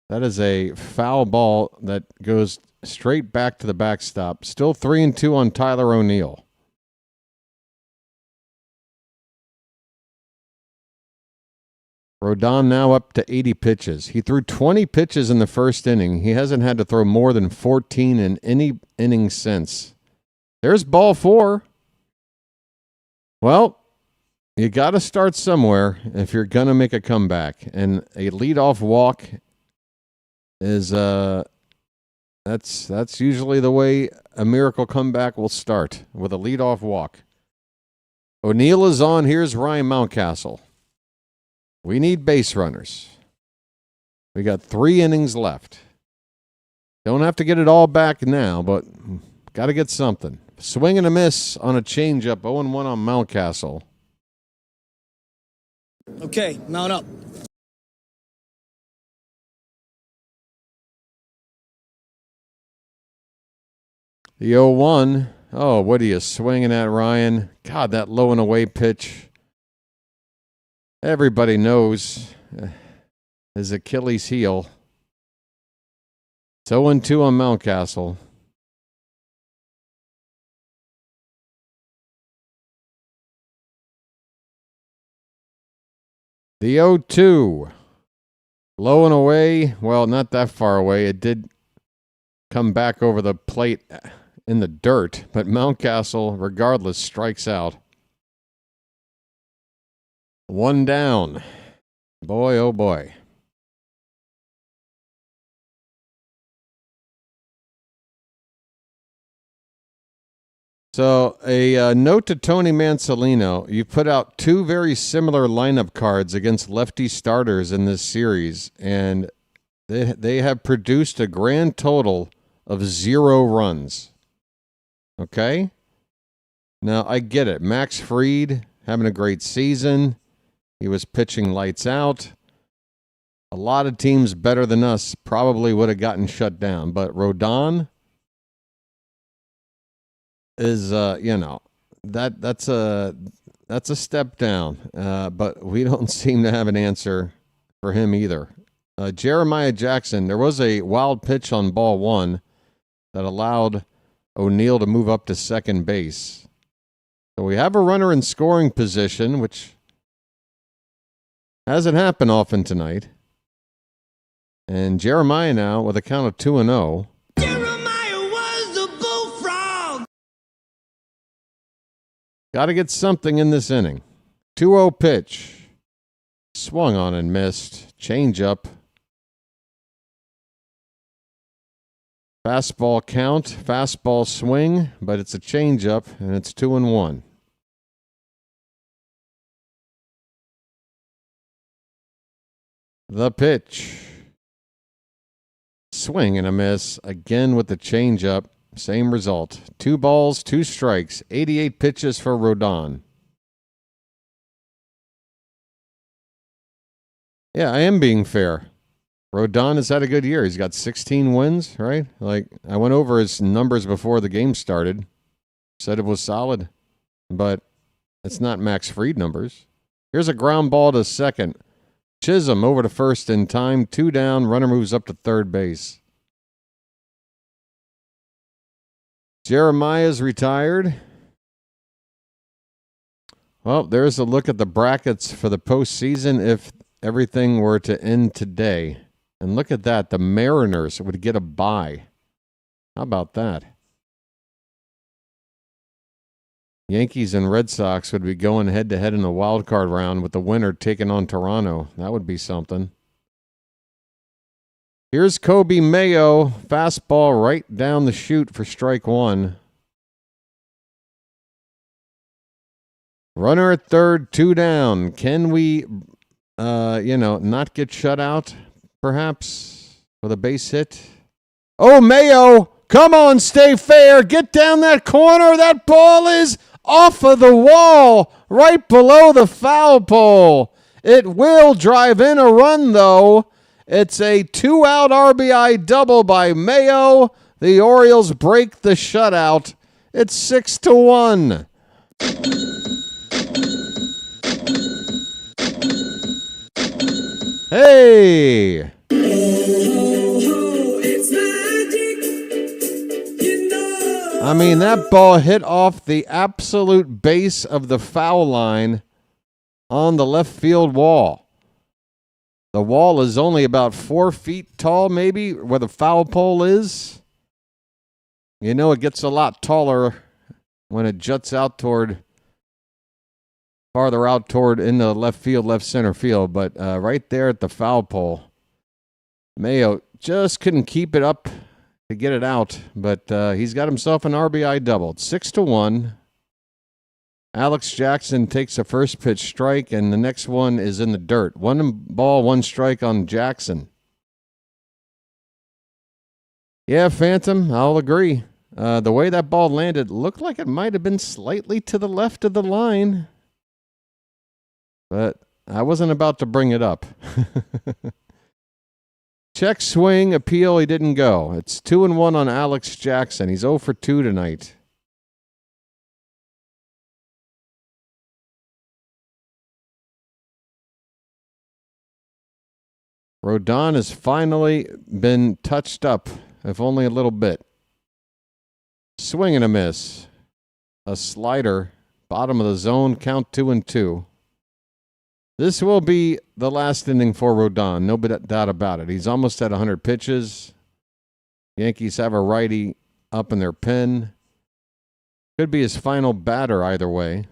C: That is a foul ball that goes straight back to the backstop. Still 3-2 on Tyler O'Neill. Rodon now up to 80 pitches. He threw 20 pitches in the first inning. He hasn't had to throw more than 14 in any inning since. There's ball 4. Well, you got to start somewhere if you're going to make a comeback. And a leadoff walk is that's usually the way a miracle comeback will start, with a leadoff walk. O'Neill is on. Here's Ryan Mountcastle. We need base runners. We got 3 innings left. Don't have to get it all back now, but got to get something. Swing and a miss on a changeup. 0-1 on Mountcastle.
L: Okay, mount up.
C: The 0-1. Oh, what are you swinging at, Ryan? God, that low and away pitch. Everybody knows his Achilles heel. It's 0-2 on Mountcastle. The 0-2. Low and away. Well, not that far away. It did come back over the plate in the dirt, but Mountcastle, regardless, strikes out. 1 down. Boy, oh boy. So, a note to Tony Mansolino. You put out 2 very similar lineup cards against lefty starters in this series, and they have produced a grand total of 0 runs. Okay? Now, I get it. Max Fried having a great season. He was pitching lights out. A lot of teams better than us probably would have gotten shut down, but Rodon is that's a step down, but we don't seem to have an answer for him either. Jeremiah Jackson, there was a wild pitch on ball 1 that allowed O'Neill to move up to second base. So we have a runner in scoring position, which hasn't happened often tonight. And Jeremiah now with a count of 2-0. Got to get something in this inning. 2-0 pitch. Swung on and missed. Change up. Fastball count. Fastball swing. But it's a change up, and it's 2-1. The pitch. Swing and a miss. Again with the change up. Same result. 2 balls, 2 strikes. 88 pitches for Rodon. Yeah, I am being fair. Rodon has had a good year. He's got 16 wins, right? Like, I went over his numbers before the game started. Said it was solid. But it's not Max Fried numbers. Here's a ground ball to second. Chisholm over to first in time. 2 down. Runner moves up to third base. Jeremiah's retired. Well, there's a look at the brackets for the postseason if everything were to end today. And look at that. The Mariners would get a bye. How about that? Yankees and Red Sox would be going head-to-head in the wild card round with the winner taking on Toronto. That would be something. Here's Kobe Mayo. Fastball right down the chute for strike 1. Runner at third, 2 down. Can we, not get shut out, perhaps, with a base hit? Oh, Mayo! Come on, stay fair. Get down that corner. That ball is off of the wall, right below the foul pole. It will drive in a run, though. It's a 2-out RBI double by Mayo. The Orioles break the shutout. It's 6-1. Hey! I mean, that ball hit off the absolute base of the foul line on the left field wall. The wall is only about 4 feet tall, maybe, where the foul pole is. You know, it gets a lot taller when it juts out farther out toward into left field, left center field. But right there at the foul pole, Mayo just couldn't keep it up to get it out. But he's got himself an RBI double. 6-1. Alex Jackson takes a first pitch strike, and the next one is in the dirt. 1 ball, 1 strike on Jackson. Yeah, Phantom, I'll agree. The way that ball landed looked like it might have been slightly to the left of the line. But I wasn't about to bring it up. Check swing, appeal, he didn't go. It's 2-1 on Alex Jackson. He's 0 for 2 tonight. Rodon has finally been touched up, if only a little bit. Swing and a miss. A slider, bottom of the zone, count 2-2. This will be the last inning for Rodon. No doubt about it. He's almost at 100 pitches. Yankees have a righty up in their pen. Could be his final batter either way.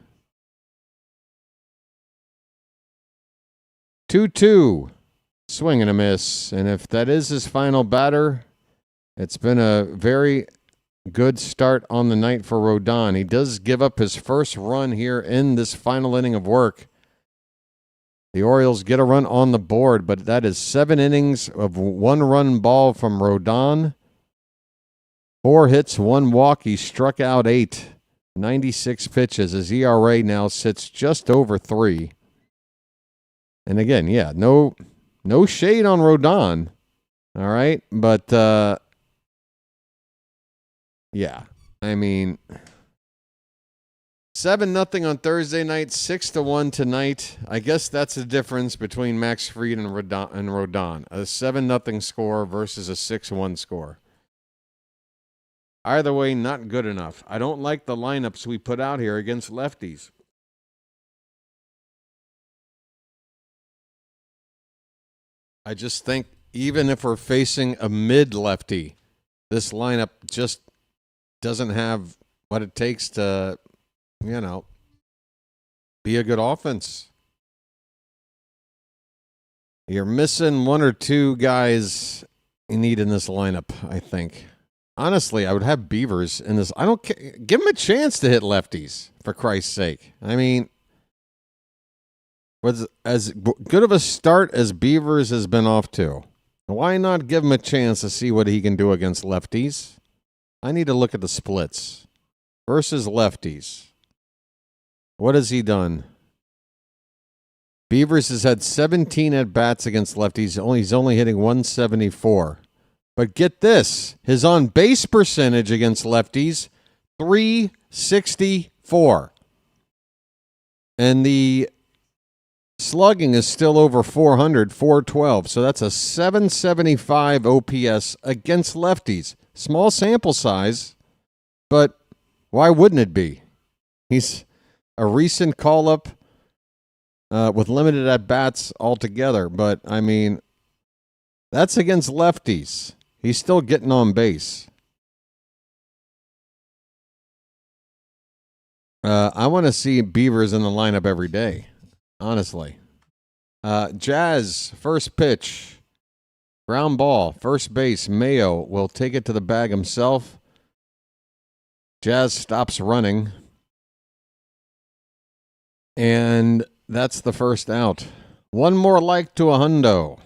C: 2-2. Swing and a miss. And if that is his final batter, it's been a very good start on the night for Rodon. He does give up his first run here in this final inning of work. The Orioles get a run on the board, but that is 7 innings of 1-run ball from Rodon. 4 hits, 1 walk. He struck out 8. 96 pitches. His ERA now sits just over 3. And again, yeah, no shade on Rodon. All right, but yeah, I mean, 7-0 on Thursday night, 6-1 tonight. I guess that's the difference between Max Fried and Rodon. A 7-0 score versus a 6-1 score. Either way, not good enough. I don't like the lineups we put out here against lefties. I just think even if we're facing a mid-lefty, this lineup just doesn't have what it takes to, be a good offense. You're missing 1 or 2 guys you need in this lineup, I think. Honestly, I would have Beavers in this. I don't care. Give him a chance to hit lefties, for Christ's sake. I mean, was as good of a start as Beavers has been off to. Why not give him a chance to see what he can do against lefties? I need to look at the splits versus lefties. What has he done? Beavers has had 17 at-bats against lefties. He's only hitting 174. But get this, his on-base percentage against lefties, 364. And the slugging is still over 400, 412. So that's a 775 OPS against lefties. Small sample size, but why wouldn't it be? He's a recent call-up with limited at-bats altogether. But, I mean, that's against lefties. He's still getting on base. I want to see Beavers in the lineup every day, honestly. Jazz, first pitch. Ground ball, first base. Mayo will take it to the bag himself. Jazz stops running. And that's the first out. One more like to a hundo.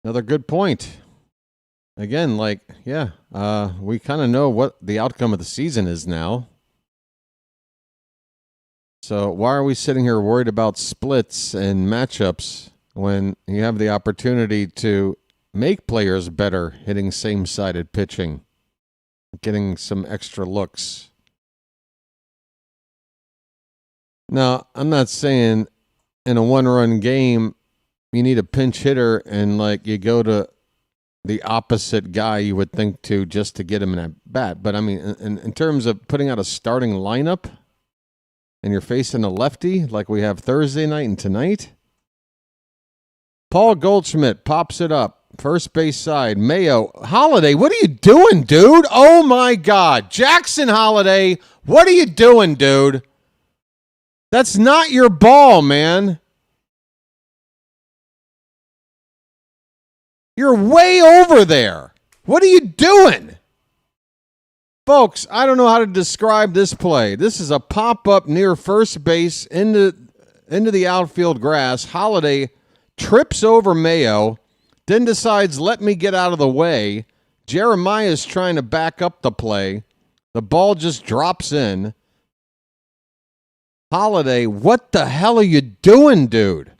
C: Another good point. Again, we kind of know what the outcome of the season is now. So why are we sitting here worried about splits and matchups when you have the opportunity to make players better hitting same-sided pitching, getting some extra looks? Now, I'm not saying in a 1-run game you need a pinch hitter and you go to the opposite guy you would think to just to get him in at bat. But I mean, in terms of putting out a starting lineup and you're facing a lefty like we have Thursday night and tonight, Paul Goldschmidt pops it up. First base side, Mayo. Holliday, what are you doing, dude? Oh, my God. Jackson Holliday, what are you doing, dude? That's not your ball, man. You're way over there. What are you doing? Folks, I don't know how to describe this play. This is a pop-up near first base into the outfield grass. Holliday trips over Mayo, then decides, let me get out of the way. Jeremiah's trying to back up the play. The ball just drops in. Holliday, what the hell are you doing, dude?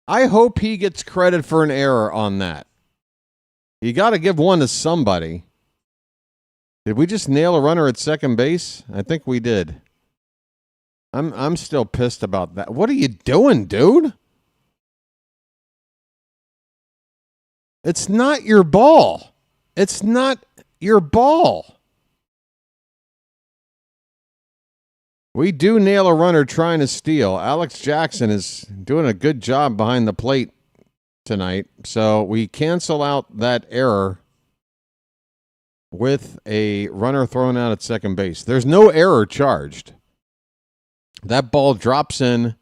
C: I hope he gets credit for an error on that. You got to give one to somebody. Did we just nail a runner at second base? I think we did. I'm still pissed about that. What are you doing, dude? It's not your ball. It's not your ball. We do nail a runner trying to steal. Alex Jackson is doing a good job behind the plate tonight. So we cancel out that error with a runner thrown out at second base. There's no error charged. That ball drops in.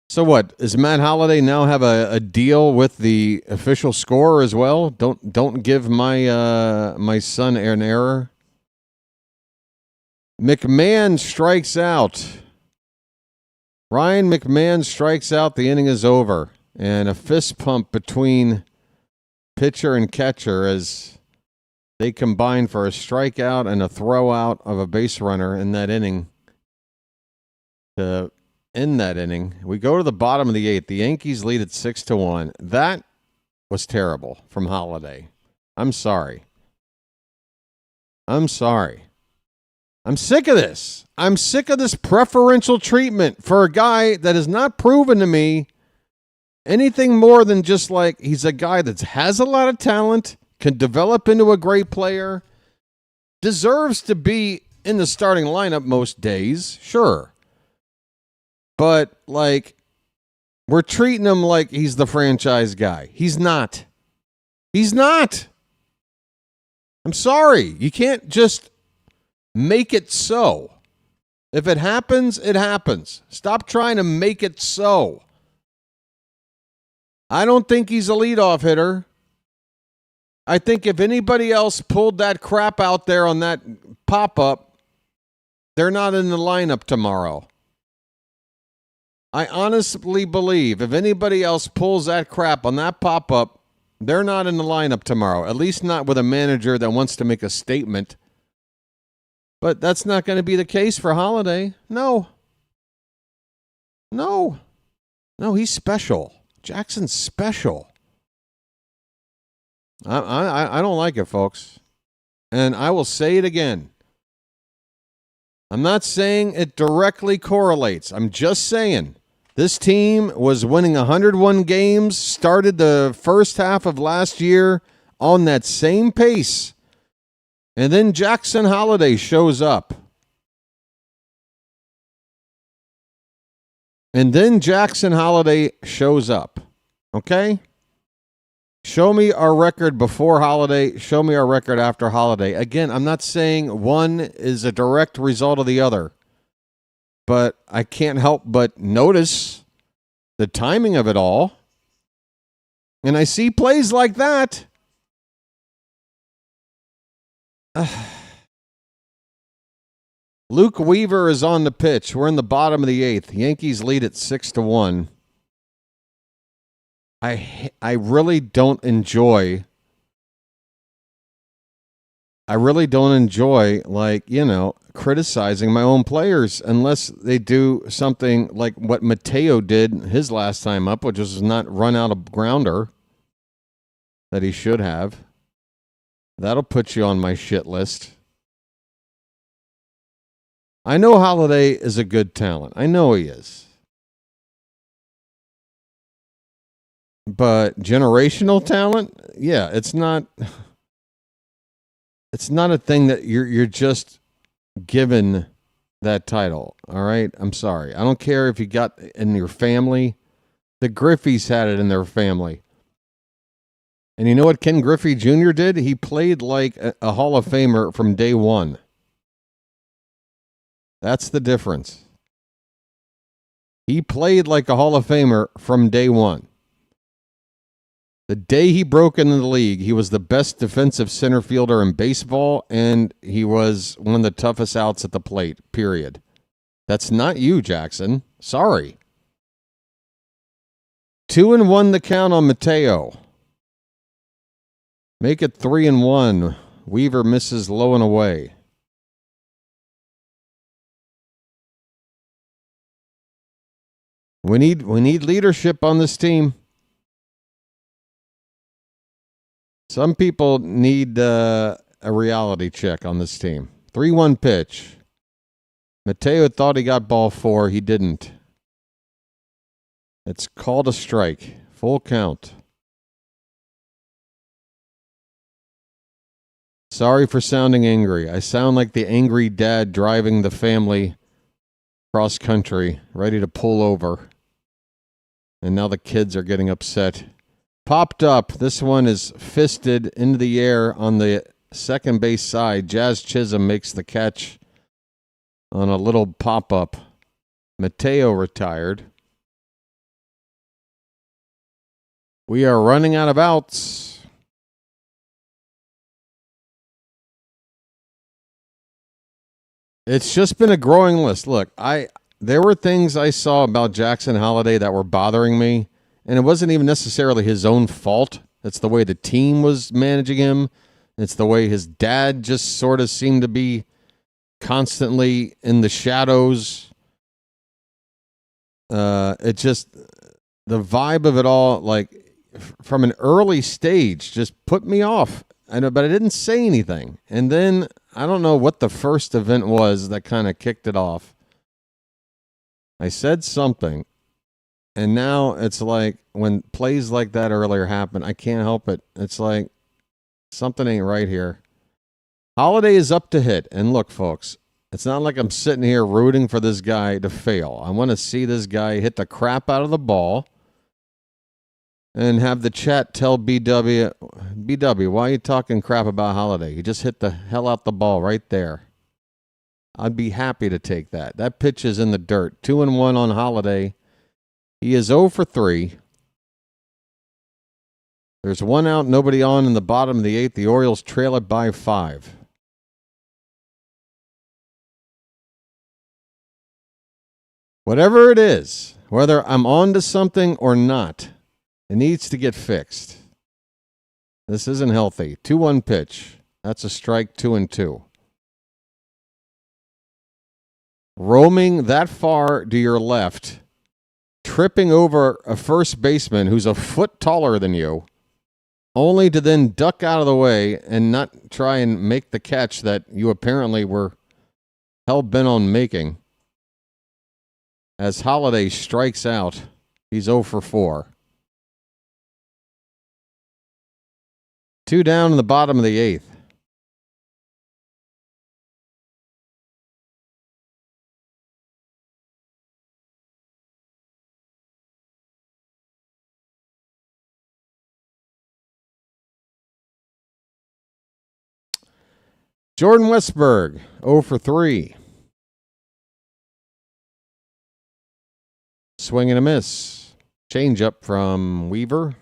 C: So what? Does Matt Holliday now have a deal with the official scorer as well? Don't give my my son an error. McMahon strikes out. Ryan McMahon strikes out. The inning is over. And a fist pump between pitcher and catcher as they combine for a strikeout and a throw out of a base runner in that inning. To end that inning, we go to the bottom of the 8th. The Yankees lead at 6-1. That was terrible from Holliday. I'm sorry. I'm sick of this. I'm sick of this preferential treatment for a guy that has not proven to me anything more than just like he's a guy that has a lot of talent, can develop into a great player, deserves to be in the starting lineup most days, sure. But, like, we're treating him like he's the franchise guy. He's not. He's not. I'm sorry. You can't just make it so. If it happens, it happens. Stop trying to make it so. I don't think he's a leadoff hitter. I think if anybody else pulled that crap out there on that pop-up, they're not in the lineup tomorrow. I honestly believe if anybody else pulls that crap on that pop-up, they're not in the lineup tomorrow. At least not with a manager that wants to make a statement. But that's not going to be the case for Holliday. No, he's special. Jackson's special. I don't like it, folks. And I will say it again. I'm not saying it directly correlates. I'm just saying this team was winning 101 games, started the first half of last year on that same pace. And then Jackson Holliday shows up. Okay? Show me our record before Holliday. Show me our record after Holliday. Again, I'm not saying one is a direct result of the other. But I can't help but notice the timing of it all. And I see plays like that. Luke Weaver is on the pitch. We're in the bottom of the 8th. Yankees lead at 6-1. I really don't enjoy, criticizing my own players unless they do something like what Mayo did his last time up, which was not run out a grounder that he should have. That'll put you on my shit list. I know Holliday is a good talent. I know he is. But generational talent, yeah, it's not a thing that you're just given that title. All right? I'm sorry. I don't care if you got in your family. The Griffeys had it in their family. And you know what Ken Griffey Jr. did? He played like a Hall of Famer from day one. That's the difference. He played like a Hall of Famer from day one. The day he broke into the league, he was the best defensive center fielder in baseball, and he was one of the toughest outs at the plate, period. That's not you, Jackson. Sorry. 2-1 the count on Mayo. Make it 3-1. Weaver misses low and away. We need leadership on this team. Some people need a reality check on this team. 3-1 pitch. Mayo thought he got ball 4. He didn't. It's called a strike. Full count. Sorry for sounding angry. I sound like the angry dad driving the family cross country, ready to pull over. And now the kids are getting upset. Popped up. This one is fisted into the air on the second base side. Jazz Chisholm makes the catch on a little pop-up. Mateo retired. We are running out of outs. It's just been a growing list. Look, there were things I saw about Jackson Holliday that were bothering me, and it wasn't even necessarily his own fault. It's the way the team was managing him. It's the way his dad just sort of seemed to be constantly in the shadows. It just, the vibe of it all, like from an early stage, just put me off. I know, but I didn't say anything. And then I don't know what the first event was that kind of kicked it off. I said something, and now it's like when plays like that earlier happen, I can't help it. It's like something ain't right here. Holliday is up to hit, and look, folks, it's not like I'm sitting here rooting for this guy to fail. I want to see this guy hit the crap out of the ball and have the chat tell BW, why are you talking crap about Holliday? He just hit the hell out the ball right there. I'd be happy to take that. That pitch is in the dirt. 2-1 on Holliday. He is 0 for 3. There's one out, nobody on in the bottom of the 8th. The Orioles trail it by 5. Whatever it is, whether I'm on to something or not, it needs to get fixed. This isn't healthy. 2-1 pitch. That's a strike, 2-2. Roaming that far to your left, tripping over a first baseman who's a foot taller than you, only to then duck out of the way and not try and make the catch that you apparently were hell-bent on making. As Holliday strikes out, he's 0 for 4. 2 down in the bottom of the 8th. Jordan Westburg, 0 for 3. Swing and a miss. Change up from Weaver.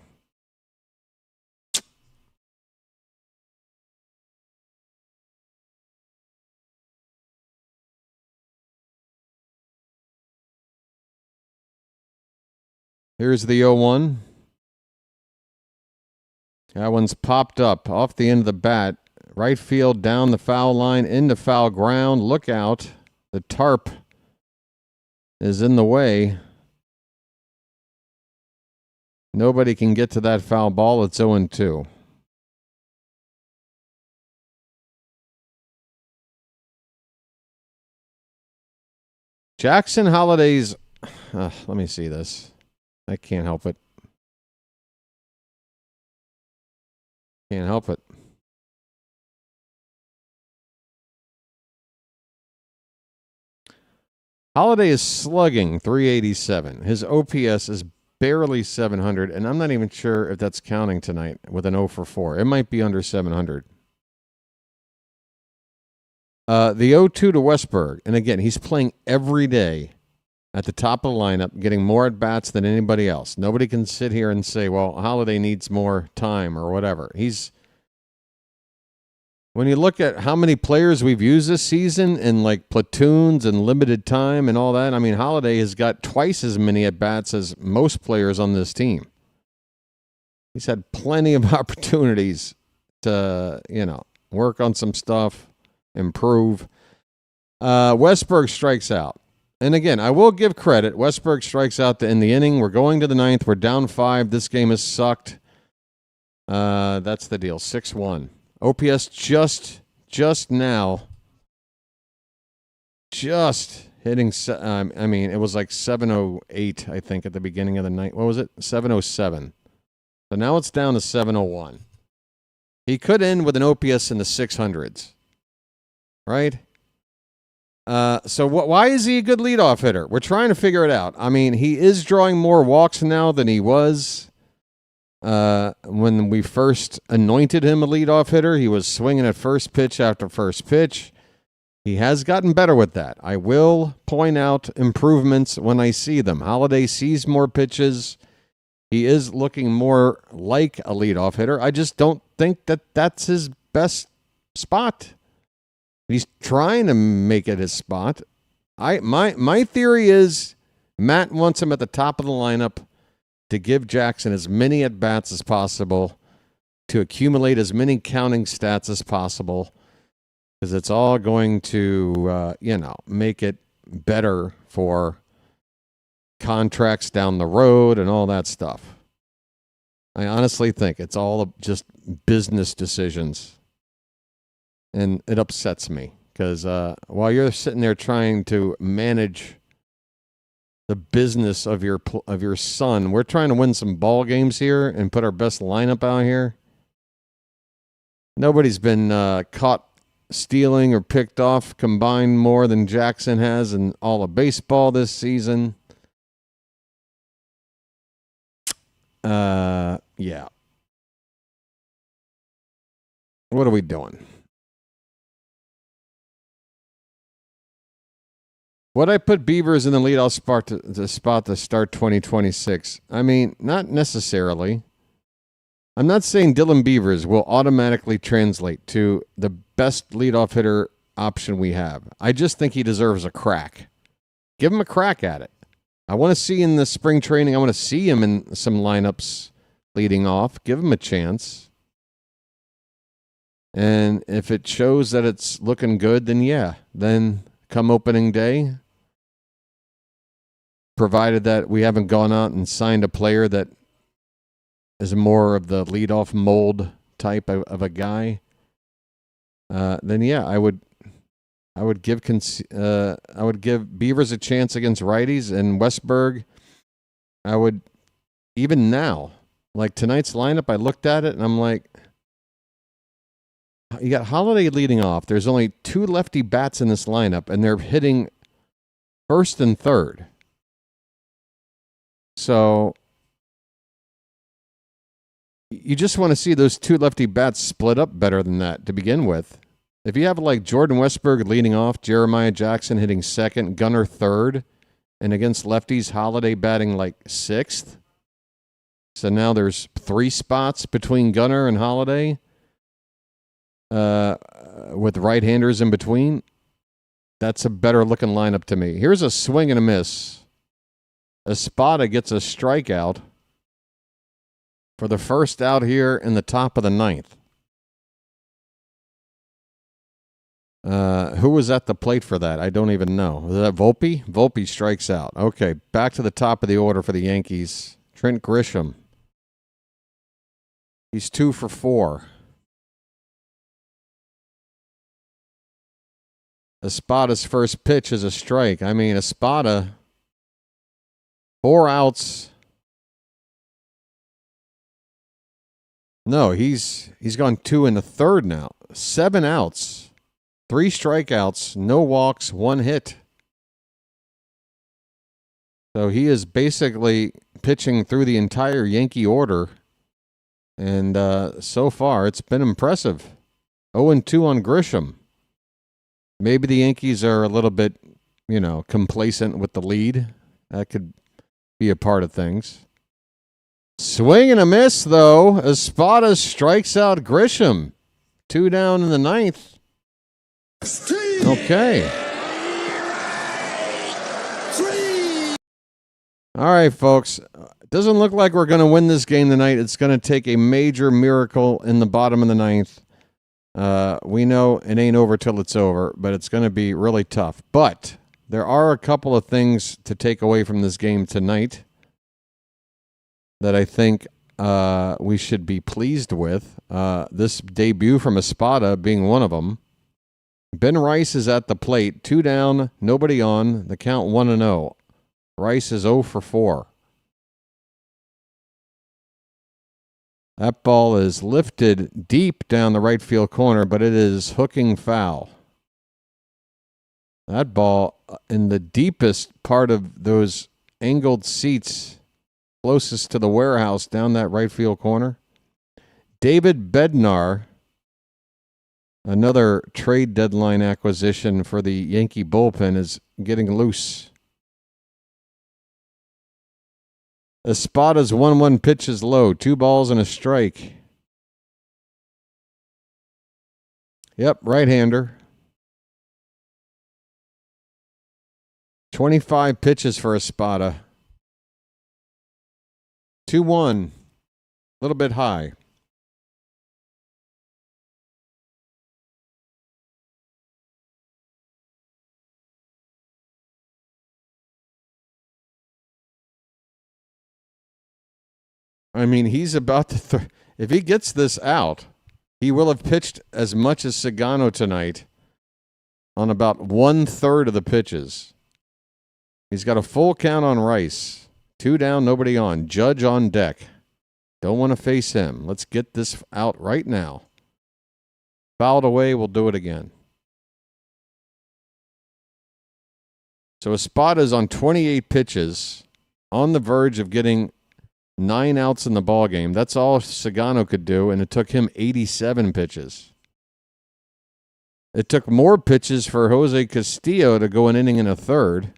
C: Here's the 0-1. That one's popped up off the end of the bat. Right field, down the foul line, into foul ground. Look out. The tarp is in the way. Nobody can get to that foul ball. It's 0-2. Jackson Holliday's... let me see this. I can't help it. Can't help it. Holliday is slugging 387. His OPS is barely 700, and I'm not even sure if that's counting tonight with an 0 for 4. It might be under 700. The 0-2 to Westburg, and again, he's playing every day at the top of the lineup, getting more at-bats than anybody else. Nobody can sit here and say, well, Holliday needs more time or whatever. When you look at how many players we've used this season in like platoons and limited time and all that, I mean, Holliday has got twice as many at-bats as most players on this team. He's had plenty of opportunities to, work on some stuff, improve. Westburg strikes out. And again, I will give credit. Westburg strikes out to end the inning. We're going to the 9th. We're down 5. This game has sucked. That's the deal. 6-1. OPS just now, hitting, it was like 708, I think, at the beginning of the night. What was it? 707. So now it's down to 701. He could end with an OPS in the 600s, right? Why is he a good leadoff hitter? We're trying to figure it out. I mean, he is drawing more walks now than he was when we first anointed him a leadoff hitter. He was swinging at first pitch after first pitch. He has gotten better with that. I will point out improvements when I see them. Holliday sees more pitches. He is looking more like a leadoff hitter. I just don't think that that's his best spot. He's trying to make it his spot. My theory is Matt wants him at the top of the lineup to give Jackson as many at-bats as possible, to accumulate as many counting stats as possible, because it's all going to, make it better for contracts down the road and all that stuff. I honestly think it's all just business decisions. And it upsets me because while you're sitting there trying to manage the business of your son, we're trying to win some ball games here and put our best lineup out here. Nobody's been caught stealing or picked off combined more than Jackson has in all of baseball this season. Yeah. What are we doing? Would I put Beavers in the leadoff spot to start 2026? I mean, not necessarily. I'm not saying Dylan Beavers will automatically translate to the best leadoff hitter option we have. I just think he deserves a crack. Give him a crack at it. I want to see in the spring training, I want to see him in some lineups leading off. Give him a chance. And if it shows that it's looking good, then yeah. Then come opening day, provided that we haven't gone out and signed a player that is more of the leadoff mold type of a guy, then yeah, I would give Beavers a chance against righties, and Westberg, I would, even now, like tonight's lineup, I looked at it and I'm like, you got Holliday leading off. There's only 2 lefty bats in this lineup, and they're hitting first and third. So you just want to see those 2 lefty bats split up better than that to begin with. If you have like Jordan Westberg leading off, Jeremiah Jackson hitting second, Gunnar third, and against lefties, Holliday batting like sixth. So now there's 3 spots between Gunnar and Holliday, with right-handers in between. That's a better looking lineup to me. Here's a swing and a miss. Espada gets a strikeout for the first out here in the top of the 9th. Who was at the plate for that? I don't even know. Was that Volpe? Volpe strikes out. Okay, back to the top of the order for the Yankees. Trent Grisham. He's 2 for 4. Espada's first pitch is a strike. I mean, Espada, 4 outs. No, he's gone 2 in the 3rd now. 7 outs. 3 strikeouts, no walks, 1 hit. So he is basically pitching through the entire Yankee order. And so far, it's been impressive. 0-2 on Grisham. Maybe the Yankees are a little bit, complacent with the lead. That could be a part of things. Swing and a miss, though. Espada strikes out Grisham. 2 down in the 9th. Okay. All right, folks. It doesn't look like we're going to win this game tonight. It's going to take a major miracle in the bottom of the 9th. We know it ain't over till it's over, but it's going to be really tough. But there are a couple of things to take away from this game tonight that I think we should be pleased with. This debut from Espada being one of them. Ben Rice is at the plate. 2 down, nobody on. The count 1-0. Rice is 0 for 4. That ball is lifted deep down the right field corner, but it is hooking foul. That ball in the deepest part of those angled seats closest to the warehouse down that right field corner. David Bednar, another trade deadline acquisition for the Yankee bullpen, is getting loose. Espada's 1-1 pitch is low. 2 balls and a strike. Yep, right-hander. 25 pitches for Espada. 2-1. A little bit high. I mean, he's about to if he gets this out, he will have pitched as much as Sugano tonight on about 1/3 of the pitches. He's got a full count on Rice. 2 down, nobody on. Judge on deck. Don't want to face him. Let's get this out right now. Fouled away, we'll do it again. So Espada's on 28 pitches, on the verge of getting 9 outs in the ballgame. That's all Sugano could do, and it took him 87 pitches. It took more pitches for Jose Castillo to go an inning and a third.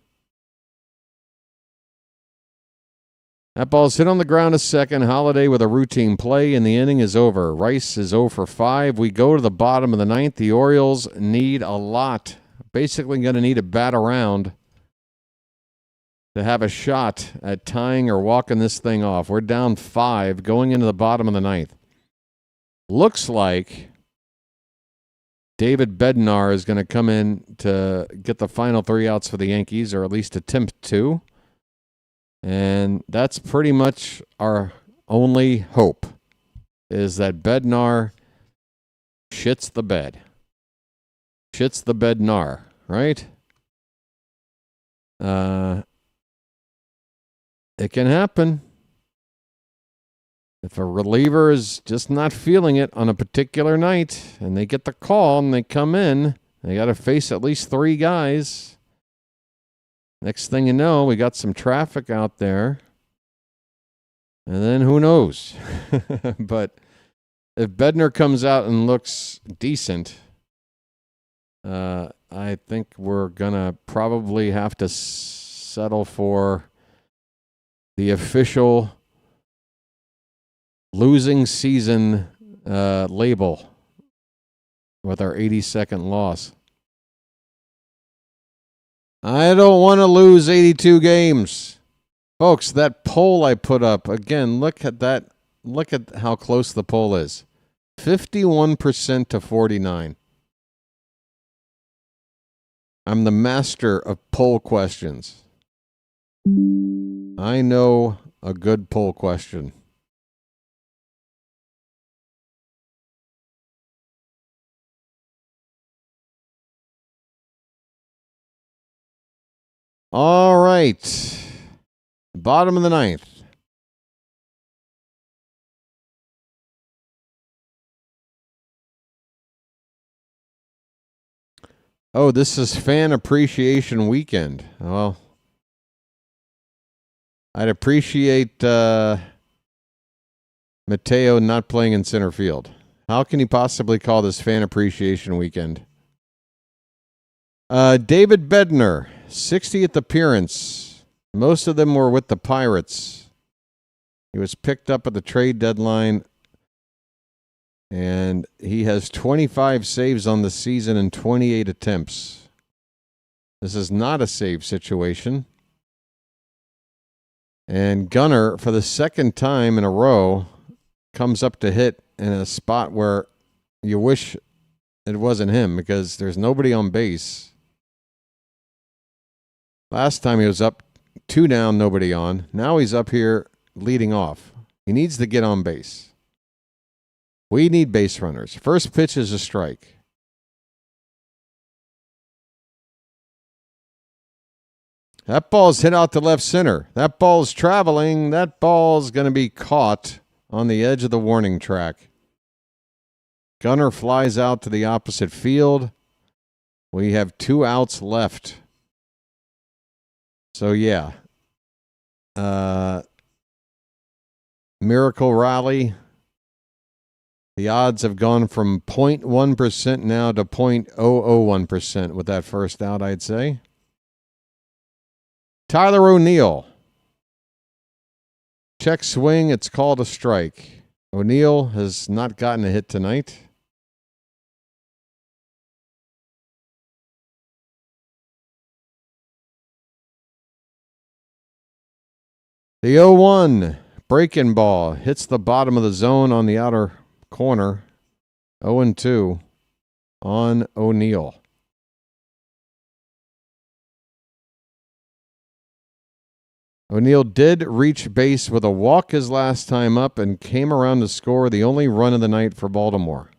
C: That ball's hit on the ground a second. Holliday with a routine play, and the inning is over. Rice is 0 for 5. We go to the bottom of the ninth. The Orioles need a lot. Basically going to need a bat around to have a shot at tying or walking this thing off. We're down 5 going into the bottom of the ninth. Looks like David Bednar is going to come in to get the final 3 outs for the Yankees, or at least attempt to. And that's pretty much our only hope, is that Bednar shits the bed. Shits the Bednar, right? It can happen. If a reliever is just not feeling it on a particular night and they get the call and they come in, they got to face at least 3 guys. Next thing you know, we got some traffic out there. And then who knows? But if Bednar comes out and looks decent, I think we're going to probably have to settle for the official losing season label with our 82nd loss. I don't want to lose 82 games. Folks, that poll I put up, again, look at that. Look at how close the poll is. 51% to 49%. I'm the master of poll questions. I know a good poll question. All right. Bottom of the ninth. Oh, this is Fan Appreciation Weekend. Well, I'd appreciate Mateo not playing in center field. How can you possibly call this Fan Appreciation Weekend? David Bednar, 60th appearance. Most of them were with the Pirates. He was picked up at the trade deadline, and he has 25 saves on the season and 28 attempts. This is not a save situation. And Gunnar, for the second time in a row, comes up to hit in a spot where you wish it wasn't him, because there's nobody on base. Last time he was up 2 down, nobody on. Now he's up here leading off. He needs to get on base. We need base runners. First pitch is a strike. That ball's hit out to left center. That ball's traveling. That ball's going to be caught on the edge of the warning track. Gunnar flies out to the opposite field. We have 2 outs left. So, yeah. Miracle Rally. The odds have gone from 0.1% now to 0.001% with that first out, I'd say. Tyler O'Neill. Check swing. It's called a strike. O'Neill has not gotten a hit tonight. The 0-1 breaking ball hits the bottom of the zone on the outer corner. 0-2 on O'Neill. O'Neill did reach base with a walk his last time up and came around to score the only run of the night for Baltimore.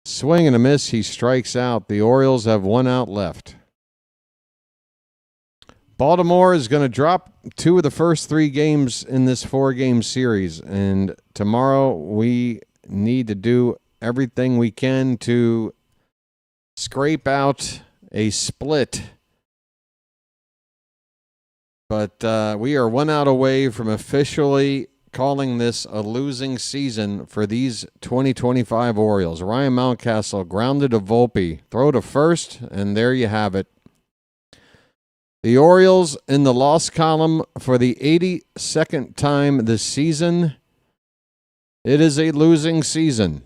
C: Swing and a miss. He strikes out. The Orioles have 1 out left. Baltimore is going to drop 2 of the first 3 games in this 4-game series. And tomorrow we need to do everything we can to scrape out a split. But we are 1 out away from officially calling this a losing season for these 2025 Orioles. Ryan Mountcastle grounded to Volpe. Throw to first, and there you have it. The Orioles in the loss column for the 82nd time this season. It is a losing season.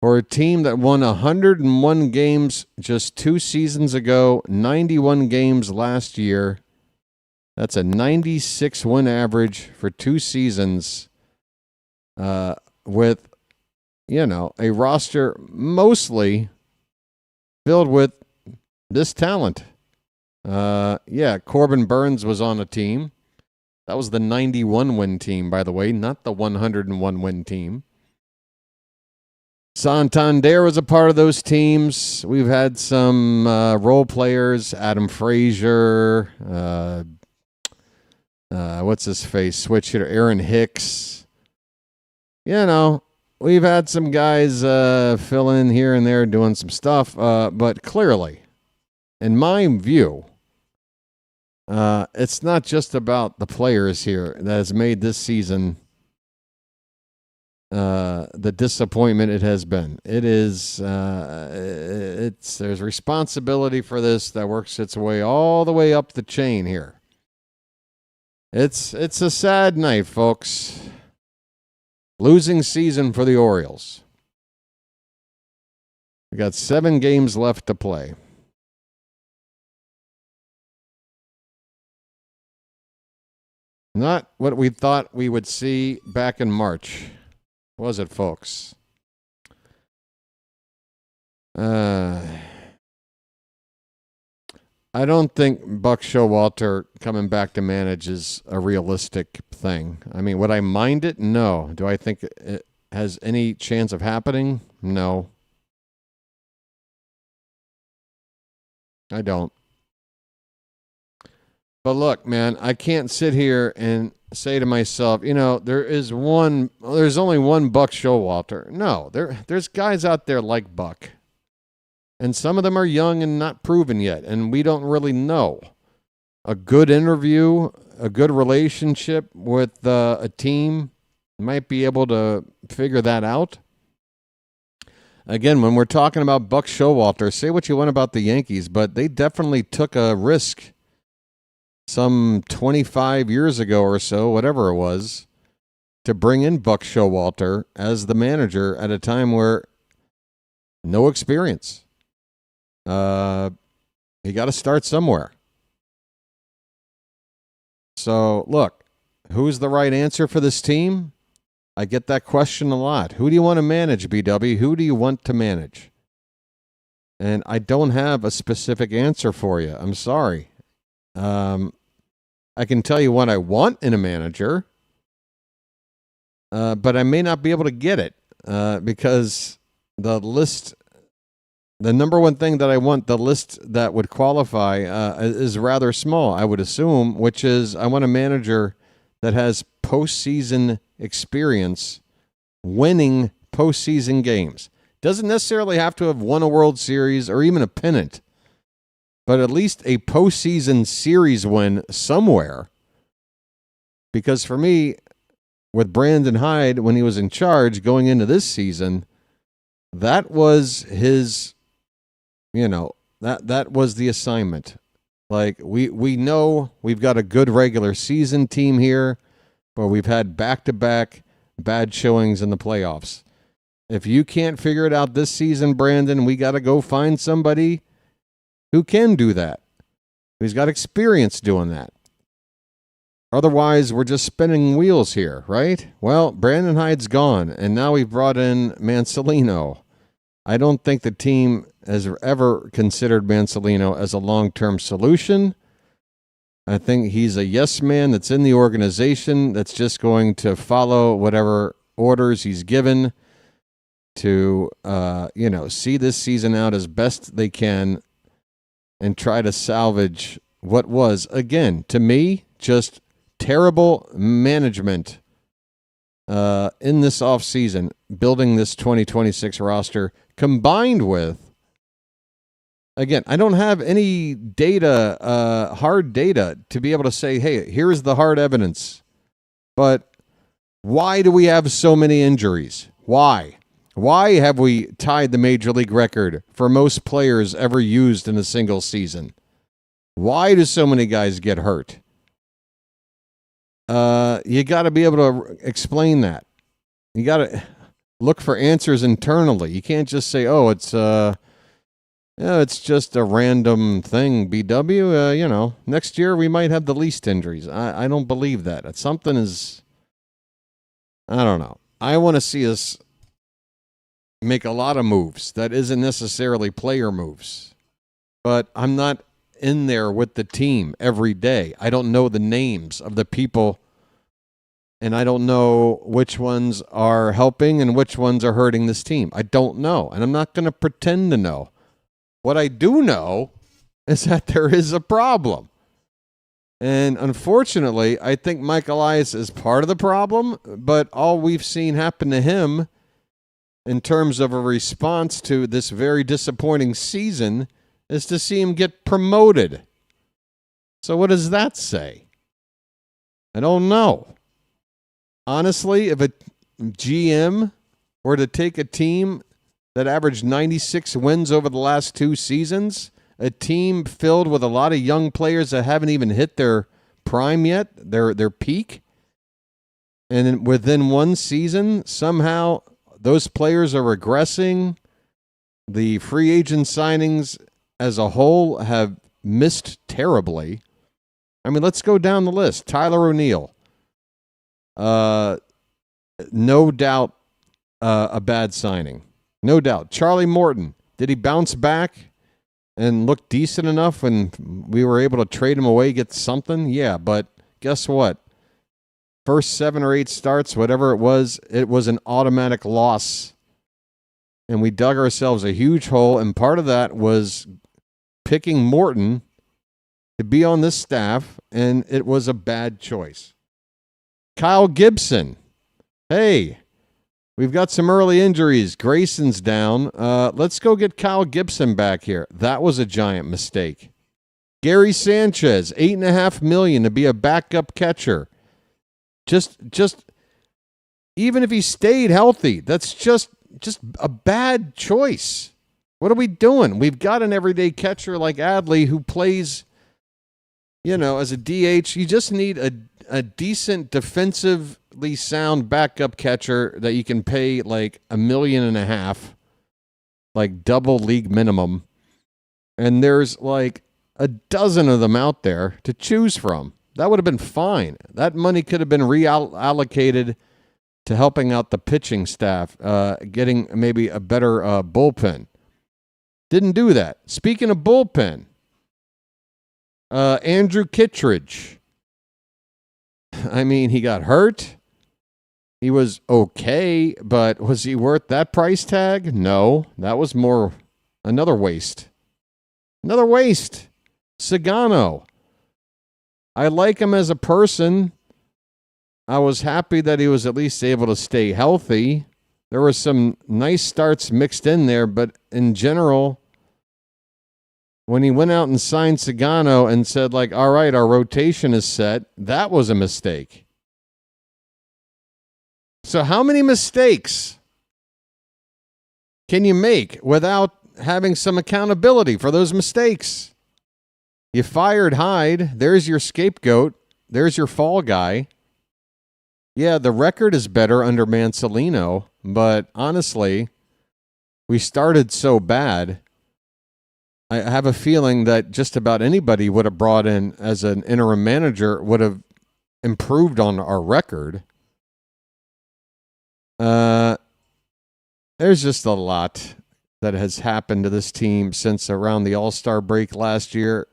C: For a team that won 101 games just 2 seasons ago, 91 games last year. That's a 96 win average for 2 seasons with, a roster mostly filled with this talent. Corbin Burns was on a team. That was the 91 win team, by the way, not the 101 win team. Santander was a part of those teams. We've had some role players, Adam Frazier, what's his face, switch hitter, Aaron Hicks. We've had some guys fill in here and there doing some stuff, but clearly, in my view, it's not just about the players here that has made this season the disappointment it has been. It is, there's responsibility for this that works its way all the way up the chain here. It's a sad night, folks. Losing season for the Orioles. We got 7 games left to play. Not what we thought we would see back in March, was it, folks? I don't think Buck Showalter coming back to manage is a realistic thing. I mean, would I mind it? No. Do I think it has any chance of happening? No. I don't. But look, man, I can't sit here and say to myself, there's only one Buck Showalter. No, there's guys out there like Buck. And some of them are young and not proven yet, and we don't really know. A good interview, a good relationship with a team might be able to figure that out. Again, when we're talking about Buck Showalter, say what you want about the Yankees, but they definitely took a risk some 25 years ago or so, whatever it was, to bring in Buck Showalter as the manager at a time where no experience. You got to start somewhere. So, look, who's the right answer for this team? I get that question a lot. Who do you want to manage, BW? Who do you want to manage? And I don't have a specific answer for you. I'm sorry. I can tell you what I want in a manager, but I may not be able to get it because the number one thing that I want, the list that would qualify is rather small, I would assume, which is I want a manager that has postseason experience winning postseason games. Doesn't necessarily have to have won a World Series or even a pennant, but at least a postseason series win somewhere. Because for me, with Brandon Hyde, when he was in charge going into this season, that was his, that was the assignment. Like, we know we've got a good regular season team here, but we've had back-to-back bad showings in the playoffs. If you can't figure it out this season, Brandon, we got to go find somebody who can do that, who's got experience doing that. Otherwise, we're just spinning wheels here, right? Well, Brandon Hyde's gone, and now we've brought in Mancelino. I don't think the team has ever considered Mancelino as a long-term solution. I think he's a yes man that's in the organization that's just going to follow whatever orders he's given to, see this season out as best they can and try to salvage what was, again, to me, just terrible management in this offseason, building this 2026 roster, combined with, again, I don't have any data, hard data, to be able to say, hey, here's the hard evidence. But why do we have so many injuries? Why? Why have we tied the Major League record for most players ever used in a single season? Why do so many guys get hurt? You got to be able to explain that. You got to look for answers internally. You can't just say, oh, it's just a random thing, BW. Next year we might have the least injuries. I don't believe that. Something is, I don't know. I want to see us make a lot of moves that isn't necessarily player moves. But I'm not in there with the team every day. I don't know the names of the people, and I don't know which ones are helping and which ones are hurting this team. I don't know, and I'm not going to pretend to know. What I do know is that there is a problem. And unfortunately, I think Mike Elias is part of the problem, but all we've seen happen to him in terms of a response to this very disappointing season is to see him get promoted. So what does that say? I don't know. Honestly, if a GM were to take a team that averaged 96 wins over the last 2 seasons, a team filled with a lot of young players that haven't even hit their prime yet, their peak, and then within one season, somehow those players are regressing. The free agent signings as a whole have missed terribly. I mean, let's go down the list. Tyler O'Neill. No doubt a bad signing. No doubt. Charlie Morton. Did he bounce back and look decent enough when we were able to trade him away, get something? Yeah, but guess what? First 7 or 8 starts, whatever it was an automatic loss. And we dug ourselves a huge hole, and part of that was picking Morton to be on this staff, and it was a bad choice. Kyle Gibson. Hey, we've got some early injuries. Grayson's down. Let's go get Kyle Gibson back here. That was a giant mistake. Gary Sanchez, $8.5 million to be a backup catcher. Just even if he stayed healthy, that's just a bad choice. What are we doing? We've got an everyday catcher like Adley who plays, as a DH. You just need a decent defensively sound backup catcher that you can pay like $1.5 million, like double league minimum. And there's like a dozen of them out there to choose from. That would have been fine. That money could have been reallocated to helping out the pitching staff, getting maybe a better bullpen. Didn't do that. Speaking of bullpen, Andrew Kittredge. I mean, he got hurt. He was okay, but was he worth that price tag? No, that was more another waste. Another waste. Sugano. I like him as a person. I was happy that he was at least able to stay healthy. There were some nice starts mixed in there, but in general, when he went out and signed Sugano and said, like, all right, our rotation is set, that was a mistake. So how many mistakes can you make without having some accountability for those mistakes? You fired Hyde. There's your scapegoat. There's your fall guy. Yeah, the record is better under Mansolino, but honestly, we started so bad. I have a feeling that just about anybody would have brought in as an interim manager would have improved on our record. There's just a lot that has happened to this team since around the All-Star break last year.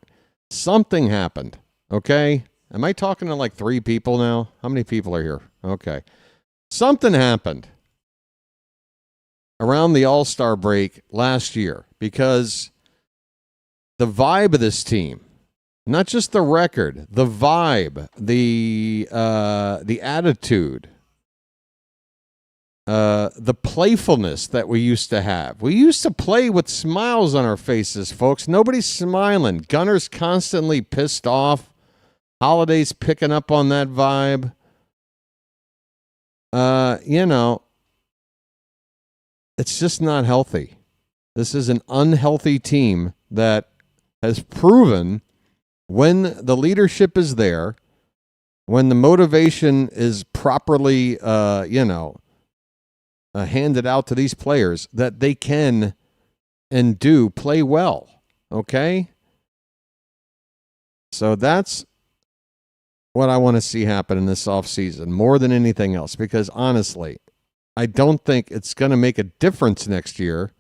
C: Something happened, okay? Am I talking to like 3 people now? How many people are here? Okay. Something happened around the All-Star break last year because the vibe of this team, not just the record, the vibe, the attitude, the playfulness that we used to have. We used to play with smiles on our faces, folks. Nobody's smiling. Gunner's constantly pissed off. Holliday's picking up on that vibe. It's just not healthy. This is an unhealthy team that has proven when the leadership is there, when the motivation is properly, handed out to these players, that they can and do play well. Okay? So that's what I want to see happen in this offseason more than anything else, because honestly, I don't think it's going to make a difference next year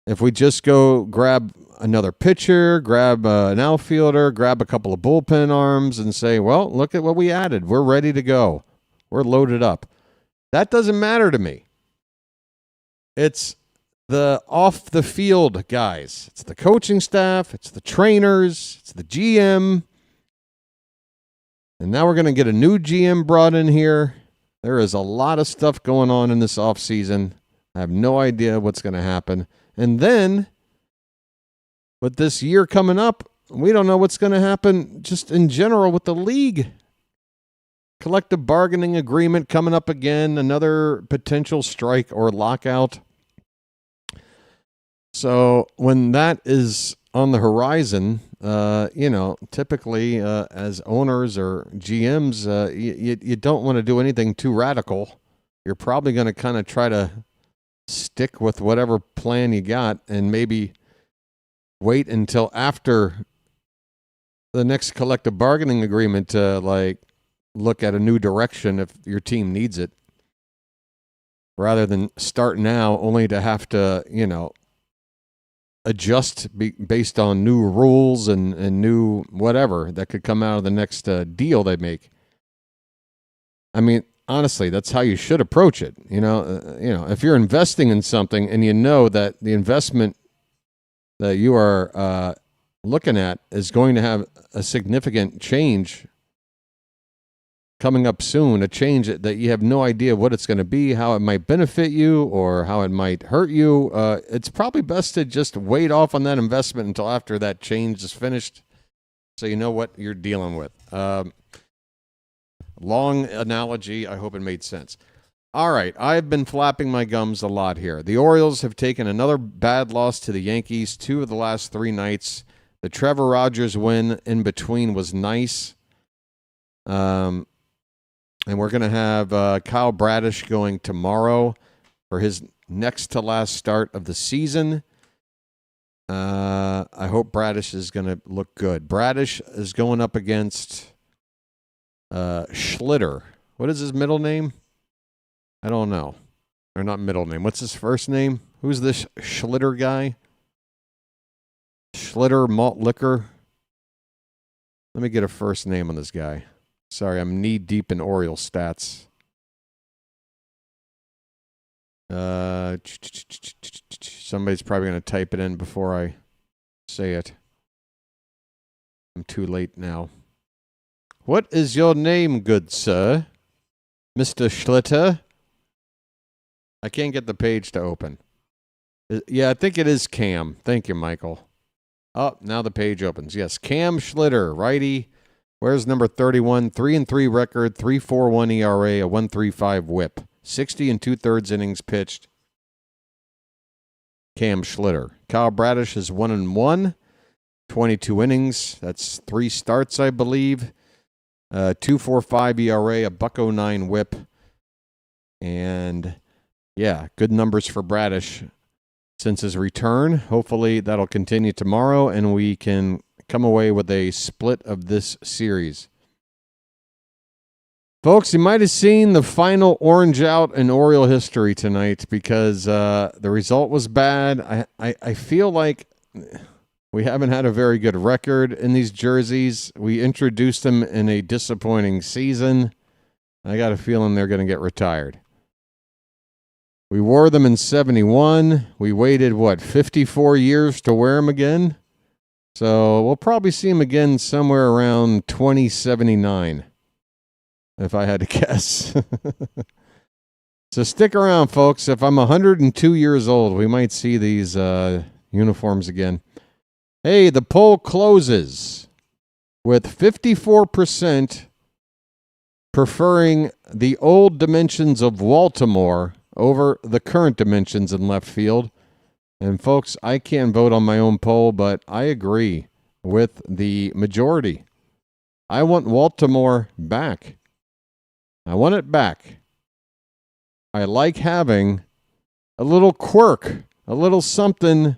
C: if we just go grab another pitcher, grab an outfielder, grab a couple of bullpen arms and say, well, look at what we added. We're ready to go. We're loaded up. That doesn't matter to me. It's the off-the-field guys. It's the coaching staff. It's the trainers. It's the GM. And now we're going to get a new GM brought in here. There is a lot of stuff going on in this offseason. I have no idea what's going to happen. And then, with this year coming up, we don't know what's going to happen just in general with the league. Collective bargaining agreement coming up again, another potential strike or lockout. So when that is on the horizon, typically as owners or GMs, you don't want to do anything too radical. You're probably going to kind of try to stick with whatever plan you got and maybe wait until after the next collective bargaining agreement to look at a new direction if your team needs it, rather than start now only to have to, adjust based on new rules and new whatever that could come out of the next deal they make. I mean, honestly, that's how you should approach it. If you're investing in something and you know that the investment that you are looking at is going to have a significant change coming up soon, a change that you have no idea what it's going to be, how it might benefit you or how it might hurt you, it's probably best to just wait off on that investment until after that change is finished so you know what you're dealing with. Long analogy. I hope it made sense. All right, I've been flapping my gums a lot here. The Orioles have taken another bad loss to the Yankees 2 of the last 3 nights. The Trevor Rogers win in between was nice. And we're going to have Kyle Bradish going tomorrow for his next to last start of the season. I hope Bradish is going to look good. Bradish is going up against Schlitter. What is his middle name? I don't know. Or not middle name. What's his first name? Who's this Schlitter guy? Schlitter Malt Liquor. Let me get a first name on this guy. Sorry, I'm knee-deep in Orioles stats. Somebody's probably going to type it in before I say it. I'm too late now. What is your name, good sir? Mr. Schlitter? I can't get the page to open. Yeah, I think it is Cam. Thank you, Michael. Oh, now the page opens. Yes, Cam Schlitter, righty. Where's number 31? 3-3 record, 3.41 ERA, a 1.35 WHIP. 60 2/3 innings pitched. Cam Schlitter. Kyle Bradish is 1-1, 22 innings. That's 3 starts, I believe. 2.45 ERA, a .09 WHIP. And yeah, good numbers for Bradish since his return. Hopefully that'll continue tomorrow and we can come away with a split of this series. Folks, you might have seen the final orange out in Oriole history tonight because the result was bad. I feel like we haven't had a very good record in these jerseys. We introduced them in a disappointing season. I got a feeling they're going to get retired. We wore them in 71. We waited, 54 years to wear them again? So we'll probably see them again somewhere around 2079, if I had to guess. So stick around, folks. If I'm 102 years old, we might see these uniforms again. Hey, the poll closes with 54% preferring the old dimensions of Baltimore over the current dimensions in left field. And folks, I can't vote on my own poll, but I agree with the majority. I want Baltimore back. I want it back. I like having a little quirk, a little something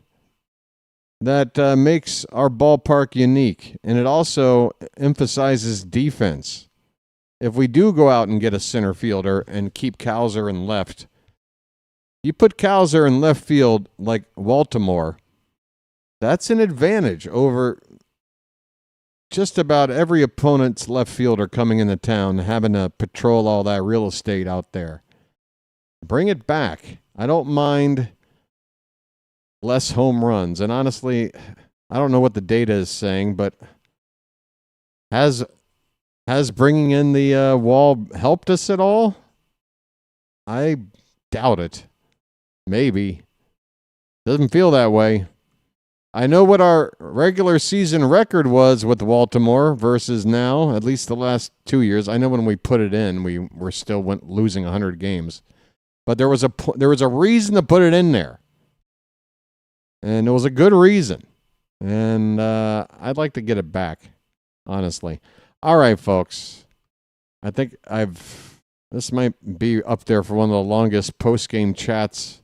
C: that makes our ballpark unique. And it also emphasizes defense. If we do go out and get a center fielder and keep Cowser in left, you put Cowser in left field like Baltimore, that's an advantage over just about every opponent's left fielder coming into town, having to patrol all that real estate out there. Bring it back. I don't mind less home runs. And honestly, I don't know what the data is saying, but has bringing in the wall helped us at all? I doubt it. Maybe. Doesn't feel that way. I know what our regular season record was with Baltimore versus now, at least the last 2 years. I know when we put it in, we were still losing 100 games. But there was a reason to put it in there. And it was a good reason. And I'd like to get it back, honestly. All right, folks. I think this might be up there for one of the longest post-game chats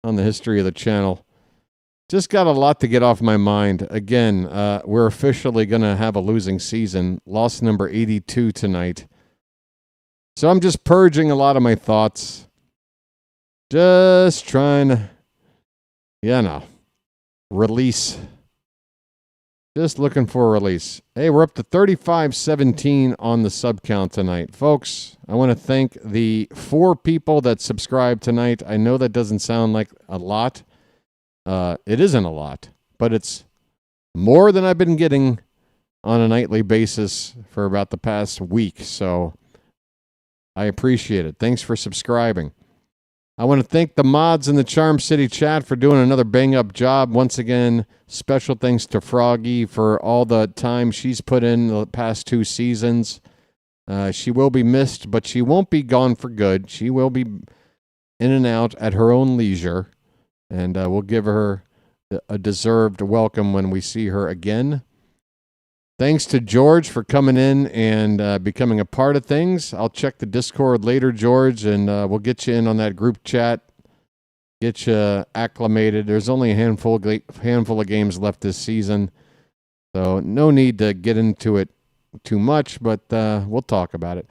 C: on the history of the channel. Just got a lot to get off my mind. Again, we're officially going to have a losing season. Loss number 82 tonight. So I'm just purging a lot of my thoughts. Just trying to, release. Just looking for a release. Hey, we're up to 35-17 on the sub count tonight. Folks, I want to thank the 4 people that subscribed tonight. I know that doesn't sound like a lot. It isn't a lot, but it's more than I've been getting on a nightly basis for about the past week. So I appreciate it. Thanks for subscribing. I want to thank the mods in the Charm City chat for doing another bang-up job. Once again, special thanks to Froggy for all the time she's put in the past 2 seasons. She will be missed, but she won't be gone for good. She will be in and out at her own leisure, and we'll give her a deserved welcome when we see her again. Thanks to George for coming in and becoming a part of things. I'll check the Discord later, George, and we'll get you in on that group chat, get you acclimated. There's only a handful of games left this season, so no need to get into it too much, but we'll talk about it.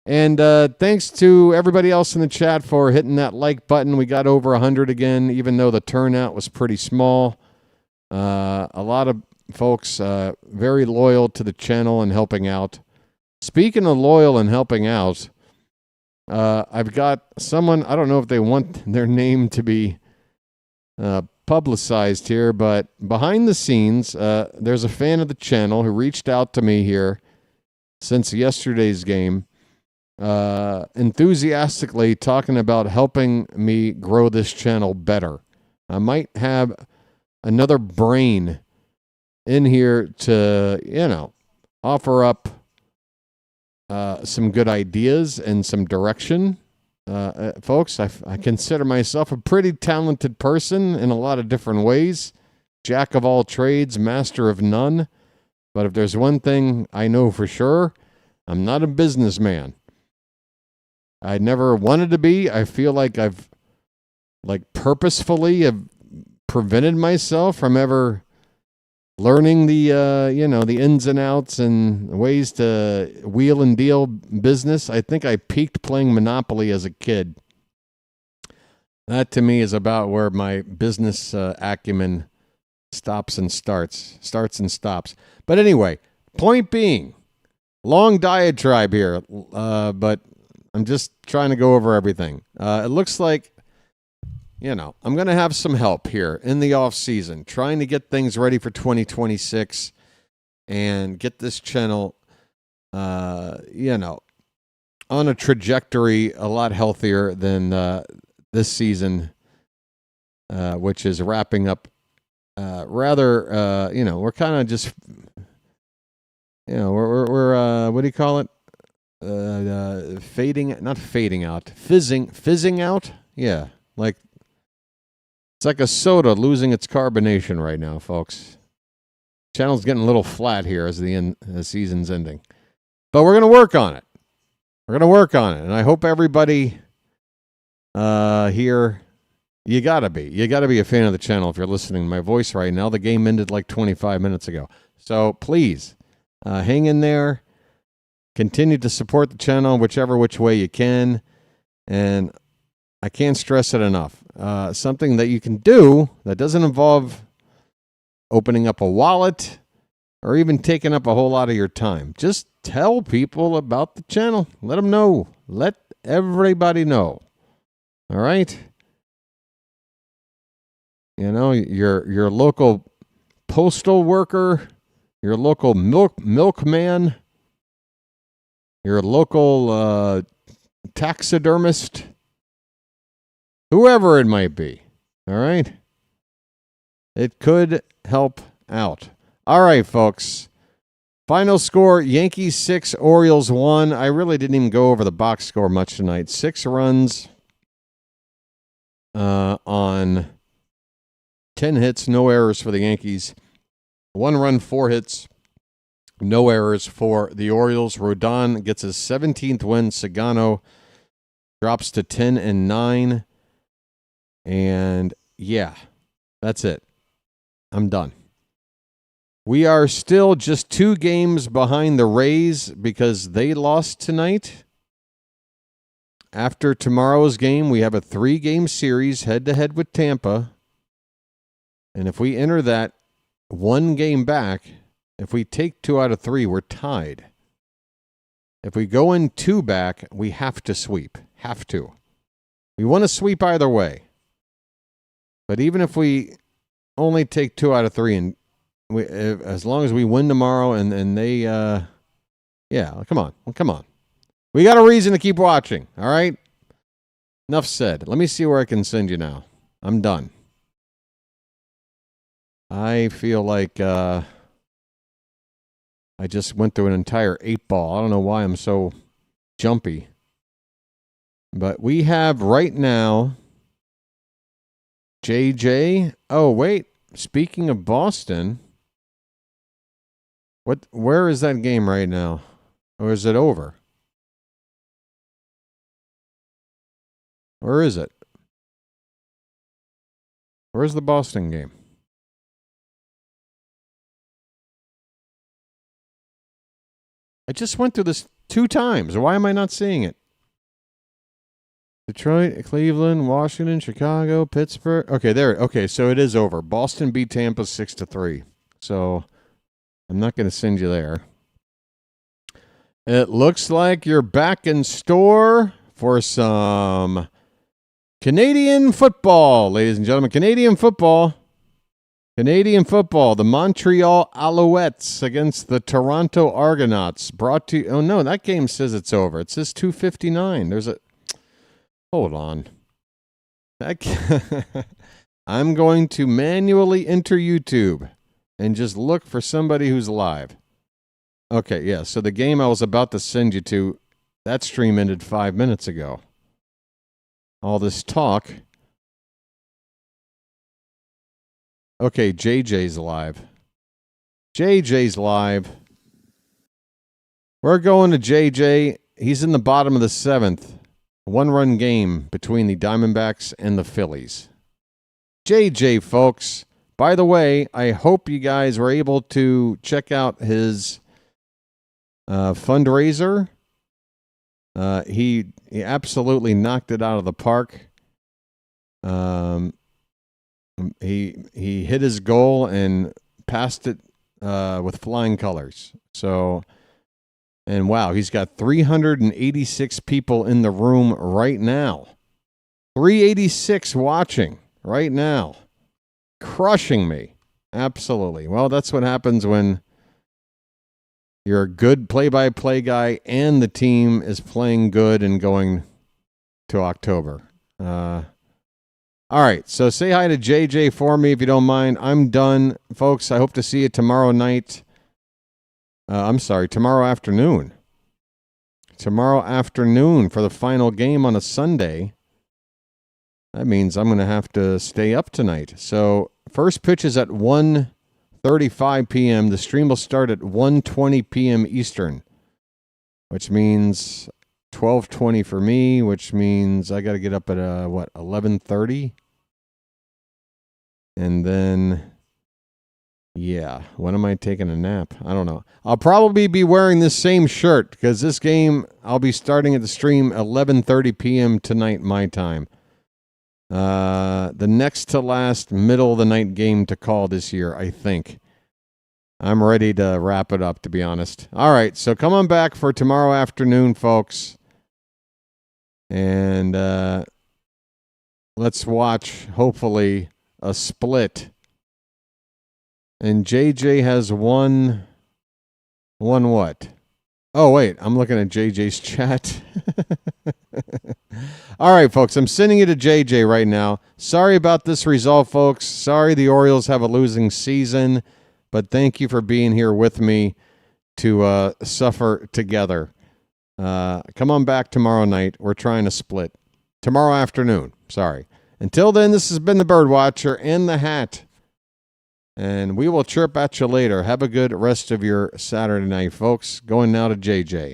C: And thanks to everybody else in the chat for hitting that like button. We got over 100 again, even though the turnout was pretty small. A lot of folks very loyal to the channel and helping out. Speaking of loyal and helping out, I've got someone, I don't know if they want their name to be publicized here, but behind the scenes, there's a fan of the channel who reached out to me here since yesterday's game. enthusiastically talking about helping me grow this channel better. I might have another brain in here to, offer up some good ideas and some direction. Folks, I consider myself a pretty talented person in a lot of different ways. Jack of all trades, master of none. But if there's one thing I know for sure, I'm not a businessman. I never wanted to be. I feel like I've purposefully have prevented myself from ever learning the the ins and outs and ways to wheel and deal business. I think I peaked playing Monopoly as a kid. That to me is about where my business acumen stops and starts and stops. But anyway, point being, long diatribe here, but I'm just trying to go over everything. It looks like, I'm going to have some help here in the off season, trying to get things ready for 2026 and get this channel, on a trajectory a lot healthier than this season, which is wrapping up we're kind of just, we're what do you call it? Fizzing out. Yeah. It's like a soda losing its carbonation right now, folks. Channel's getting a little flat here as the season's ending. But we're going to work on it. And I hope everybody here, you got to be a fan of the channel if you're listening to my voice right now. The game ended like 25 minutes ago. So please, hang in there. Continue to support the channel which way you can. And I can't stress it enough. Something that you can do that doesn't involve opening up a wallet or even taking up a whole lot of your time. Just tell people about the channel. Let them know. Let everybody know. All right? Your local postal worker, your local milkman, your local taxidermist, whoever it might be. All right? It could help out. All right, folks. Final score, Yankees 6, Orioles 1. I really didn't even go over the box score much tonight. 6 runs on 10 hits, no errors for the Yankees. 1 run, 4 hits, no errors for the Orioles. Rodon gets his 17th win. Sugano drops to 10-9. And yeah, that's it. I'm done. We are still just 2 games behind the Rays because they lost tonight. After tomorrow's game, we have a 3-game series head-to-head with Tampa. And if we enter that 1 game back, if we take 2 out of 3, we're tied. If we go in 2 back, we have to sweep. Have to. We want to sweep either way. But even if we only take 2 out of 3, and as long as we win tomorrow and they, come on. We got a reason to keep watching, all right? Enough said. Let me see where I can send you now. I'm done. I feel like I just went through an entire 8-ball. I don't know why I'm so jumpy. But we have right now JJ. Oh, wait. Speaking of Boston, where is that game right now? Or is it over? Where is it? Where's the Boston game? I just went through this 2 times. Why am I not seeing it? Detroit, Cleveland, Washington, Chicago, Pittsburgh. Okay, there. Okay, so it is over. Boston beat Tampa 6-3. So I'm not going to send you there. It looks like you're back in store for some Canadian football, ladies and gentlemen. Canadian football. Canadian football, the Montreal Alouettes against the Toronto Argonauts. Brought to you. Oh, no, that game says it's over. It says 2:59. There's a. Hold on. I'm going to manually enter YouTube and just look for somebody who's live. Okay, yeah. So the game I was about to send you to, that stream ended 5 minutes ago. All this talk. Okay, JJ's live. JJ's live. We're going to JJ. He's in the bottom of the 7th. One-run game between the Diamondbacks and the Phillies. JJ, folks. By the way, I hope you guys were able to check out his fundraiser. He absolutely knocked it out of the park. He hit his goal and passed it with flying colors. So, and wow, he's got 386 people in the room right now. 386 watching right now. Crushing me. Absolutely. Well, that's what happens when you're a good play-by-play guy and the team is playing good and going to October. All right, so say hi to JJ for me if you don't mind. I'm done, folks. I hope to see you tomorrow night. Tomorrow afternoon. Tomorrow afternoon for the final game on a Sunday. That means I'm going to have to stay up tonight. So first pitch is at 1:35 p.m. The stream will start at 1:20 p.m. Eastern, which means 12:20 for me, which means I got to get up at 11:30, and then when am I taking a nap? I don't know. I'll probably be wearing this same shirt because this game I'll be starting at the stream 11:30 p.m. tonight my time. The next to last middle of the night game to call this year, I think. I'm ready to wrap it up, to be honest. All right, so come on back for tomorrow afternoon, folks. And let's watch, hopefully, a split. And JJ has one what? Oh, wait, I'm looking at JJ's chat. All right, folks, I'm sending you to JJ right now. Sorry about this result, folks. Sorry the Orioles have a losing season, but thank you for being here with me to suffer together. Come on back tomorrow night. We're trying to split. Tomorrow afternoon. Sorry. Until then, this has been the Birdwatcher and the Hat. And we will chirp at you later. Have a good rest of your Saturday night, folks. Going now to JJ.